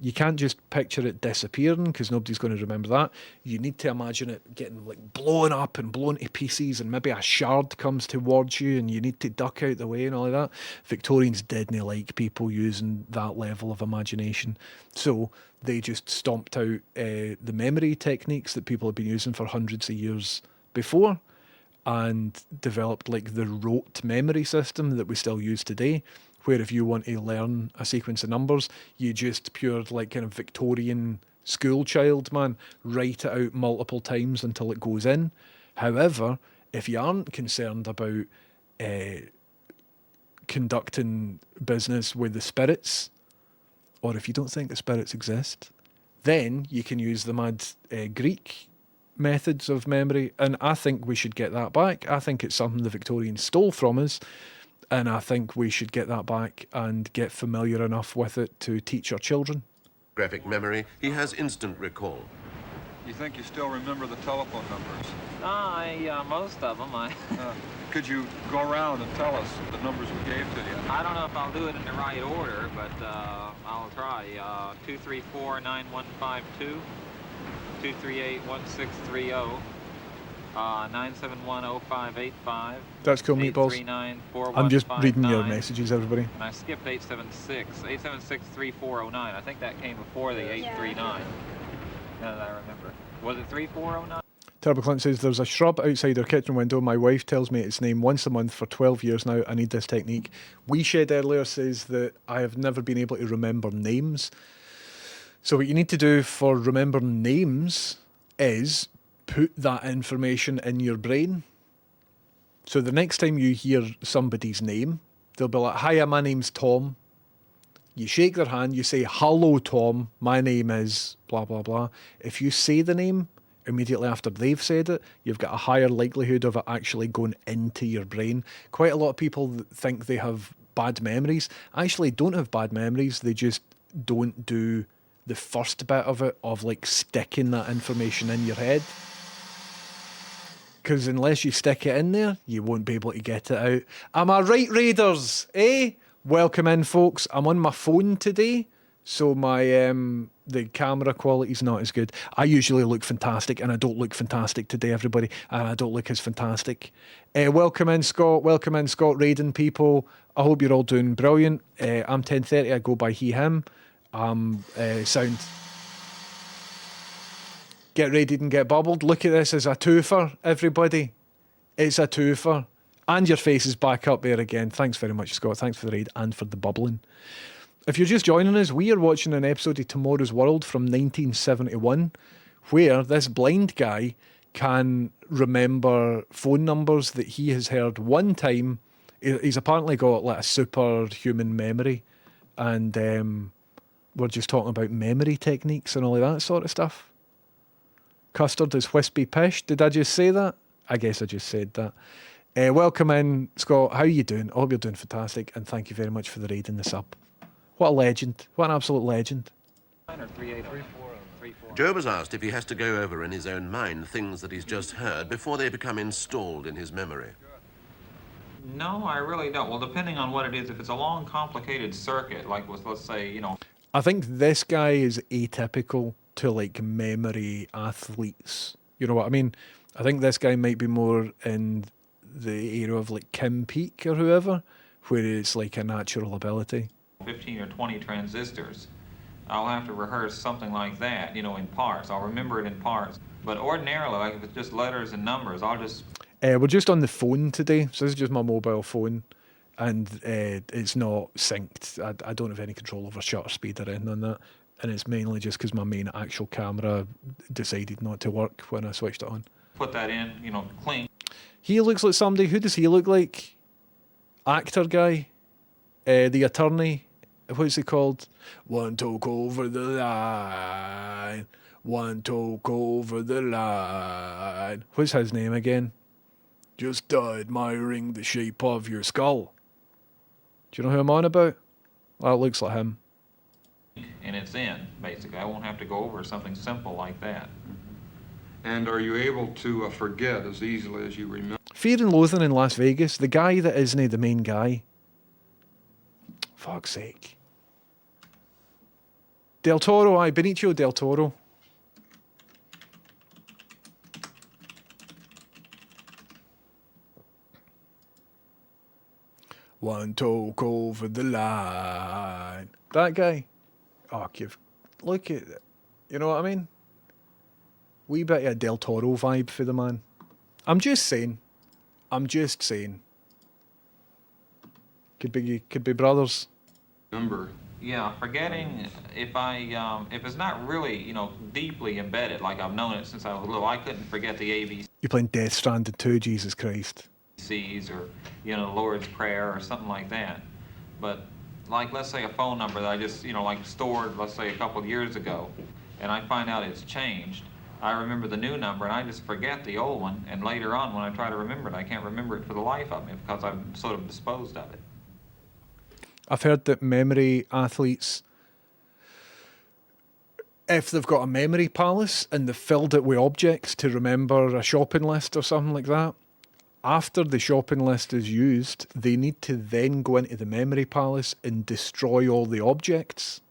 you can't just picture it disappearing because nobody's going to remember that. You need to imagine it getting like blown up and blown to pieces, and maybe a shard comes towards you and you need to duck out the way and all of that. Victorians didn't like people using that level of imagination. So they just stomped out the memory techniques that people have been using for hundreds of years before, and developed like the rote memory system that we still use today, where if you want to learn a sequence of numbers, you just pure like kind of Victorian school child, man, write it out multiple times until it goes in. However, if you aren't concerned about conducting business with the spirits, or if you don't think the spirits exist, then you can use the mad Greek methods of memory, and I think we should get that back. I think it's something the Victorians stole from us, and I think we should get that back and get familiar enough with it to teach our children. Graphic memory, he has instant recall. You think you still remember the telephone numbers? Most of them. Could you go around and tell us the numbers we gave to you? I don't know if I'll do it in the right order, but I'll try. 234-9152, 238-1630, 971-0585. That's cool, meatballs. I'm just reading your messages, everybody. And I skipped 876-3409. I think that came before the 839. Now that I remember. Was it 3409? Turbo Clint says, there's a shrub outside our kitchen window. My wife tells me its name once a month for 12 years now. I need this technique. WeShed earlier says that I have never been able to remember names. So what you need to do for remembering names is put that information in your brain. So the next time you hear somebody's name, they'll be like, hiya, my name's Tom. You shake their hand, you say, hello, Tom, my name is blah, blah, blah. If you say the name immediately after they've said it, you've got a higher likelihood of it actually going into your brain. Quite a lot of people think they have bad memories. Actually don't have bad memories, they just don't do the first bit of it, of like sticking that information in your head. Because unless you stick it in there, you won't be able to get it out. Am I right, Raiders? Eh? Welcome in, folks. I'm on my phone today, so my the camera quality's not as good. I usually look fantastic, and I don't look fantastic today, everybody. And I don't look as fantastic. Welcome in, Scott. Welcome in, Scott. Raiding people. I hope you're all doing brilliant. I'm 1030. I go by he, him. Sound. Get ready and get bubbled. Look at this as a twofer, everybody. It's a twofer. And your face is back up there again. Thanks very much, Scott. Thanks for the raid and for the bubbling. If you're just joining us, we are watching an episode of Tomorrow's World from 1971 where this blind guy can remember phone numbers that he has heard one time. He's apparently got like a superhuman memory, and we're just talking about memory techniques and all of that sort of stuff. Custard is wispy pish. Did I just say that? I guess I just said that. Welcome in, Scott. How are you doing? I hope you're doing fantastic, and thank you very much for the raid and the sub. What a legend. What an absolute legend. Joe was asked if he has to go over in his own mind things that he's just heard before they become installed in his memory. No, I really don't. Well, depending on what it is, if it's a long, complicated circuit, like with, let's say, you know... I think this guy is atypical to like memory athletes. You know what I mean? I think this guy might be more in the era of like Kim Peek or whoever, where it's like a natural ability. 15 or 20 transistors. I'll have to rehearse something like that, you know, in parts. I'll remember it in parts. But ordinarily, like if it's just letters and numbers, I'll just... We're just on the phone today, so this is just my mobile phone, and it's not synced. I don't have any control over shutter speed or anything on that, and it's mainly just because my main actual camera decided not to work when I switched it on. Put that in, you know, clean. He looks like somebody. Who does he look like? Actor guy? The attorney? What's he called? One took over the line. One took over the line. What's his name again? Just admiring the shape of your skull. Do you know who I'm on about? Well, it looks like him. And it's in, basically. I won't have to go over something simple like that. And are you able to forget as easily as you remember? Fear and Loathing in Las Vegas. The guy that isn't the main guy. Fuck's sake. Del Toro, Benicio Del Toro. One took over the line. That guy. Oh, look at it. You know what I mean? Wee bit of a Del Toro vibe for the man. I'm just saying. Could be brothers. Number. Yeah, forgetting, if it's not really, you know, deeply embedded, like I've known it since I was little, I couldn't forget the ABCs You're playing Death Stranding 2, Jesus Christ. or, you know, the Lord's Prayer or something like that. But, like, let's say a phone number that I just, you know, like stored, let's say a couple of years ago, and I find out it's changed. I remember the new number, and I just forget the old one, and later on, when I try to remember it, I can't remember it for the life of me because I've sort of disposed of it. I've heard that memory athletes, if they've got a memory palace and they've filled it with objects to remember a shopping list or something like that, after the shopping list is used, they need to then go into the memory palace and destroy all the objects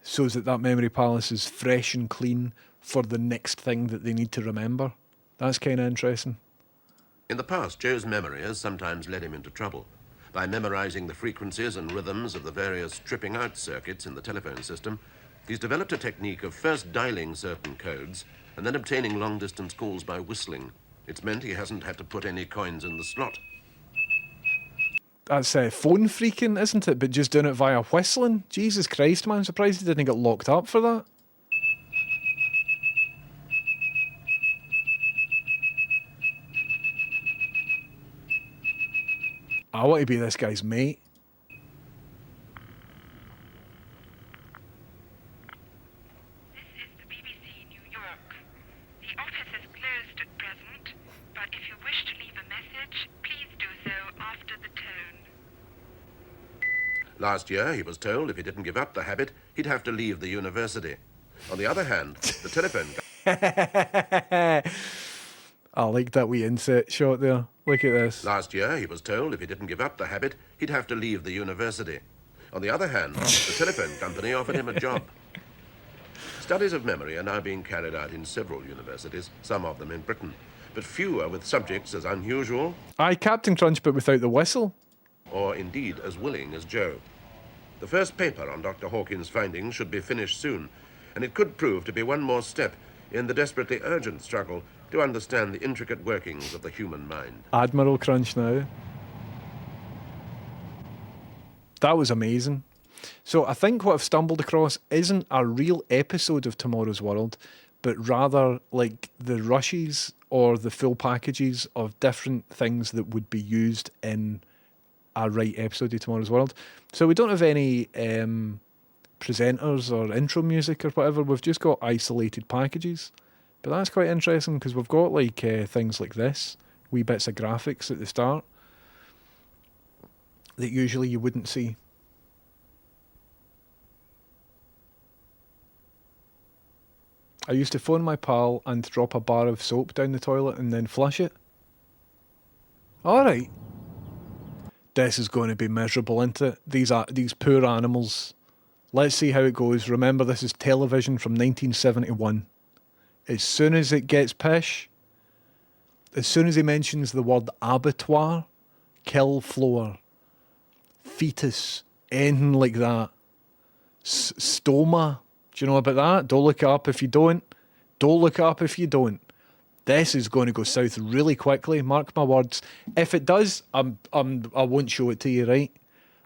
so that memory palace is fresh and clean for the next thing that they need to remember. That's kind of interesting. In the past, Joe's memory has sometimes led him into trouble. By memorizing the frequencies and rhythms of the various tripping out circuits in the telephone system, he's developed a technique of first dialing certain codes and then obtaining long-distance calls by whistling. It's meant he hasn't had to put any coins in the slot. That's phone freaking, isn't it? But just doing it via whistling? Jesus Christ, man. I'm surprised he didn't get locked up for that. I want to be this guy's mate. This is the BBC New York. The office is closed at present, but if you wish to leave a message, please do so after the tone. Last year, he was told if he didn't give up the habit, he'd have to leave the university. On the other hand, the telephone... I like that wee inset shot there. Look at this. Last year, he was told if he didn't give up the habit, he'd have to leave the university. On the other hand, the telephone company offered him a job. Studies of memory are now being carried out in several universities, some of them in Britain, but few are with subjects as unusual... Aye, Captain Crunch, but without the whistle. ...or indeed as willing as Joe. The first paper on Dr. Hawkins' findings should be finished soon, and it could prove to be one more step in the desperately urgent struggle to understand the intricate workings of the human mind. Admiral Crunch now. That was amazing. So I think what I've stumbled across isn't a real episode of Tomorrow's World, but rather like the rushes or the full packages of different things that would be used in a right episode of Tomorrow's World. So we don't have any presenters or intro music or whatever. We've just got isolated packages. But that's quite interesting because we've got like things like this, wee bits of graphics at the start that usually you wouldn't see. I used to phone my pal and drop a bar of soap down the toilet and then flush it. Alright. This is going to be miserable, isn't it? These poor animals. Let's see how it goes. Remember, this is television from 1971. As soon as it gets pish, as soon as he mentions the word abattoir, kill floor, fetus, anything like that, stoma, do you know about that? Don't look it up if you don't. Don't look it up if you don't. This is going to go south really quickly. Mark my words. If it does, I won't show it to you, right?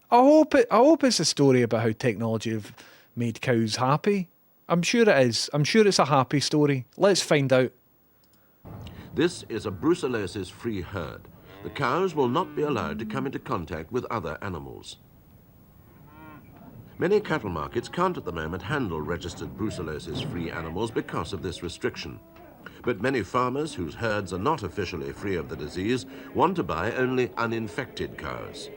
I hope it's a story about how technology have made cows happy. I'm sure it is. I'm sure it's a happy story. Let's find out. This is a brucellosis-free herd. The cows will not be allowed to come into contact with other animals. Many cattle markets can't at the moment handle registered brucellosis-free animals because of this restriction. But many farmers whose herds are not officially free of the disease want to buy only uninfected cows.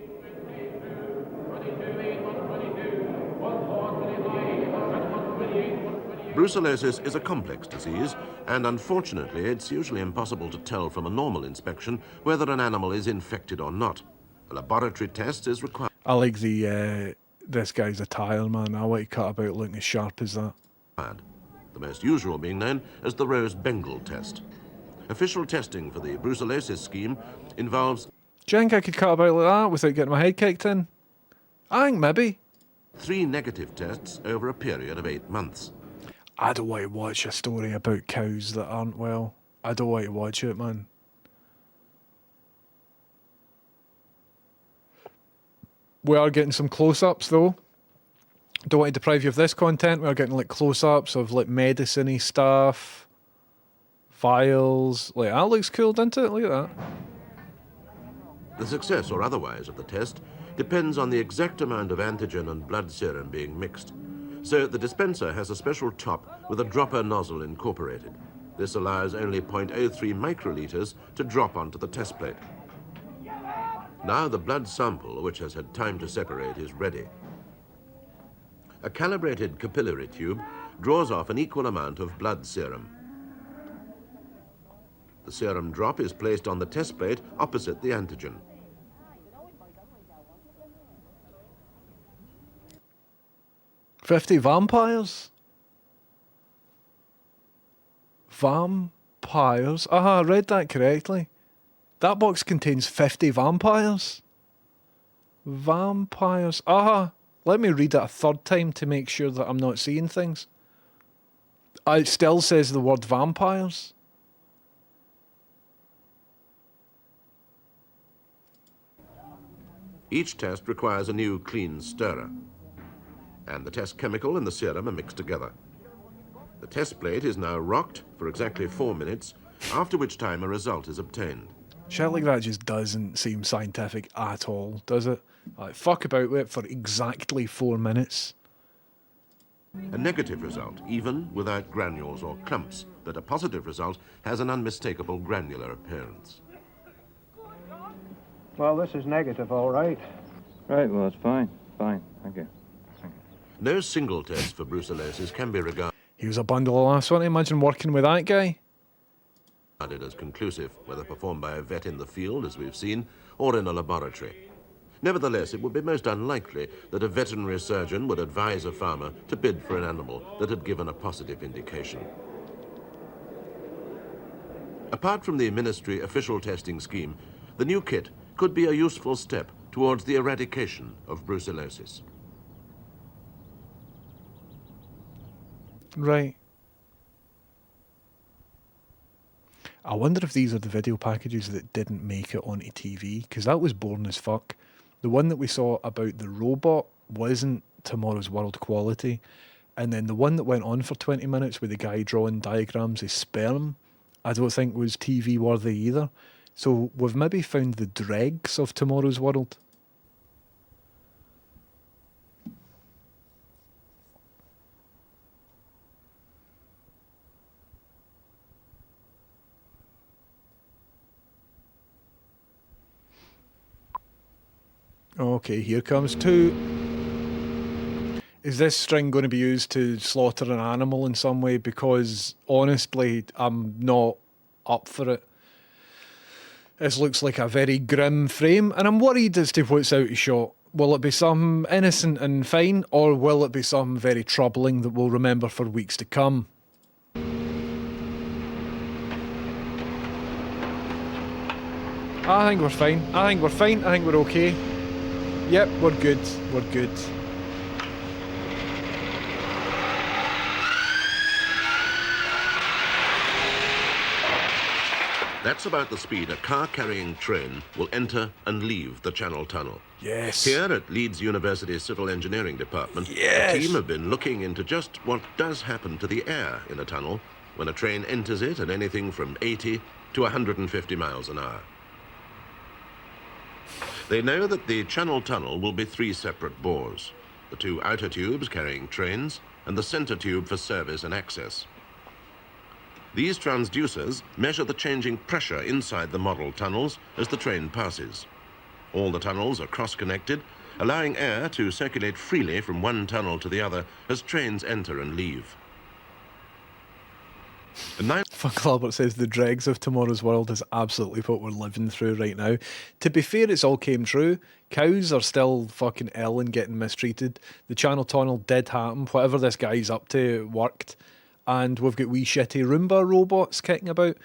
Brucellosis is a complex disease, and unfortunately it's usually impossible to tell from a normal inspection whether an animal is infected or not. A laboratory test is required. I like this guy's attire, man. I want to cut about looking as sharp as that. The most usual being known as the Rose-Bengal test. Official testing for the brucellosis scheme involves... Do you think I could cut about like that without getting my head kicked in? I think maybe. 3 negative tests over a period of 8 months. I don't want to watch a story about cows that aren't well. I don't want to watch it, man. We are getting some close-ups, though. Don't want to deprive you of this content. We are getting like close-ups of like medicine-y stuff, vials. Like that looks cool, doesn't it? Look at that. The success or otherwise of the test depends on the exact amount of antigen and blood serum being mixed. So the dispenser has a special top with a dropper nozzle incorporated. This allows only 0.03 microliters to drop onto the test plate. Now the blood sample, which has had time to separate, is ready. A calibrated capillary tube draws off an equal amount of blood serum. The serum drop is placed on the test plate opposite the antigen. $50 vampires? Vampires? I read that correctly. That box contains 50 vampires. Vampires. Let me read it a third time to make sure that I'm not seeing things. It still says the word vampires. Each test requires a new clean stirrer, and the test chemical and the serum are mixed together. The test plate is now rocked for exactly 4 minutes, after which time a result is obtained. Shit like that just doesn't seem scientific at all, does it? Like, fuck about with it for exactly 4 minutes. A negative result, even without granules or clumps, but a positive result has an unmistakable granular appearance. Well, this is negative, all right. Right, well, it's fine. Fine, thank you. No single test for brucellosis can be regarded He was a bundle of laughs. I want to imagine working with that guy. as conclusive, whether performed by a vet in the field, as we've seen, or in a laboratory. Nevertheless, it would be most unlikely that a veterinary surgeon would advise a farmer to bid for an animal that had given a positive indication. Apart from the ministry official testing scheme, the new kit could be a useful step towards the eradication of brucellosis. Right. I wonder if these are the video packages that didn't make it onto TV, because that was boring as fuck. The one that we saw about the robot wasn't Tomorrow's World quality, and then the one that went on for 20 minutes with the guy drawing diagrams of sperm, I don't think was TV worthy either. So we've maybe found the dregs of Tomorrow's World. Okay, here comes 2. Is this string going to be used to slaughter an animal in some way? Because honestly, I'm not up for it. This looks like a very grim frame, and I'm worried as to what's out of shot. Will it be something innocent and fine, or will it be something very troubling that we'll remember for weeks to come? I think we're fine. I think we're fine. I think we're okay. Yep, we're good. We're good. That's about the speed a car-carrying train will enter and leave the Channel Tunnel. Yes. Here at Leeds University's Civil Engineering Department, Yes. the team have been looking into just what does happen to the air in a tunnel when a train enters it at anything from 80 to 150 miles an hour. They know that the Channel Tunnel will be 3 separate bores, the 2 outer tubes carrying trains and the centre tube for service and access. These transducers measure the changing pressure inside the model tunnels as the train passes. All the tunnels are cross-connected, allowing air to circulate freely from one tunnel to the other as trains enter and leave. Fuck Albert says the dregs of Tomorrow's World is absolutely what we're living through right now. To be fair, it's all came true. Cows are still fucking ill and getting mistreated. The Channel Tunnel did happen. Whatever this guy's up to, it worked. And we've got wee shitty Roomba robots kicking about.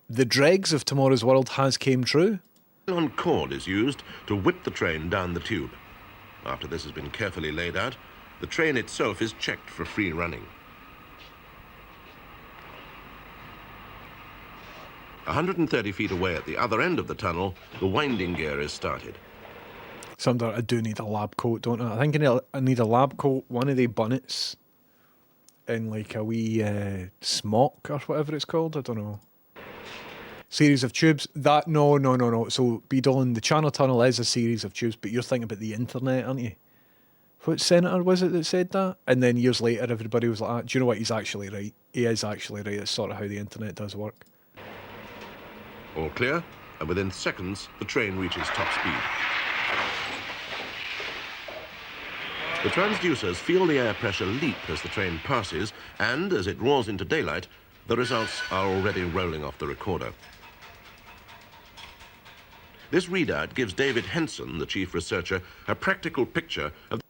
The dregs of Tomorrow's World has came true. A nylon cord is used to whip the train down the tube. After this has been carefully laid out, the train itself is checked for free running. 130 feet away at the other end of the tunnel, the winding gear is started. Sometimes I do need a lab coat, don't I? I think I need a lab coat, one of the bonnets, and like a wee smock or whatever it's called. I don't know. Series of tubes. That no. So Beadle, the Channel Tunnel is a series of tubes, but you're thinking about the internet, aren't you? What senator was it that said that? And then years later, everybody was like, "Do you know what? He's actually right. He is actually right. It's sort of how the internet does work." All clear, and within seconds, the train reaches top speed. The transducers feel the air pressure leap as the train passes, and as it roars into daylight, the results are already rolling off the recorder. This readout gives David Henson, the chief researcher, a practical picture of...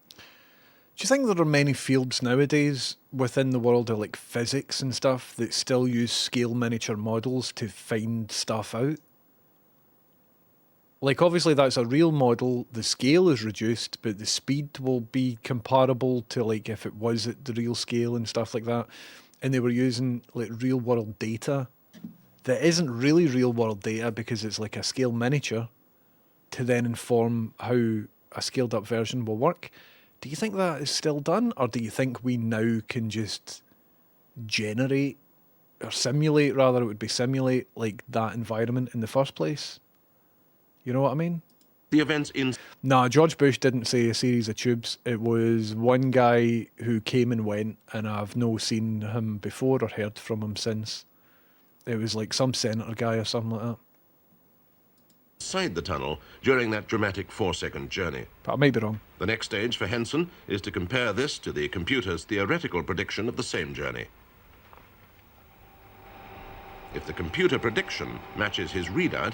Do you think there are many fields nowadays within the world of like physics and stuff that still use scale miniature models to find stuff out? Like obviously that's a real model, the scale is reduced, but the speed will be comparable to like if it was at the real scale and stuff like that. And they were using like real world data that isn't really real world data because it's like a scale miniature to then inform how a scaled up version will work. Do you think that is still done, or do you think we now can just generate, or simulate rather, it would be simulate like that environment in the first place? You know what I mean? The events in... Nah, George Bush didn't say a series of tubes. It was one guy who came and went, and I've no seen him before or heard from him since. It was like some senator guy or something like that. Inside the tunnel during that dramatic 4-second journey. But I might be wrong. The next stage for Henson is to compare this to the computer's theoretical prediction of the same journey. If the computer prediction matches his readout,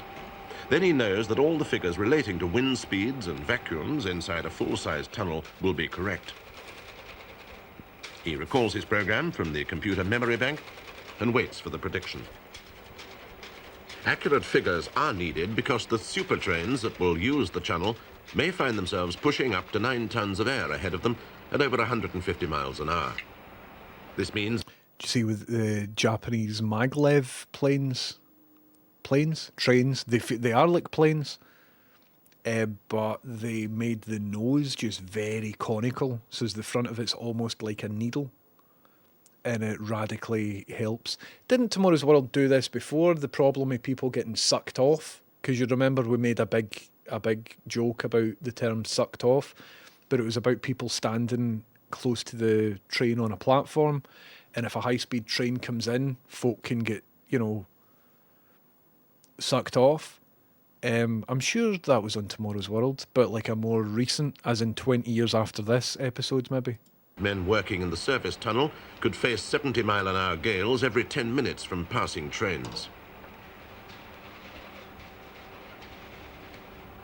then he knows that all the figures relating to wind speeds and vacuums inside a full-size tunnel will be correct. He recalls his program from the computer memory bank and waits for the prediction. Accurate figures are needed because the super trains that will use the channel may find themselves pushing up to 9 tons of air ahead of them at over 150 miles an hour. This means... Do you see with the Japanese maglev planes? planes, trains. They are like planes, but they made the nose just very conical, so the front of it's almost like a needle, and it radically helps. Didn't Tomorrow's World do this before? The problem of people getting sucked off, because you remember we made a big joke about the term sucked off, but it was about people standing close to the train on a platform, and if a high-speed train comes in, folk can get, sucked off. I'm sure that was on Tomorrow's World, but like a more recent, as in 20 years after this episode, maybe. Men working in the surface tunnel could face 70-mile-an-hour gales every 10 minutes from passing trains.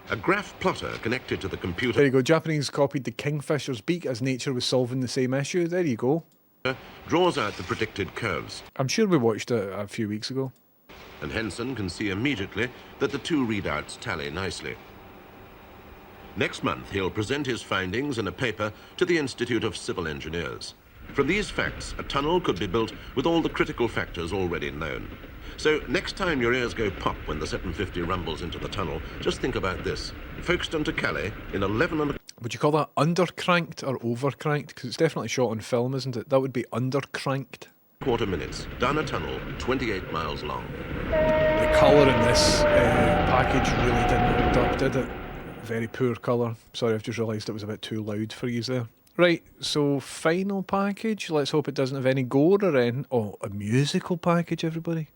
A graph plotter connected to the computer... There you go. Japanese copied the kingfisher's beak as nature was solving the same issue. There you go. ...draws out the predicted curves. I'm sure we watched it a few weeks ago. And Henson can see immediately that the two readouts tally nicely. Next month, he'll present his findings in a paper to the Institute of Civil Engineers. From these facts, a tunnel could be built with all the critical factors already known. So next time your ears go pop when the 750 rumbles into the tunnel, just think about this. Folkestone to Calais in 11 and... Would you call that undercranked or overcranked? Because it's definitely shot on film, isn't it? That would be undercranked. ...quarter minutes, down a tunnel 28 miles long. The colour in this package really didn't hold up, did it? Very poor colour. Sorry, I've just realised it was a bit too loud for you there. Right, so final package. Let's hope it doesn't have any gore or anything. Oh, a musical package, everybody.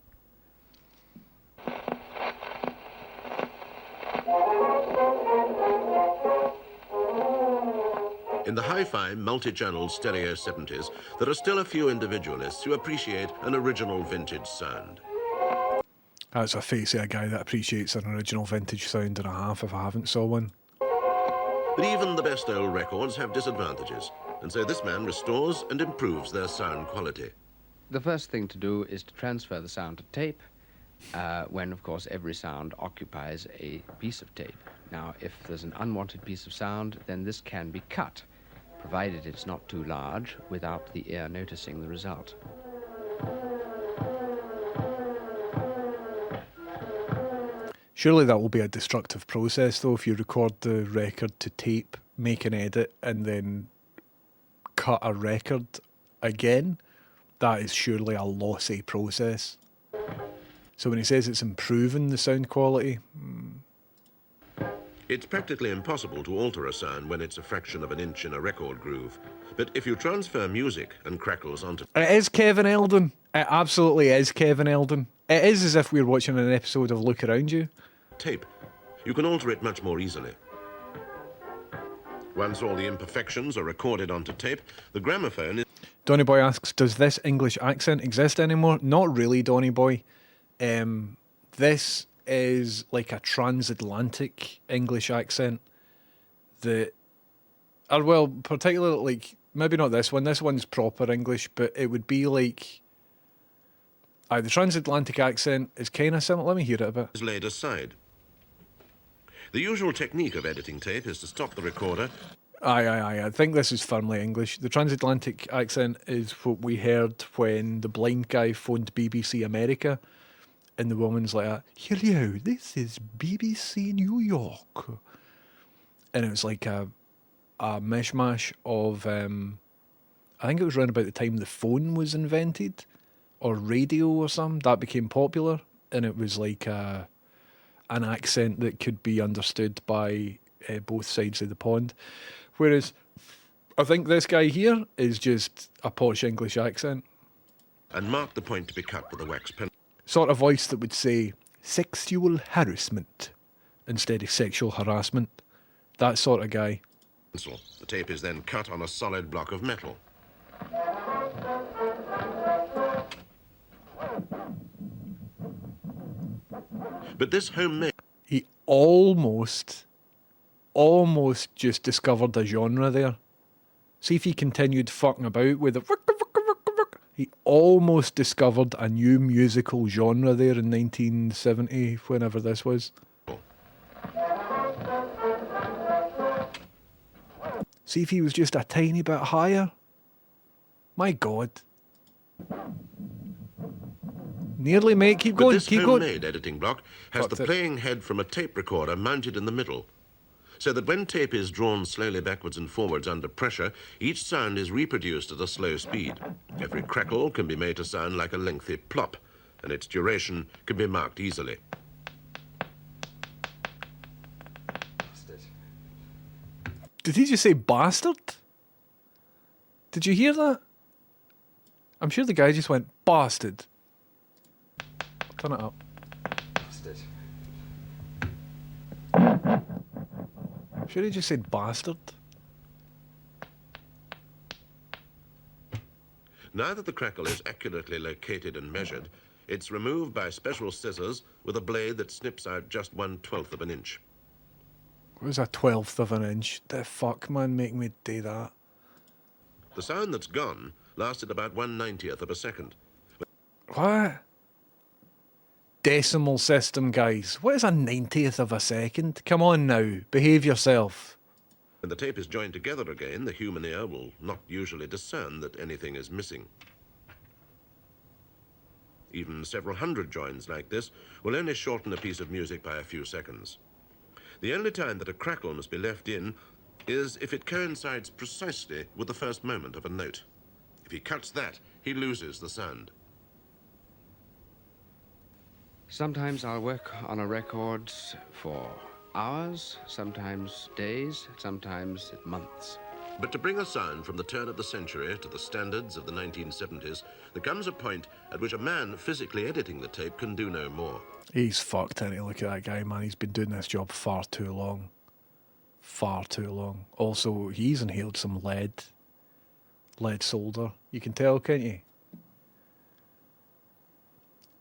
In the hi-fi, multi-channel stereo 70s, there are still a few individualists who appreciate an original vintage sound. That's a face of a guy that appreciates an original vintage sound and a half if I haven't saw one. But even the best old records have disadvantages, and so this man restores and improves their sound quality. The first thing to do is to transfer the sound to tape, when, of course, every sound occupies a piece of tape. Now, if there's an unwanted piece of sound, then this can be cut, provided it's not too large, without the ear noticing the result. Surely that will be a destructive process, though, if you record the record to tape, make an edit, and then cut a record again. That is surely a lossy process. So when he says it's improving the sound quality... It's practically impossible to alter a sound when it's a fraction of an inch in a record groove. But if you transfer music and crackles onto... It is Kevin Eldon. It absolutely is Kevin Eldon. It is as if we were watching an episode of Look Around You. Tape, you can alter it much more easily. Once all the imperfections are recorded onto tape, the gramophone is... Donny Boy asks, does this English accent exist anymore? Not really, Donny Boy. This is like a transatlantic English accent that... Or well, particularly, like, maybe not this one. This one's proper English, but it would be like... the transatlantic accent is kind of similar. Let me hear it a bit. ...is laid aside. The usual technique of editing tape is to stop the recorder. I think this is firmly English. The transatlantic accent is what we heard when the blind guy phoned BBC America, and the woman's like, hello, this is BBC New York. And it was like a mishmash of, I think it was around about the time the phone was invented, or radio or something, that became popular, and it was like an accent that could be understood by both sides of the pond. Whereas I think this guy here is just a posh English accent. And mark the point to be cut with a wax pen. Sort of voice that would say sexual harassment instead of sexual harassment. That sort of guy. The tape is then cut on a solid block of metal. But this homemade... He almost just discovered a genre there. See if he continued fucking about with the... He almost discovered a new musical genre there in 1970, whenever this was. See if he was just a tiny bit higher. My God. Nearly, mate. Keep But going. this Keep going. homemade editing block has Fucked the it. playing head from a tape recorder mounted in the middle, so that when tape is drawn slowly backwards and forwards under pressure, each sound is reproduced at a slow speed. Every crackle can be made to sound like a lengthy plop, and its duration can be marked easily. Did he just say bastard? Did you hear that? I'm sure the guy just went bastard. Turn it up. I'm sure he just said bastard. Now that the crackle is accurately located and measured, it's removed by special scissors with a blade that snips out just 1/12 of an inch. What was a 1/12 of an inch? The fuck, man, make me do that. The sound that's gone lasted about 1/90th of a second. What? Decimal system, guys. What is a 90th of a second? Come on now, behave yourself. When the tape is joined together again, the human ear will not usually discern that anything is missing. Even several hundred joins like this will only shorten a piece of music by a few seconds. The only time that a crackle must be left in is if it coincides precisely with the first moment of a note. If he cuts that, he loses the sound. Sometimes I'll work on a record for hours, sometimes days, sometimes months. But to bring a sound from the turn of the century to the standards of the 1970s, there comes a point at which a man physically editing the tape can do no more. He's fucked, ain't he? Look at that guy, man. He's been doing this job far too long. Far too long. Also, he's inhaled some lead solder. You can tell, can't you?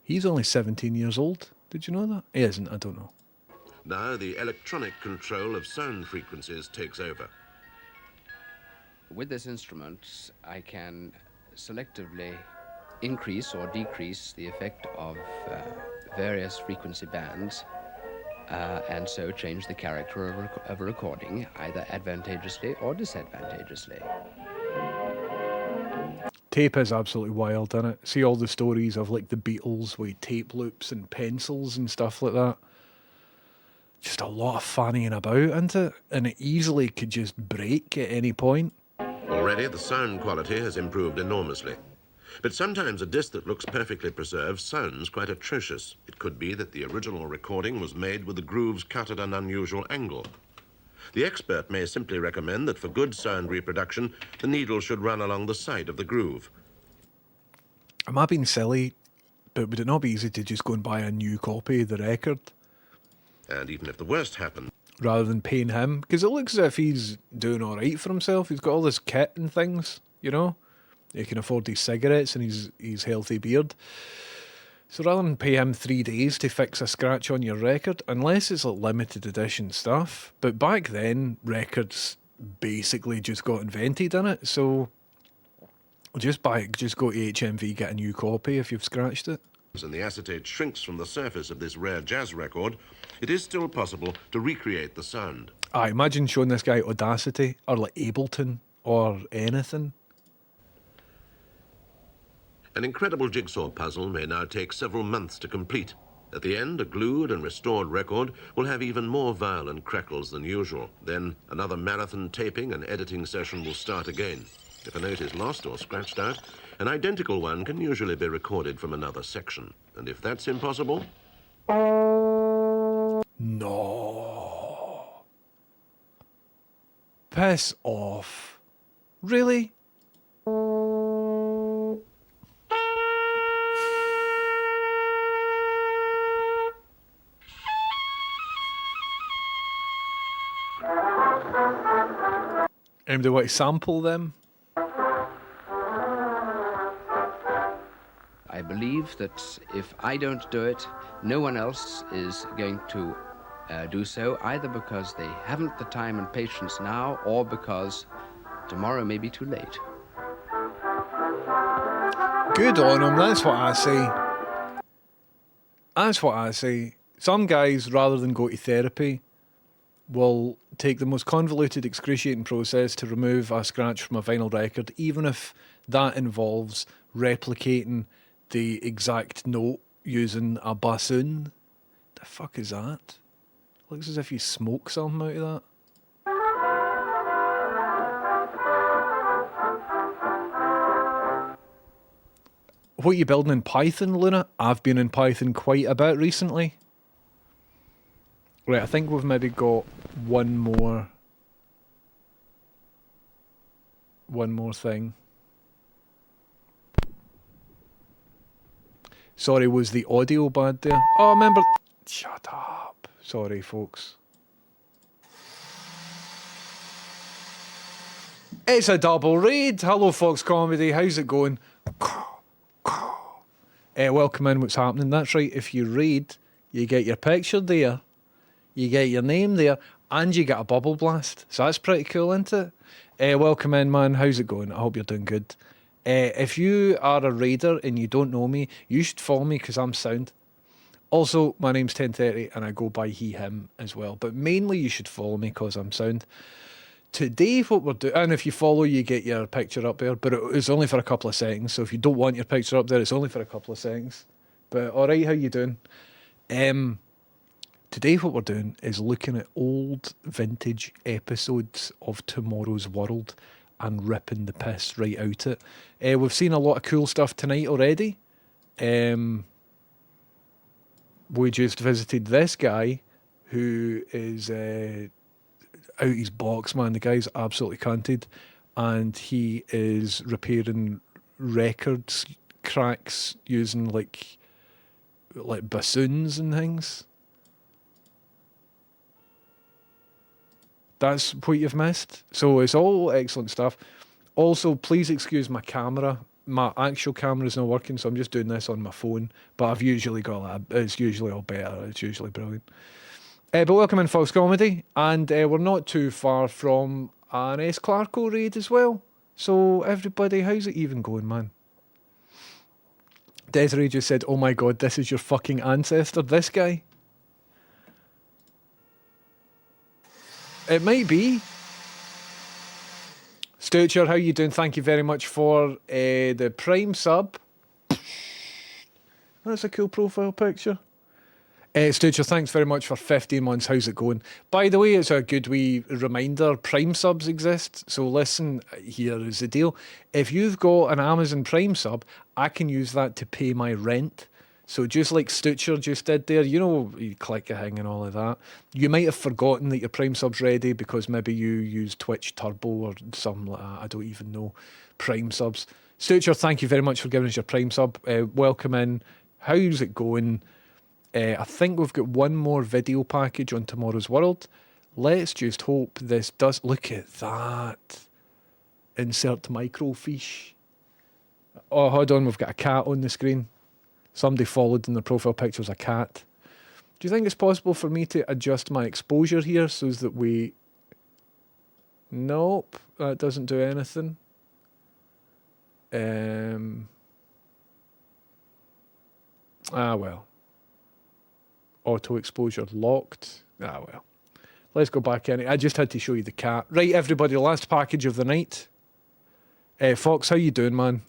He's only 17 years old. Did you know that? He isn't, I don't know. Now the electronic control of sound frequencies takes over. With this instrument, I can selectively increase or decrease the effect of various frequency bands, and so change the character of a recording, either advantageously or disadvantageously. Tape is absolutely wild, isn't it? See all the stories of like the Beatles with tape loops and pencils and stuff like that. Just a lot of fannying about, isn't it? And it easily could just break at any point. Already the sound quality has improved enormously. But sometimes a disc that looks perfectly preserved sounds quite atrocious. It could be that the original recording was made with the grooves cut at an unusual angle. The expert may simply recommend that for good sound reproduction, the needle should run along the side of the groove. Am I being silly? But would it not be easy to just go and buy a new copy of the record? And even if the worst happened, rather than paying him? Because it looks as if he's doing all right for himself. He's got all this kit and things, you know? He can afford his cigarettes and his healthy beard. So rather than pay him 3 days to fix a scratch on your record, unless it's like limited edition stuff, but back then, records basically just got invented, innit? So just go to HMV, get a new copy if you've scratched it. and the acetate shrinks from the surface of this rare jazz record, it is still possible to recreate the sound. I imagine showing this guy Audacity or like Ableton or anything. An incredible jigsaw puzzle may now take several months to complete. At the end, a glued and restored record will have even more violent crackles than usual. Then another marathon taping and editing session will start again. If a note is lost or scratched out, an identical one can usually be recorded from another section. And if that's impossible... No. Piss off. Really? Do you want to sample them? I believe that if I don't do it, no one else is going to do so, either because they haven't the time and patience now, or because tomorrow may be too late. Good on them, that's what I say. That's what I say. Some guys, rather than go to therapy, will take the most convoluted, excruciating process to remove a scratch from a vinyl record, even if that involves replicating the exact note using a bassoon. The fuck is that? Looks as if you smoke something out of that. What are you building in Python, Luna? I've been in Python quite a bit recently. Right, I think we've maybe got one more thing. Sorry, was the audio bad there? Oh, remember... Shut up. Sorry, folks. It's a double raid. Hello, Fox Comedy. How's it going? Welcome in. What's happening? That's right. If you raid, you get your picture there, you get your name there, and you get a bubble blast. So that's pretty cool, isn't it? Welcome in, man. How's it going? I hope you're doing good. If you are a raider and you don't know me, you should follow me because I'm sound. Also, my name's 1030 and I go by he, him as well. But mainly you should follow me because I'm sound. Today, what we're doing, and if you follow, you get your picture up there, but it's only for a couple of seconds. So if you don't want your picture up there, it's only for a couple of seconds. But all right, how you doing? Today, what we're doing is looking at old vintage episodes of Tomorrow's World and ripping the piss right out it. We've seen a lot of cool stuff tonight already. We just visited this guy who is out his box, man. The guy's absolutely cunted, and he is repairing records cracks using like bassoons and things. That's what you've missed. So it's all excellent stuff. Also, please excuse my camera. My actual camera is not working, so I'm just doing this on my phone. But I've usually got that. It's usually all better. It's usually brilliant. But welcome in, Fox Comedy. And we're not too far from an S. Clarko raid as well. So everybody, how's it even going, man? Desiree just said, oh my god, this is your fucking ancestor, this guy. It might be. Stoucher, how you doing? Thank you very much for the Prime sub. That's a cool profile picture. Stoucher, thanks very much for 15 months. How's it going? By the way, it's a good wee reminder, Prime subs exist. So listen, here is the deal. If you've got an Amazon Prime sub, I can use that to pay my rent. So just like Stoucher just did there, you know, you click a thing and all of that. You might have forgotten that your Prime sub's ready because maybe you use Twitch Turbo or something like that. I don't even know. Prime subs. Stoucher, thank you very much for giving us your Prime sub. Welcome in. How's it going? I think we've got one more video package on Tomorrow's World. Let's just hope this does... Look at that. Insert microfiche. Oh, hold on. We've got a cat on the screen. Somebody followed in the profile picture as a cat. Do you think it's possible for me to adjust my exposure here so that we... Nope, that doesn't do anything. Well. Auto exposure locked. Well. Let's go back in. I just had to show you the cat. Right, everybody, last package of the night. Fox, how you doing, man?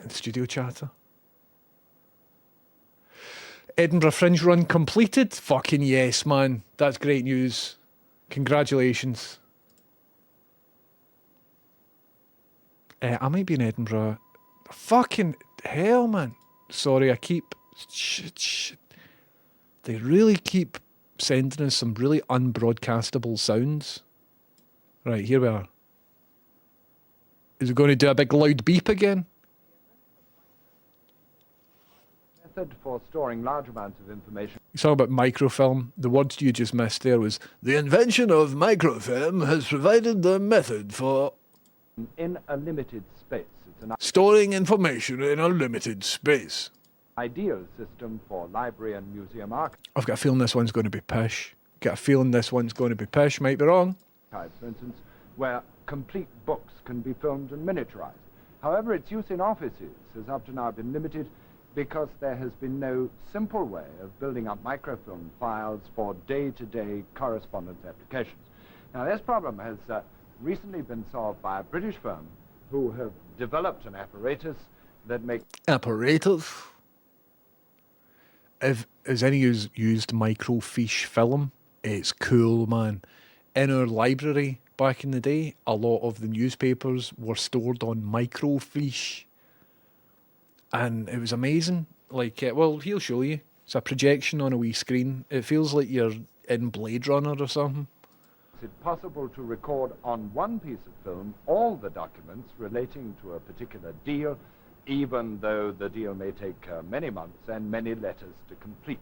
Studio chatter. Edinburgh Fringe run completed? Fucking yes, man. That's great news. Congratulations. I might be in Edinburgh. Fucking hell, man. Sorry, I keep... Shit. They really keep sending us some really unbroadcastable sounds. Right, here we are. Is it going to do a big loud beep again? For storing large amounts of information. You talk about microfilm. The words you just missed there was, the invention of microfilm has provided the method for... In a limited space. It's an storing information in a limited space. Ideal system for library and museum archives. I've got a feeling this one's going to be pish. Might be wrong. For instance, where complete books can be filmed and miniaturized. However, its use in offices has up to now been limited because there has been no simple way of building up microfilm files for day-to-day correspondence applications. Now, this problem has recently been solved by a British firm who have developed an apparatus that make Apparatus. Has any of you used microfiche film? It's cool, man. In our library back in the day, a lot of the newspapers were stored on microfiche. And it was amazing. Like, well, he'll show you. It's a projection on a wee screen. It feels like you're in Blade Runner or something. Is it possible to record on one piece of film all the documents relating to a particular deal, even though the deal may take many months and many letters to complete?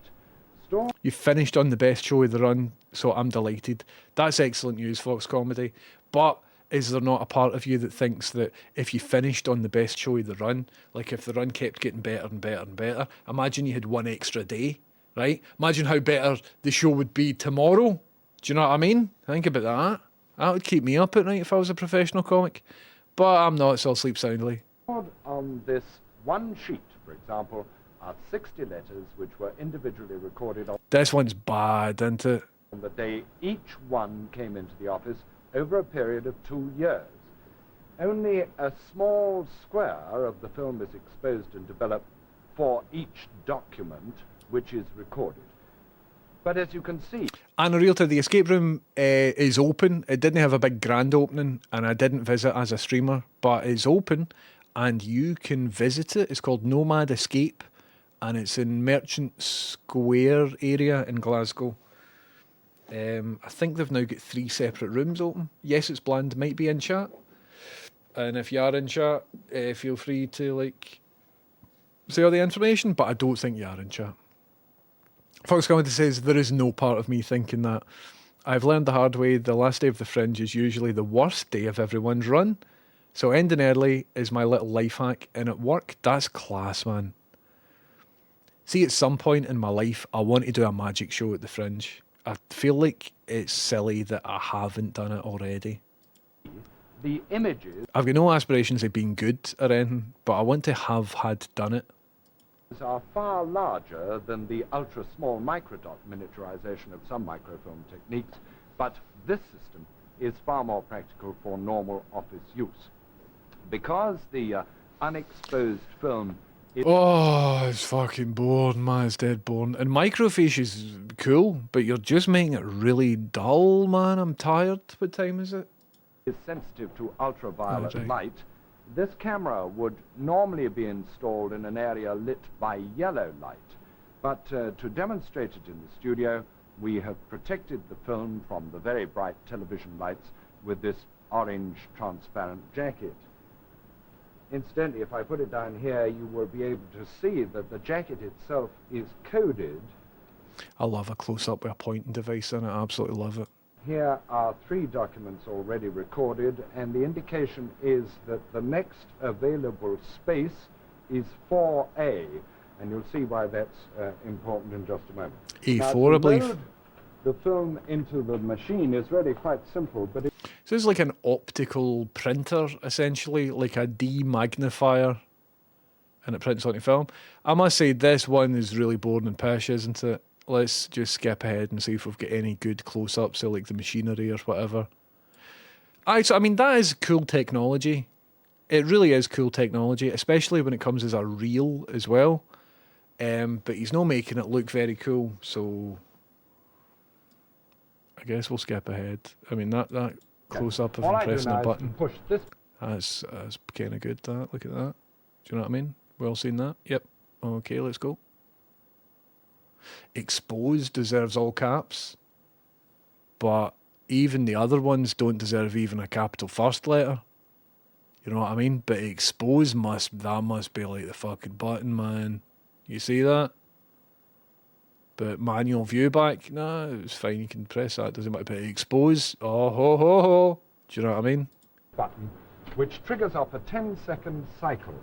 You finished on the best show of the run, so I'm delighted. That's excellent news, Fox Comedy. But is there not a part of you that thinks that if you finished on the best show of the run, like if the run kept getting better and better and better, imagine you had one extra day, right? Imagine how better the show would be tomorrow. Do you know what I mean? Think about that. That would keep me up at night if I was a professional comic. But I'm not, so I'll sleep soundly. On this one sheet, for example, are 60 letters which were individually recorded on This one's bad, isn't it? the day each one came into the office over a period of 2 years. Only a small square of the film is exposed and developed for each document which is recorded. But as you can see... And a realtor, the escape room is open. It didn't have a big grand opening, and I didn't visit as a streamer, but it's open, and you can visit it. It's called Nomad Escape, and it's in Merchant Square area in Glasgow. I think they've now got 3 separate rooms open. Yes, it's Bland might be in chat, and if you are in chat, feel free to like say all the information, but I don't think you are in chat. Fox Comedy says, there is no part of me thinking that. I've learned the hard way, the last day of the Fringe is usually the worst day of everyone's run. So ending early is my little life hack, and at work, that's class, man. See, at some point in my life, I want to do a magic show at the Fringe. I feel like it's silly that I haven't done it already. The images I've got no aspirations of being good or anything, but I want to have had done it. are far larger than the ultra-small microdot miniaturization of some microfilm techniques, but this system is far more practical for normal office use. Because the unexposed film is... Oh, it's fucking boring, man. It's dead boring. And microfiche is cool, but you're just making it really dull, man. I'm tired. What time is it? is sensitive to ultraviolet right. light, this camera would normally be installed in an area lit by yellow light. But to demonstrate it in the studio, we have protected the film from the very bright television lights with this orange transparent jacket. Incidentally, if I put it down here, you will be able to see that the jacket itself is coded. I love a close-up with a pointing device in it. I absolutely love it. Here are 3 documents already recorded, and the indication is that the next available space is 4A, and you'll see why that's important in just a moment. A4, I believe. Load the film into the machine is really quite simple, but So it's like an optical printer, essentially, like a demagnifier, and it prints onto film. I must say, this one is really boring and pish, isn't it? Let's just skip ahead and see if we've got any good close-ups of like the machinery or whatever. I mean, that is cool technology. It really is cool technology, especially when it comes as a reel as well. But he's not making it look very cool, so I guess we'll skip ahead. I mean, that close-up of him pressing a button, push this. that's kind of good, that. Look at that. Do you know what I mean? Well seen that? Yep. Okay, let's go. Exposed deserves all caps, but even the other ones don't deserve even a capital first letter. You know what I mean? But exposed must be like the fucking button, man. You see that? But manual view back, nah, it's fine. You can press that. Doesn't matter. But expose, oh ho ho ho. Do you know what I mean? Button, which triggers off a 10-second cycle.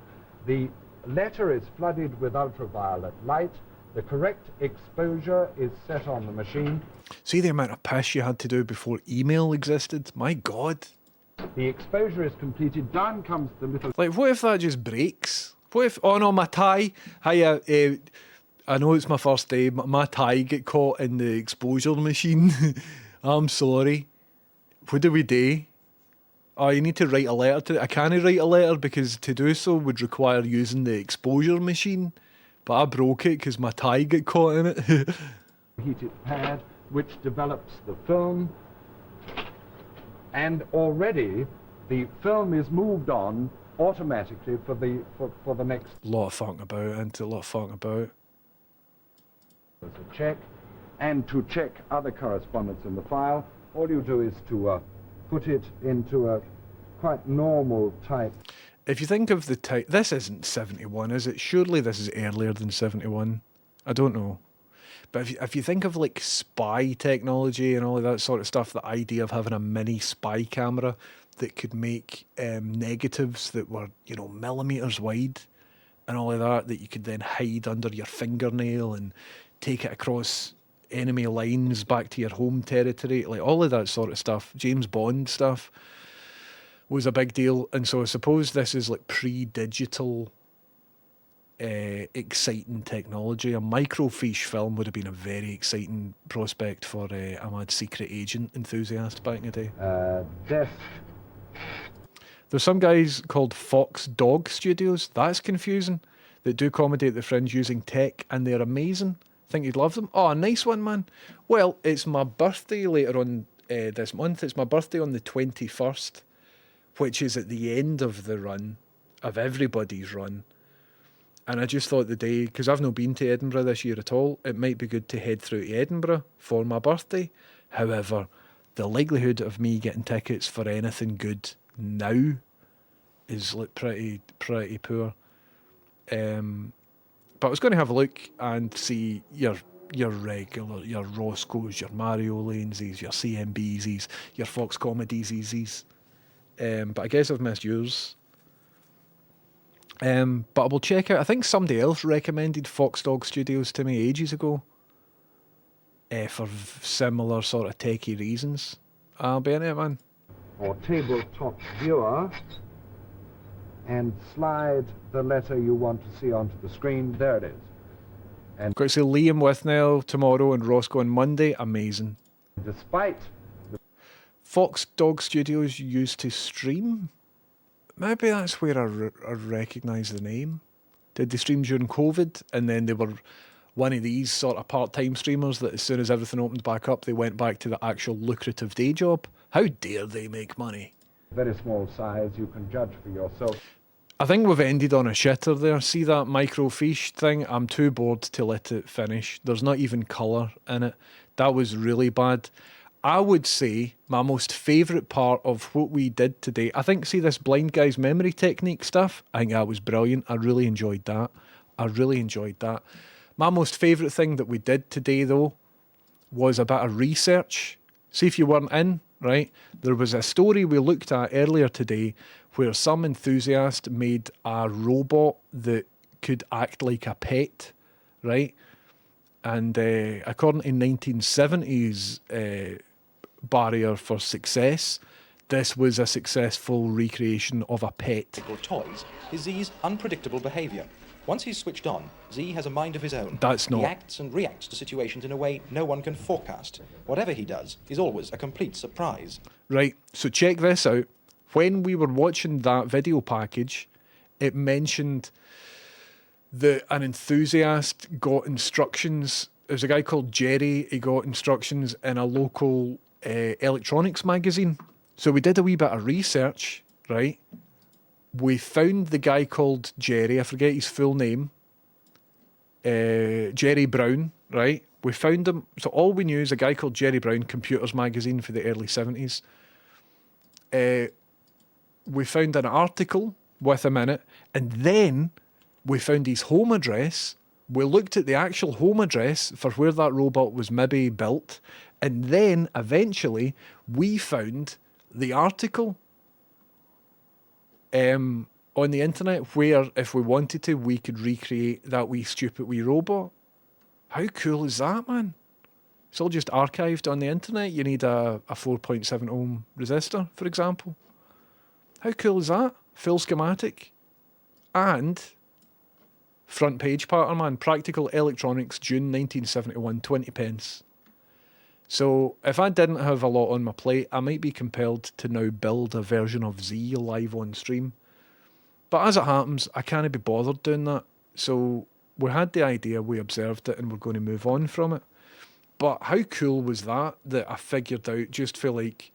The letter is flooded with ultraviolet light. The correct exposure is set on the machine. See the amount of piss you had to do before email existed? My God. The exposure is completed. Down comes the little... Like, what if that just breaks? What if... Oh, no, my tie... Hiya, I know it's my first day, but my tie get caught in the exposure machine. I'm sorry. What do we do? Oh, you need to write a letter to it. I can't write a letter because to do so would require using the exposure machine. But I broke it because my tie got caught in it. Heated pad, which develops the film, and already the film is moved on automatically for the next. Lot of fucking about, and a lot of fucking about. There's a check, and to check other correspondence in the file, all you do is to put it into a quite normal type. If you think of the type, this isn't 71, is it? Surely this is earlier than 71. I don't know. But if you think of like spy technology and all of that sort of stuff, the idea of having a mini spy camera that could make negatives that were, you know, millimeters wide and all of that you could then hide under your fingernail and take it across enemy lines back to your home territory, like all of that sort of stuff, James Bond stuff, was a big deal. And so I suppose this is like pre-digital exciting technology. A microfiche film would have been a very exciting prospect for a mad secret agent enthusiast back in the day. There's some guys called Fox Dog Studios, that's confusing, that do comedy at the Fringe using tech, and they're amazing. Think you'd love them? Oh, a nice one, man. Well, it's my birthday later on this month. It's my birthday on the 21st, which is at the end of the run, of everybody's run. And I just thought the day, because I've not been to Edinburgh this year at all, it might be good to head through to Edinburgh for my birthday. However, the likelihood of me getting tickets for anything good now is like pretty poor. But I was going to have a look and see your regular, your Roscoe's, your Mario Lane's, your CMB's, your Fox Comedy's. But I guess I've missed yours. But I will check out. I think somebody else recommended Fox Dog Studios to me ages ago. For similar sort of techie reasons. I'll be in it, man. Or tabletop viewer, and slide the letter you want to see onto the screen. There it is. And got to see Liam Withnell tomorrow and Roscoe on Monday. Amazing. Despite Fox Dog Studios used to stream. Maybe that's where I recognise the name. Did they stream during COVID? And then they were one of these sort of part-time streamers that as soon as everything opened back up, they went back to the actual lucrative day job. How dare they make money? Very small size, you can judge for yourself. I think we've ended on a shitter there. See that microfiche thing? I'm too bored to let it finish. There's not even colour in it. That was really bad. I would say my most favourite part of what we did today, I think, see this blind guy's memory technique stuff? I think that was brilliant. I really enjoyed that. My most favourite thing that we did today, though, was a bit of research. See if you weren't in, right? There was a story we looked at earlier today where some enthusiast made a robot that could act like a pet, right? And according to 1970s barrier for success, this was a successful recreation of a pet. Toys is Z's unpredictable behaviour. Once he's switched on, Z has a mind of his own. That's not. He acts and reacts to situations in a way no one can forecast. Whatever he does is always a complete surprise. Right, so check this out. When we were watching that video package, it mentioned that an enthusiast got instructions. There's a guy called Jerry. He got instructions in a local electronics magazine. So we did a wee bit of research, right? We found the guy called Jerry. I forget his full name. Jerry Brown, right? We found him. So all we knew is a guy called Jerry Brown, Computers magazine for the early 70s. We found an article with him in it, and then we found his home address. We looked at the actual home address for where that robot was maybe built, and then eventually we found the article on the internet where, if we wanted to, we could recreate that wee stupid wee robot. How cool is that, man? It's all just archived on the internet. You need a 4.7 ohm resistor, for example. How cool is that? Full schematic. And front page pattern, man. Practical Electronics, June 1971, 20 pence. So if I didn't have a lot on my plate, I might be compelled to now build a version of Z live on stream. But as it happens, I can't be bothered doing that. So we had the idea, we observed it, and we're going to move on from it. But how cool was that I figured out just for like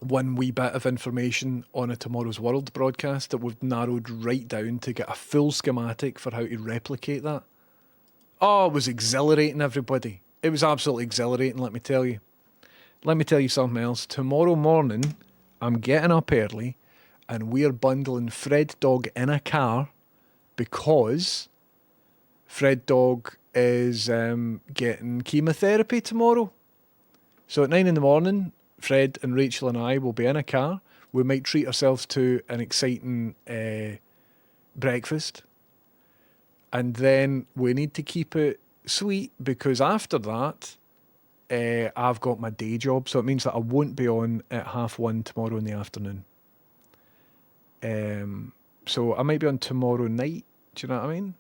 one wee bit of information on a Tomorrow's World broadcast that we've narrowed right down to get a full schematic for how to replicate that. Oh, it was exhilarating, everybody. It was absolutely exhilarating, let me tell you. Let me tell you something else. Tomorrow morning, I'm getting up early and we're bundling Fred Dog in a car because Fred Dog is getting chemotherapy tomorrow. So at 9 in the morning, Fred and Rachel and I will be in a car. We might treat ourselves to an exciting breakfast. And then we need to keep it sweet because after that, I've got my day job. So it means that I won't be on at 1:30 tomorrow in the afternoon. So I might be on tomorrow night. Do you know what I mean?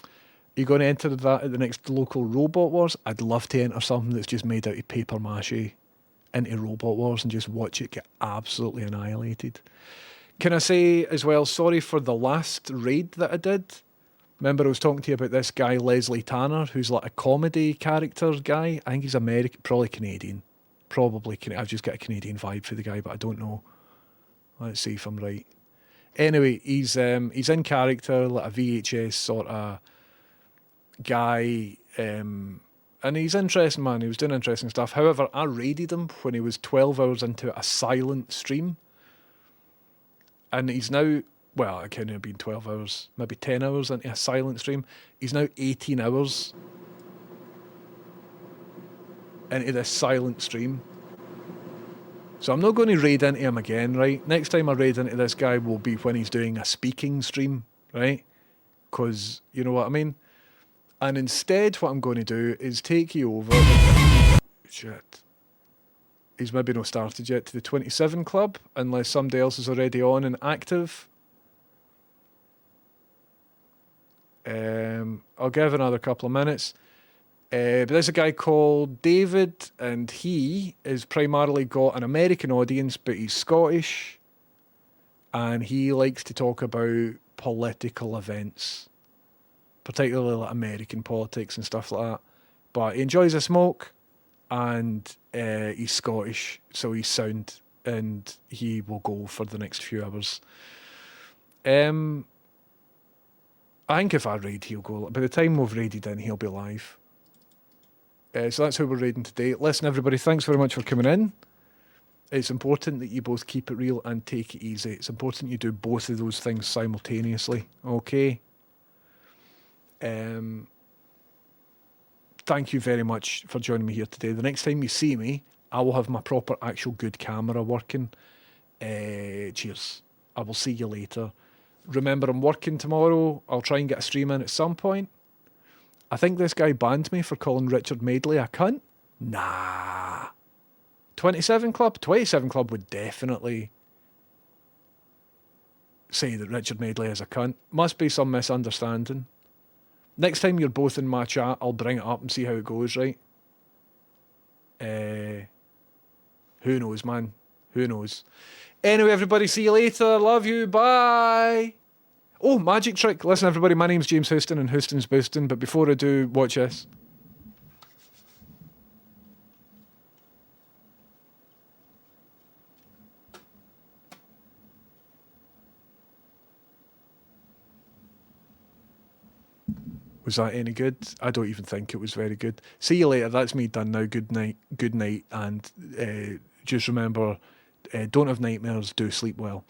Are you going to enter that at the next local Robot Wars? I'd love to enter something that's just made out of paper mache into Robot Wars and just watch it get absolutely annihilated. Can I say as well, sorry for the last raid that I did. Remember I was talking to you about this guy, Leslie Tanner, who's like a comedy character guy. I think he's American, probably Canadian. Probably Canadian. I've just got a Canadian vibe for the guy, but I don't know. Let's see if I'm right. Anyway, he's in character, like a VHS sort of guy, and he's interesting, man. He was doing interesting stuff. However, I raided him when he was 12 hours into a silent stream. And he's now, well, it couldn't have been 12 hours, maybe 10 hours into a silent stream. He's now 18 hours into this silent stream. So I'm not going to raid into him again, right? Next time I raid into this guy will be when he's doing a speaking stream, right? Because, you know what I mean? And instead what I'm going to do is take you over... Shit. He's maybe not started yet, to the 27 Club, unless somebody else is already on and active. I'll give another couple of minutes. But there's a guy called David, and he is primarily got an American audience, but he's Scottish, and he likes to talk about political events, particularly like American politics and stuff like that. But he enjoys a smoke, and he's Scottish, so he's sound, and he will go for the next few hours. I think if I raid, he'll go. By the time we've raided in, he'll be live. So that's who we're raiding today. Listen, everybody, thanks very much for coming in. It's important that you both keep it real and take it easy. It's important you do both of those things simultaneously, okay? Thank you very much for joining me here today. The next time you see me, I will have my proper, actual good camera working. Cheers. I will see you later. Remember, I'm working tomorrow. I'll try and get a stream in at some point. I think this guy banned me for calling Richard Madeley a cunt. Nah. 27 Club? 27 Club would definitely say that Richard Madeley is a cunt. Must be some misunderstanding. Next time you're both in my chat, I'll bring it up and see how it goes, right? Who knows, man? Who knows? Anyway, everybody, see you later. Love you. Bye. Oh, magic trick. Listen, everybody, my name's James Houston and Houston's Boostin', but before I do, watch this. Was that any good? I don't even think it was very good. See you later. That's me done now. Good night, and just remember, don't have nightmares, do sleep well.